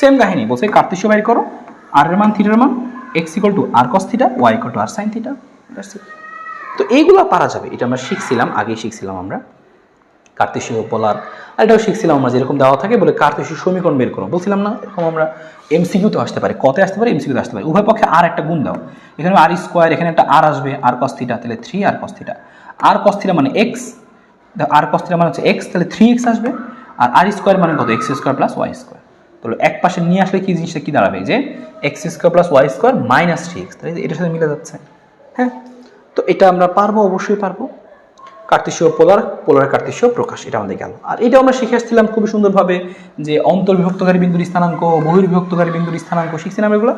সেম কাহিনী বলছে কার্তেশীয় বাইর করো, আর এর মান থিটার মান x equal to r cos theta y equal to r sine theta, তো এইগুলো পারা যাবে। এটা আমরা শিখছিলাম, আগেই শিখছিলাম আমরা কার্তেশীয় পোলার, আর এটাও শিখছিলাম আমরা যেরকম দেওয়া থাকে বলে কার্তেশীয় সমীকরণ বের করো বলছিলাম না, এরকম আমরা এমসিকিউতে আসতে পারে, কতে আসতে পারে, এমসিকিউতে আসতে পারে, উভয় পক্ষে আর একটা গুণ দাও, এখানে আর স্কোয়ার, এখানে একটা আর আসবে আর কস থিটা, তাহলে 3 আর কস থিটা, আর কস থিটা মানে এক্স, আর কস থিটা মানে হচ্ছে এক্স, তাহলে 3x আসবে, আর আর স্কোয়ার মানে কত x square plus y square, তাহলে এক পাশে নিয়ে আসলে কি জিনিসটা কি দাঁড়াবে যে x square plus y square minus 3x, তাহলে এটার সাথে মিলে যাচ্ছে। হ্যাঁ, তো এটা আমরা পারবো, অবশ্যই পারবো। কার্তেশীয় পোলার, পোলার কার্তেশীয় প্রকাশ, এটা আমাদের গেল। আর এটা আমরা শিখে আসছিলাম খুবই সুন্দরভাবে যে অন্তর্বিভক্তকারী বিন্দুর স্থানাঙ্ক, বহির্বিভক্তকারী বিন্দুর স্থানাঙ্ক শিখছিলাম এগুলো।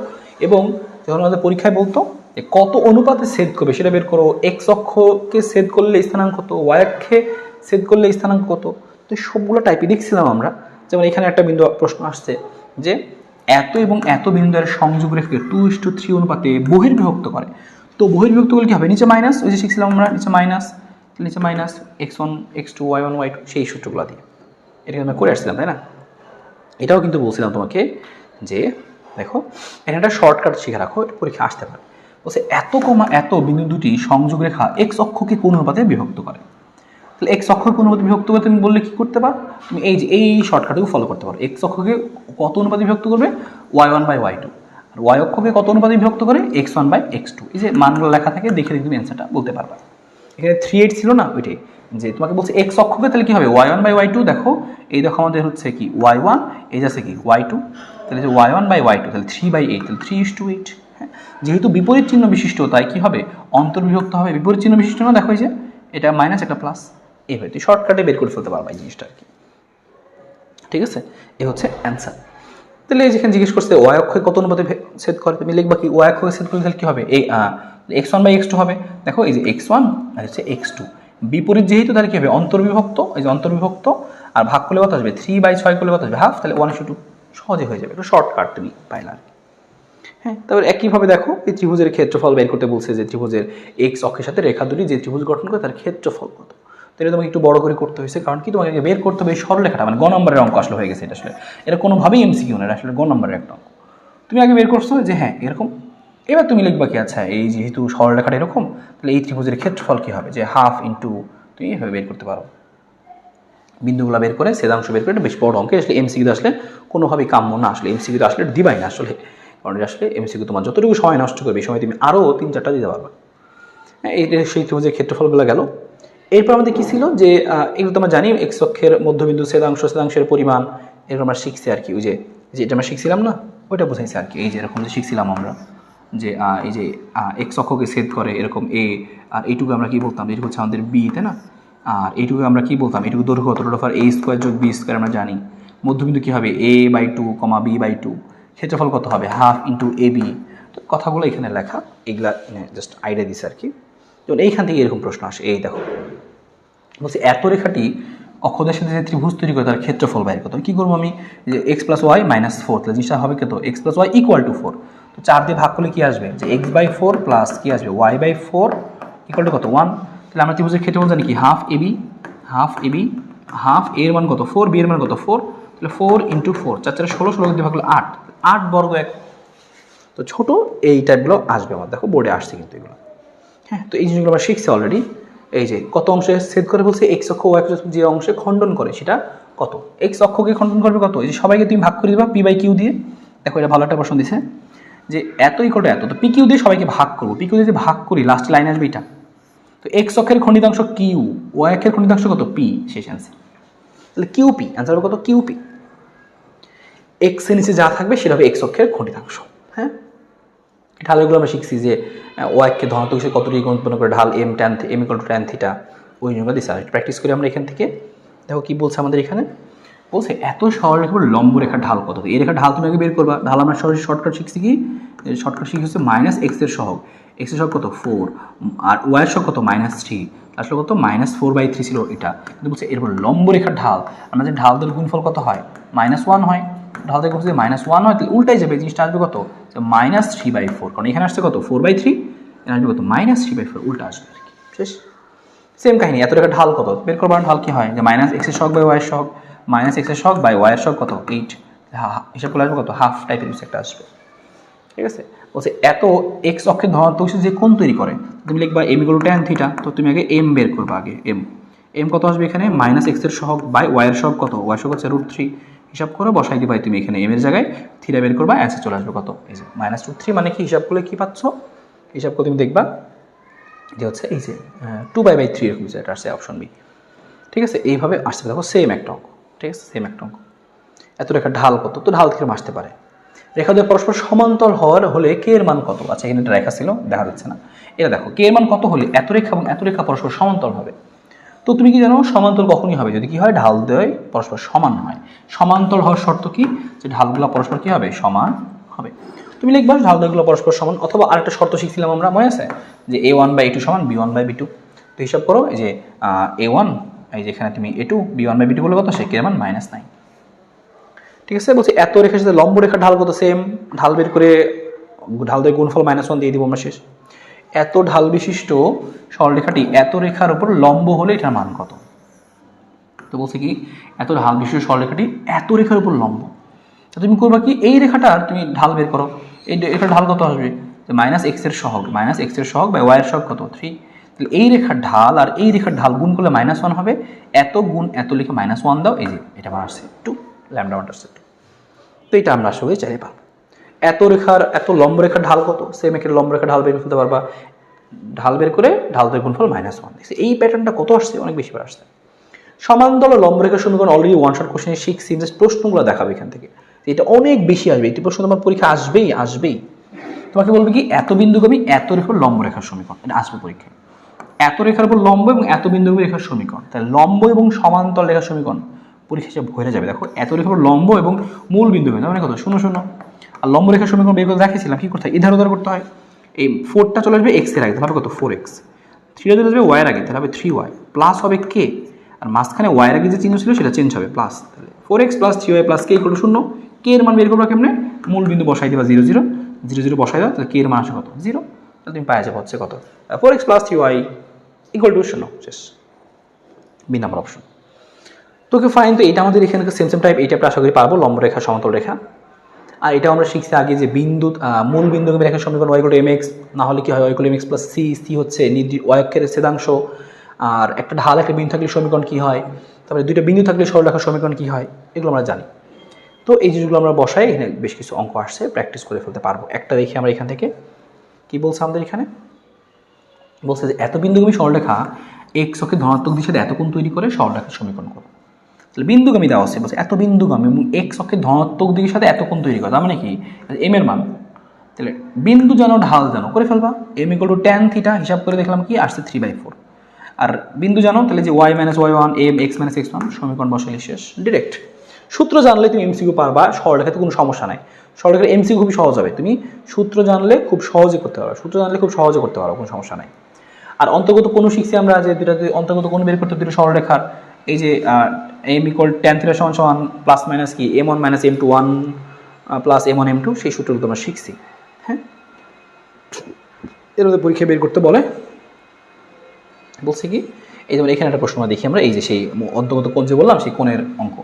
এবং যখন আমাদের পরীক্ষায় বলতো যে কত অনুপাতে ছেদ করবে সেটা বের করো, এক্স অক্ষকে ছেদ করলে স্থানাঙ্ক কত, ওয়াই অক্ষে ছেদ করলে স্থানাঙ্ক কত, তো সবগুলো টাইপই দেখছিলাম আমরা। যেমন এখানে একটা বিন্দু প্রশ্ন আসছে যে এত এবং এত বিন্দুর সংযোগ রেখে 2:3 অনুপাতে বহির্বিভক্ত করে, তো বহির্বিভক্ত করলে কি হবে, নিচে মাইনাস, ওই যে শিখছিলাম আমরা নিচে মাইনাস, নিচে minus x1 x2 y1 y2 সেই সূত্রগুলো দিয়ে এটা আমরা করে আসছিলাম, তাই না। এটাও কিন্তু বলছিলাম তোমাকে যে দেখো এখানে একটা শর্টকাট শিখে রাখো, পরীক্ষা আসতে পারে। বলছে এত কমা এত বিন্দু দুটি সংযোগ রেখা এক্স অক্ষকে কোন অনুপাতে বিভক্ত করে, তাহলে এক্স অক্ষকে কোন অনুপাতে বিভক্ত করে তুমি বললে কি করতে পারো, তুমি এই যে এই শর্টকাটটাকে ফলো করতে পারো। এক্স অক্ষকে কত অনুপাতে বিভক্ত করবে y1 by y2, R Y অক্ষকে কত অনুপাতে বিভক্ত করে x1 বাই x2, এই যে মানগুলো লেখা থাকে দেখে তুমি অ্যান্সারটা বলতে পারবা। এখানে 3:8 ছিল না, ওইটাই যে তোমাকে বলছে এক্স অক্ষকে, তাহলে কি হবে y1 বাই y2, দেখো এই দেখো আমাদের হচ্ছে কি y1, এই যাচ্ছে কি y2, তাহলে যে y1 বাই y2 তাহলে 3/8, তাহলে 3:8। হ্যাঁ, যেহেতু বিপরীত চিহ্ন বিশিষ্ট তাই কি হবে অন্তর্বিভক্ত হবে, বিপরীত চিহ্ন বিশিষ্ট না, দেখো এই যে এটা মাইনাস একটা প্লাস, এইভাবে তুই শর্টকাটে বের করে ফেলতে পারবা এই জিনিসটা আর কি। ঠিক আছে, এ হচ্ছে অ্যান্সার। তাহলে যেখানে জিজ্ঞেস করছে ওয়াই অক্ষে কত অনুপাতে ছেদ করে, তুমি লিখবা কি ওয়াই অক্ষকে ছেদ করলে তাহলে কি হবে এই x1 বাই x2 হবে, দেখো এই যে x1 আর হচ্ছে x2 বিপরীত যেহেতু তাহলে কি হবে অন্তর্বিভক্ত, এই যে অন্তর্বিভক্ত, আর ভাগ করলে কত আসবে 3/6 করলে কত আসবে হাফ, তাহলে 1:2 সহজে হয়ে যাবে, একটু শর্টকাট তুমি পাইলা। হ্যাঁ, তারপর একইভাবে দেখো এই ত্রিভুজের ক্ষেত্রফল বের করতে বলছে যে ত্রিভুজের এক্স অক্ষের সাথে রেখা দুটি যে ত্রিভুজ গঠন করে তার ক্ষেত্রফল কত, তো এটা তোমাকে একটু বড় করে করতে হয়েছে, কারণ কি তোমাকে বের করতে হবে এই সরলরেখাটা, মানে গ নম্বরের অঙ্ক আসলে হয়ে গেছে, এটা আসলে এটা কোনোভাবেই এমসিকিউ না, আসলে গ নম্বরের একটা অঙ্ক। তুমি আগে বের করছো যে হ্যাঁ এরকম, এবার তুমি লিখবা কি আচ্ছা এই যেহেতু সরলরেখাটা এরকম তাহলে এই ত্রিভুজের ক্ষেত্রফল কি হবে, যে হাফ ইন্টু, তুমি এইভাবে বের করতে পারো, বিন্দুগুলো বের করে ছেদাংশ বের করে, বেশ বড় অঙ্কে আসলে এমসিকিউ আসলে কোনোভাবেই কাম্য না, আসলে এমসিকিউ আসলে দিবাই না আসলে, কারণ আসলে এমসিকিউ তোমার যতটুকু সময় নষ্ট করবে এই সময় তুমি আরও 3-4টা দিতে পারবে। এই সেই ত্রিভুজের ক্ষেত্রফলগুলো গেল। এরপর আমাদের কী ছিল যে এগুলো তো আমরা জানি এক্স অক্ষের মধ্যবিন্দু ছেদাংশ, ছেদাংশের পরিমাণ, এগুলো আমরা শিখছি আর কি, ওই যে এটা আমরা শিখছিলাম না ওইটা বোঝাইছি আর কি, এই যে এরকম যে শিখছিলাম আমরা যে এই যে এক্স অক্ষকে ছেদ করে এরকম এ, আর এইটুকু আমরা কী বলতাম, এইটুকু হচ্ছে আমাদের বি, তাই না, আর এইটুকু আমরা কী বলতাম, এইটুকু দৈর্ঘ্য কত, রোড অফ a স্কোয়ার যোগ বি স্কোয়ার আমরা জানি, মধ্যবিন্দু কী হবে a/2, b/2, ক্ষেত্রফল কত হবে হাফ ইন্টু ab, তো কথাগুলো এখানে লেখা, এগুলা জাস্ট আইডিয়া দিছে আর কি। যেমন এইখান থেকে এরকম প্রশ্ন আসে, এই দেখো বলছি এত রেখাটি অক্ষদের সাথে যে ত্রিভুজ তৈরি করে তার ক্ষেত্রফল বাইর কত, কী করবো আমি যে x+y - 4, তাহলে জিনিসটা হবে কত x+y = 4, তো 4 দিয়ে ভাগ করলে কী আসবে যে x/4 প্লাস কী আসবে y/4 = কত 1, তাহলে আমরা ত্রিভুজের ক্ষেত্রফল জানি কি হাফ ab, হাফ a এর মান কত 4, b এর মান কত 4, তাহলে 4 × 4 4 4 16, 16 দিয়ে ভাগ করলে 8 বর্গ এক, তো ছোটো এই টাইপগুলো আসবে আমার, দেখো বোর্ডে আসছে কিন্তু এগুলো। হ্যাঁ, তো এই জিনিসগুলো আমরা শিখছি অলরেডি, এই যে কত অংশে ছেদ করে বলছে এক্স অক্ষ ওয়াই অক্ষ যে অংশে খণ্ডন করে সেটা কত, এক্স অক্ষকে খণ্ডন করবে কত, এই যে সবাইকে তুমি ভাগ করে দিবা পি বাই কিউ দিয়ে। দেখো এটা ভালো একটা প্রশ্ন দিছে যে এত ইকুয়াল টু এত, তো পি কিউ দিয়ে সবাইকে ভাগ করবো, পি কিউ দিয়ে ভাগ করি লাস্ট লাইন আসবে এটা। তো এক্স অক্ষের খণ্ডিতাংশ কিউ, ওয়াই অক্ষের খণ্ডিতাংশ কত পি, শেষ অ্যান্সার। তাহলে কিউ পি অ্যান্সার হবে কত, কিউ পি। এক্স এর নিচে যা থাকবে সেটা হবে এক্স অক্ষের খণ্ডিতাংশ। হ্যাঁ, ঢালগুলো আমরা শিখছি যে ওয়াইকে ধনাত্মক হিসেবে কত ডিগ্রি উৎপন্ন করে ঢাল m tan m equal to tan theta, ওই জিনিসগুলো দিচ্ছে। প্র্যাকটিস করি আমরা এখান থেকে। দেখো কি বলছে আমাদের এখানে, বলছে এত সরলরেখার লম্ব রেখার ঢাল কত। এই রেখার ঢাল তুমি আগে বের করবা। ঢাল আমরা সরাসরি শর্টকাট শিখছি কি, শর্টকাট শিখে হচ্ছে মাইনাস এক্স এর সহগ, এক্স এর সহগ কত 4 আর ওয়াই এর সহগ কত -3, আসলে কত -4/3 ছিল এটা। কিন্তু বলছে এরপর লম্ব রেখার ঢাল, আমরা যে ঢালদের গুণফল কত হয় -1 হয়, ঢাল থেকে যদি -1 হয় তাহলে উল্টাই যাবে, জিনিসটা আসবে কত -3/4, কারণ এখানে আসছে কত 4/3, এখানে আসবে কত -3/4, উল্টা আসবে আর কি। শেষ, সেম কাহিনী। এত রেখার ঢাল কত বের করবার, ঢাল কি হয় যে -x এর সহগ বাই ওয়াই এর সহগ, -x এর সহগ বাই ওয়াই এর সহগ কত 8, হিসাব করলে আসবে কত হাফ টাইপের কিছু একটা আসবে। ঠিক আছে, বলছে এত এক্স অক্ষের ধনাত্মক যে কোণ তৈরি করে, তুমি লিখবা m equal to tan theta. তো তুমি আগে এম বের করবা, আগে এম কত আসবে এখানে -x এর সহগ বাই ওয়াই এর সহগ কত, ওয়াই সহগ হচ্ছে √3, হিসাব করে বসাই দিবা তুমি এখানে এম এর জায়গায় থিটা বের করবা, অ্যান্সার চলে আসবে কত, এই যে -√3। মানে কি হিসাব করলে কি পাচ্ছ, হিসাব করে তুমি দেখবা যে হচ্ছে এই যে 2/3 এরকম কিছু একটা আসছে, অপশন বি। ঠিক আছে, এইভাবে আসতে দেখো সেম একটা অঙ্ক। ঠিক আছে, সেম একটা অঙ্ক। এত রেখার ঢাল কত, তো ঢাল থেকে আসতে পারে রেখা দুই পরস্পর সমান্তর হওয়ার হলে কে এর মান কত। আচ্ছা, এখানে একটা রেখা ছিল দেখা যাচ্ছে না, এটা দেখো কে এর মান কত হলে এত রেখা এবং এত রেখা পরস্পর সমান্তর হবে। তো তুমি কি জানো সমান্তর কখনই হবে যদি কি হয়, ঢাল দ্বয় পরস্পর সমান হয়। সমান্তর হওয়ার শর্ত কি, যে ঢালগুলো পরস্পর কি হবে, সমান হবে। তুমি লিখবা ঢাল দ্বয়গুলো পরস্পর সমান, অথবা আরেকটা শর্ত শিখছিলাম আমরা, মনে আছে যে a1/a2 সমান b1/b2। তো হিসাব করো এই যে a1, এই যেখানে তুমি a2 b1/b2 বলে কত, সে কে এর মান -9। ঠিক আছে, বলছি এত রেখার সাথে লম্ব রেখার ঢাল কত, সেম ঢাল বের করে ঢাল দিয়ে গুণফল -1 দিয়ে দিব আমরা, শেষ। এত ঢাল বিশিষ্ট সরলরেখাটি এত রেখার উপর লম্ব হলে এটার মান কত। তো বলছে কি এত ঢাল বিশিষ্ট সরলরেখাটি এত রেখার উপর লম্ব, তো তুমি করবা কি এই রেখাটার তুমি ঢাল বের করো, এই রেখার ঢাল কত আসবে, যে -x এর সহগ, -x এর সহগ বাই ওয়াই এর সহগ কত 3। তাহলে এই রেখার ঢাল আর এই রেখার ঢাল গুণ করলে -1 হবে, এত গুণ এত লিখে -1 দাও, এই যে এটা মান আসছে 2, λ1 আসছে 2। তো এটা আমরা আসলে চাইলে পাবো। এত রেখার এত লম্ব রেখার ঢাল কত, সেম একের লম্ব রেখার ঢাল বের করতে পারবা, ঢাল বের করে ঢাল দুই গুণফল -1। এই প্যাটার্নটা কত আসছে, অনেক বেশি বার আসছে। সমান্তরাল ও লম্ব রেখার সমীকরণ অলরেডি ওয়ান শট কোশ্চেনে শিখছি, জাস্ট প্রশ্নগুলো দেখাবে এখান থেকে, এটা অনেক বেশি আসবে, এটি প্রশ্ন তোমার পরীক্ষা আসবেই। তোমাকে বলবে কি এত বিন্দুগামী এত রেখার লম্ব রেখার সমীকরণ, এটা আসবে পরীক্ষায়। এত রেখার উপর লম্ব এবং এত বিন্দুগামী রেখার সমীকরণ, তাহলে লম্ব এবং সমান্তরাল রেখার সমীকরণ পরীক্ষা হিসেবে ভরে যাবে। দেখো এত রেখার উপর লম্ব এবং মূল বিন্দুগামী, মানে কত 0 আর লম্ব রেখার সমীকরণ বের করে দেখেছিলাম কি করতে হয়, ইধার উধার করতে হয়। এই 4টা চলে আসবে এক্স এর আগে, তাহলে হবে কত 4x, 3টা চলে আসবে ওয়াই এর আগে, তাহলে হবে 3y, প্লাস হবে কে, আর মাঝখানে ওয়াই এর আগে যে চিহ্ন ছিল সেটা চেঞ্জ হবে, প্লাস। তাহলে 4x + 3y + k = 0। কে এর মান বের করবা কেমনে, মূল বিন্দু বসাই দিবা 0 0 0 0 বসাই দাও, তাহলে কে এর মান আসে কত 0, তাহলে তুমি পাওয়া যাবে হচ্ছে কত 4x + 3y = 0, শেষ, বি নাম্বার অপশন। তোকে ফাইন। তো এটা আমাদের এখানে সেম টাইপ, এইটা আমরা আশা করি পারবো, লম্ব রেখা সমান্তরাল রেখা। আর এটা আমরা শিখছি আগে যে বিন্দু মূল বিন্দুগামী রেখার সমীকরণ y = mx, না হলে কি হয় y = mx + c, c হচ্ছে y অক্ষের ছেদাংশ, আর একটা ঢাল একটা বিন্দু থাকলে সমীকরণ কি হয়, তারপরে দুইটা বিন্দু থাকলে সরলরেখার সমীকরণ কি হয়, এগুলো আমরা জানি। তো এই জিনিসগুলো আমরা বসাই, এখানে বেশ কিছু অঙ্ক আসছে, প্র্যাকটিস করে ফেলতে পারবো। একটা দেখি আমরা এখান থেকে কি বলছে আমাদের এখানে, বলছে যে এত বিন্দুগামী সরলরেখা x অক্ষের ধনাত্মক দিকে সাথে এত কোণ তৈরি করে সরলরেখার সমীকরণ করো। তাহলে বিন্দুগামী দেওয়া আছে, বলছে এত বিন্দুগামী এবং x অক্ষের ধনাত্মক দিকের সাথে এত কোণ তৈরি করে, তার মানে কি m এর মান, তাহলে বিন্দু জানো ঢাল জানো করে ফেলবা, m = tan θ, হিসাব করে দেখলাম কি আসছে 3/4, আর বিন্দু জানো তাহলে যে y - y1 m x - x1, সমীকরণ বসালে শেষ, ডাইরেক্ট। সূত্র জানলে তুমি এমসিকিউ পারবা, সরলরেখাতে কোনো সমস্যা নাই, সরলরেখার এমসিকিউ খুবই সহজ হবে, তুমি সূত্র জানলে খুব সহজে করতে পারো, কোনো সমস্যা নাই। আর অন্তর্গত কোণ শিখছি আমরা যে দুটো অন্তর্গত কোণ বের করতে দুটো সরলরেখার, এই যে m = tan θ ± কি m1 - m2 + m1 m2, সেই সূত্রগুলো আমরা শিখছি। হ্যাঁ, এর মধ্যে পরীক্ষা বের করতে বলছে কি এই যেমন এখানে একটা প্রশ্ন দেখি আমরা, এই যে সেই অন্তর্গত কোণ যে বললাম সেই কোণের অঙ্ক,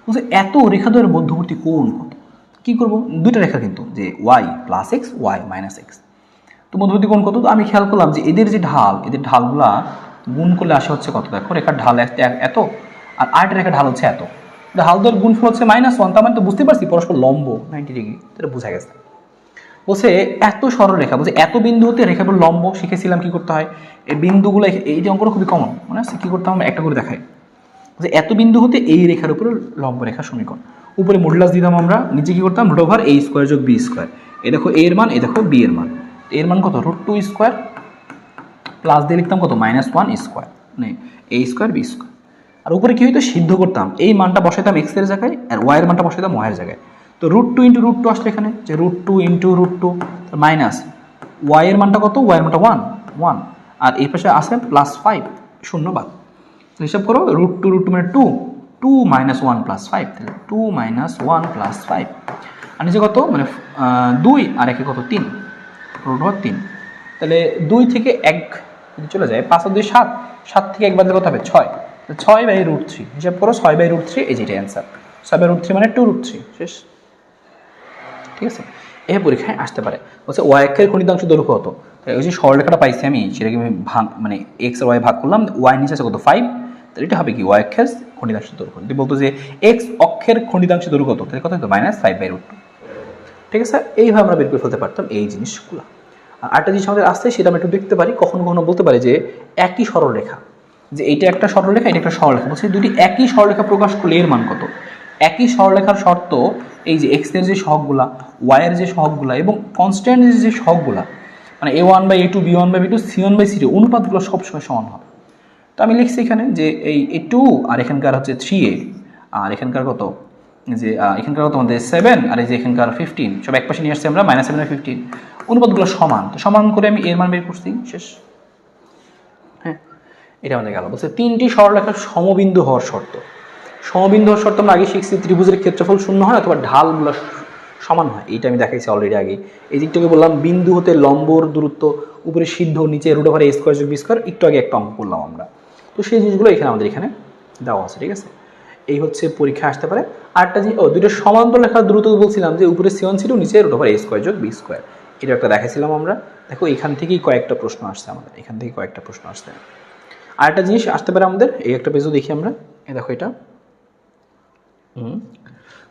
বলছে এত রেখাদ্বয়ের মধ্যবর্তী কোণ কত। কি করব, দুইটা রেখা কিন্তু, যে y + x y - x, তো মধ্যবর্তী কোণ কত। তো আমি খেয়াল করলাম যে এদের যে ঢাল, এদের ঢালগুলা গুণ করলে আসে হচ্ছে কত, দেখো রেখার ঢাল এত আর আরেকটা রেখার ঢাল হচ্ছে এত, ঢাল দেওয়ার গুণফল হচ্ছে -1, তার মানে তো বুঝতে পারছি পরস্পর লম্ব 90 ডিগ্রি, এটা বোঝা গেছে। বলছে এত সরল রেখা, বলছে এত বিন্দু হতে রেখার উপর লম্ব, শিখেছিলাম কি করতে হয় এই বিন্দুগুলো, এই যে অঙ্কটা খুবই কমন মানে কি করতে হবে একটা করে দেখাই, যে এত বিন্দু হতে এই রেখার উপরে লম্ব রেখা সমীকরণ, উপরে মডুলাস দিতাম আমরা, নিচে কি করতাম √a² যোগ b², এই দেখো a এর মান, এই দেখো b এর মান, এর মান কত √2² প্লাস দিয়ে লিখতাম কত -1² মানে a² b², আর উপরে কি হইতো সিদ্ধ করতাম, এই মানটা বসাইতাম x এর জায়গায় আর y এর মানটা বসাইতাম y এর জায়গায়, তো √2 × √2 আসলে এখানে যে √2 × √2 মাইনাস y এর মানটা কত, y এর মানটা 1 আর এই পাশে আছে +5 শূন্য বাদ, হিসাব করো √2 √2 মানে 2 -1 + 5, তাহলে 2 - 1 + 5 আর নিচে কত মানে 2 আর একে কত 3 √3, তাহলে 2 থেকে 1 যদি চলে যায় 5 আর 2 7, 7 থেকে 1 বাদ দিলে কত হবে 6, 6/√3 হিসাব করো 6/√3, এই যেটা অ্যান্সার 6/√3 মানে 2√3 শেষ, ঠিক আছে। এই পরীক্ষায় আসতে পারে, বলছে y অক্ষের খণ্ডিতাংশ দৈর্ঘ্য কত, ওই যে সরলরেখাটা পাইছি আমি সেটাকে আমি ভাগ মানে x আর y ভাগ করলাম, y নিচে আছে কত 5, তাহলে এটা হবে কি y অক্ষের খণ্ডিতাংশ দৈর্ঘ্য, যদি বলতো যে x অক্ষের খণ্ডিতাংশ দৈর্ঘ্য কত, তাহলে কত হতো -5/√2, ঠিক আছে। এইভাবে আমরা বের করে ফেলতে পারতাম এই জিনিসগুলো। আর আরেকটা জিনিস আমাদের আসছে সেটা আমরা একটু দেখতে পারি, কখনো কখনো বলতে পারি যে একই সরলরেখা, যে এইটা একটা সরলরেখা এটা একটা সরলরেখা, বলছে দুটি একই সরলরেখা প্রকাশ করলে এর মান কত, একই সরলরেখার শর্ত এই যে x এর যে সহগগুলা, y এর যে সহগগুলা এবং কনস্ট্যান্ট যে সহগগুলা মানে a1/a2 b1/b2 c1/c2 অনুপাতগুলো সবসময় সমান হবে। তো আমি লিখছি এখানে যে এই a2 আর এখানকার হচ্ছে 3a আর এখানকার কত যে এখানকার কত আমাদের 7 আর এই যে এখানকার 15 সব এক পাশে নিয়ে আসছি আমরা -7 আর 15, অনুপাতগুলো সমান, তো সমান করে আমি এর মান বের করছি শেষ। হ্যাঁ এটা আমাদের গেল। বলছে তিনটি সরলরেখার সমবিন্দু হওয়ার শর্ত, সমবিন্দু হওয়ার শর্ত আমরা আগে শিখছি, ত্রিভুজের ক্ষেত্রফল শূন্য হয় অথবা ঢালগুলো সমান হয়, এইটা আমি দেখাইছি অলরেডি আগে। এই দিকটাকে বললাম বিন্দু হতে লম্বর দূরত্ব উপরে সিদ্ধ, নিচে √a² যোগ b², একটু আগে একটা অঙ্ক করলাম আমরা, তো সেই জিনিসগুলো এখানে আমাদের এখানে দেওয়া আছে, ঠিক আছে। এই হচ্ছে পরীক্ষা আসতে পারে। আরেকটা জিনিস দুটো সমান্তর রেখার দূরত্ব বলছিলাম যে উপরে c1 ছিল নিচে √a² যোগ b², এটা একটা দেখাইছিলাম আমরা। দেখো এখান থেকেই কয়েকটা প্রশ্ন আসছে আমাদের, এখান থেকে কয়েকটা প্রশ্ন আসছে। আরেকটা জিনিস আসতে পারে আমাদের, এই একটা পেজও দেখি আমরা, এই দেখো এটা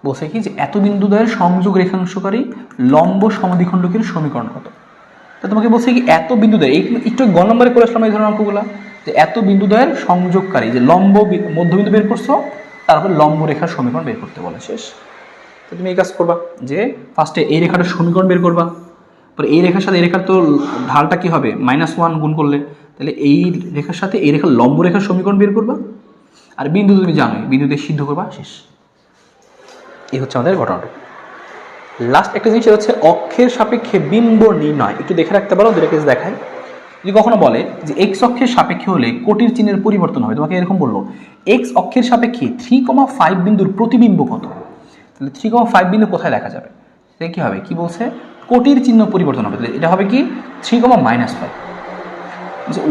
বলছে কি যে এত বিন্দুদ্বয়ের সংযোগ রেখাংশকারী লম্ব সমদ্বিখণ্ডকের সমীকরণ কত, তো তোমাকে বলছে কি এত বিন্দুদ্বয়, এই একটু গ নম্বরে করে আসলাম এই ধরনের অঙ্কগুলা, যে এত বিন্দুদ্বয়ের সংযোগকারী, যে লম্ব মধ্যবিন্দু বের করছো তারপর লম্ব রেখার সমীকরণ বের করতে বলে শেষ। তো তুমি এই কাজ করবা যে ফার্স্টে এই রেখাটার সমীকরণ বের করবা, পরে এই রেখার সাথে এই রেখার তো ঢালটা কি হবে -1 গুণ করলে, তাহলে এই রেখার সাথে এই রেখার লম্ব রেখার সমীকরণ বের করবা, আর বিন্দু তুমি জানোই বিন্দুতে সিদ্ধ করবা শেষ। এই হচ্ছে আমাদের ঘটনাটা। লাস্ট একটা জিনিস হচ্ছে অক্ষের সাপেক্ষে বিম্ব নির্ণয়, একটু দেখে রাখতে পারো, দুটো কেস দেখায়। যদি কখনো বলে যে এক্স অক্ষের সাপেক্ষে হলে কোটির চিহ্নের পরিবর্তন হবে, তোমাকে এরকম বললো এক্স অক্ষের সাপেক্ষে 3,5 বিন্দুর প্রতিবিম্ব কত, তাহলে 3,5 বিন্দু কোথায় দেখা যাবে, তাহলে কি হবে, কি বলছে কোটির চিহ্ন পরিবর্তন হবে, তাহলে এটা হবে কি 3,-5।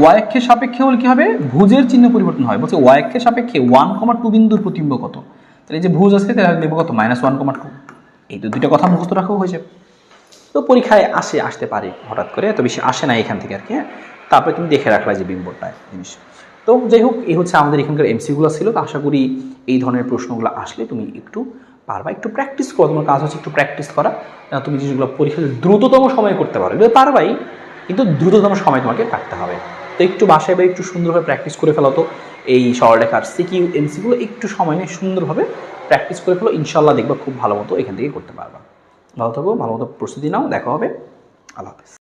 ওয়াই অক্ষের সাপেক্ষে হলে কি হবে, ভুজের চিহ্ন পরিবর্তন হয়, বলছে ওয়াই অক্ষের সাপেক্ষে 1,2 বিন্দুর প্রতিবিম্ব কত, তাহলে যে ভুজ আছে তাহলে নেব কত -1,2, এই তো দুইটা কথা মুখস্থ রাখাও হয়ে যাবে। তো পরীক্ষায় আসতে পারে হঠাৎ করে, এত বেশি আসে না এখান থেকে আর কি। তারপরে তুমি দেখে রাখলা যে বিম্বটা জিনিস। তো যাই হোক এই হচ্ছে আমাদের এখানকার এমসিগুলো ছিল। তো আশা করি এই ধরনের প্রশ্নগুলো আসলে তুমি একটু পারবা, একটু প্র্যাকটিস করো, তোমার কাজ হচ্ছে একটু প্র্যাকটিস করা, তুমি জিনিসগুলো পরীক্ষা দ্রুততম সময়ে করতে পারো, এগুলো পারবাই কিন্তু দ্রুততম সময় তোমাকে কাটতে হবে। তো একটু বাসায় বা একটু সুন্দরভাবে প্র্যাকটিস করে ফেলো, তো এই সরলরেখার সিকিউ এমসিগুলো একটু সময় নিয়ে সুন্দরভাবে প্র্যাকটিস করে ফেলো, ইনশাল্লাহ দেখবা খুব ভালো মতো এখান থেকে করতে পারবা। ভালো থাকো, ভালো মতো প্রস্তুতি নাও, দেখা হবে, আল্লাহ হাফেজ।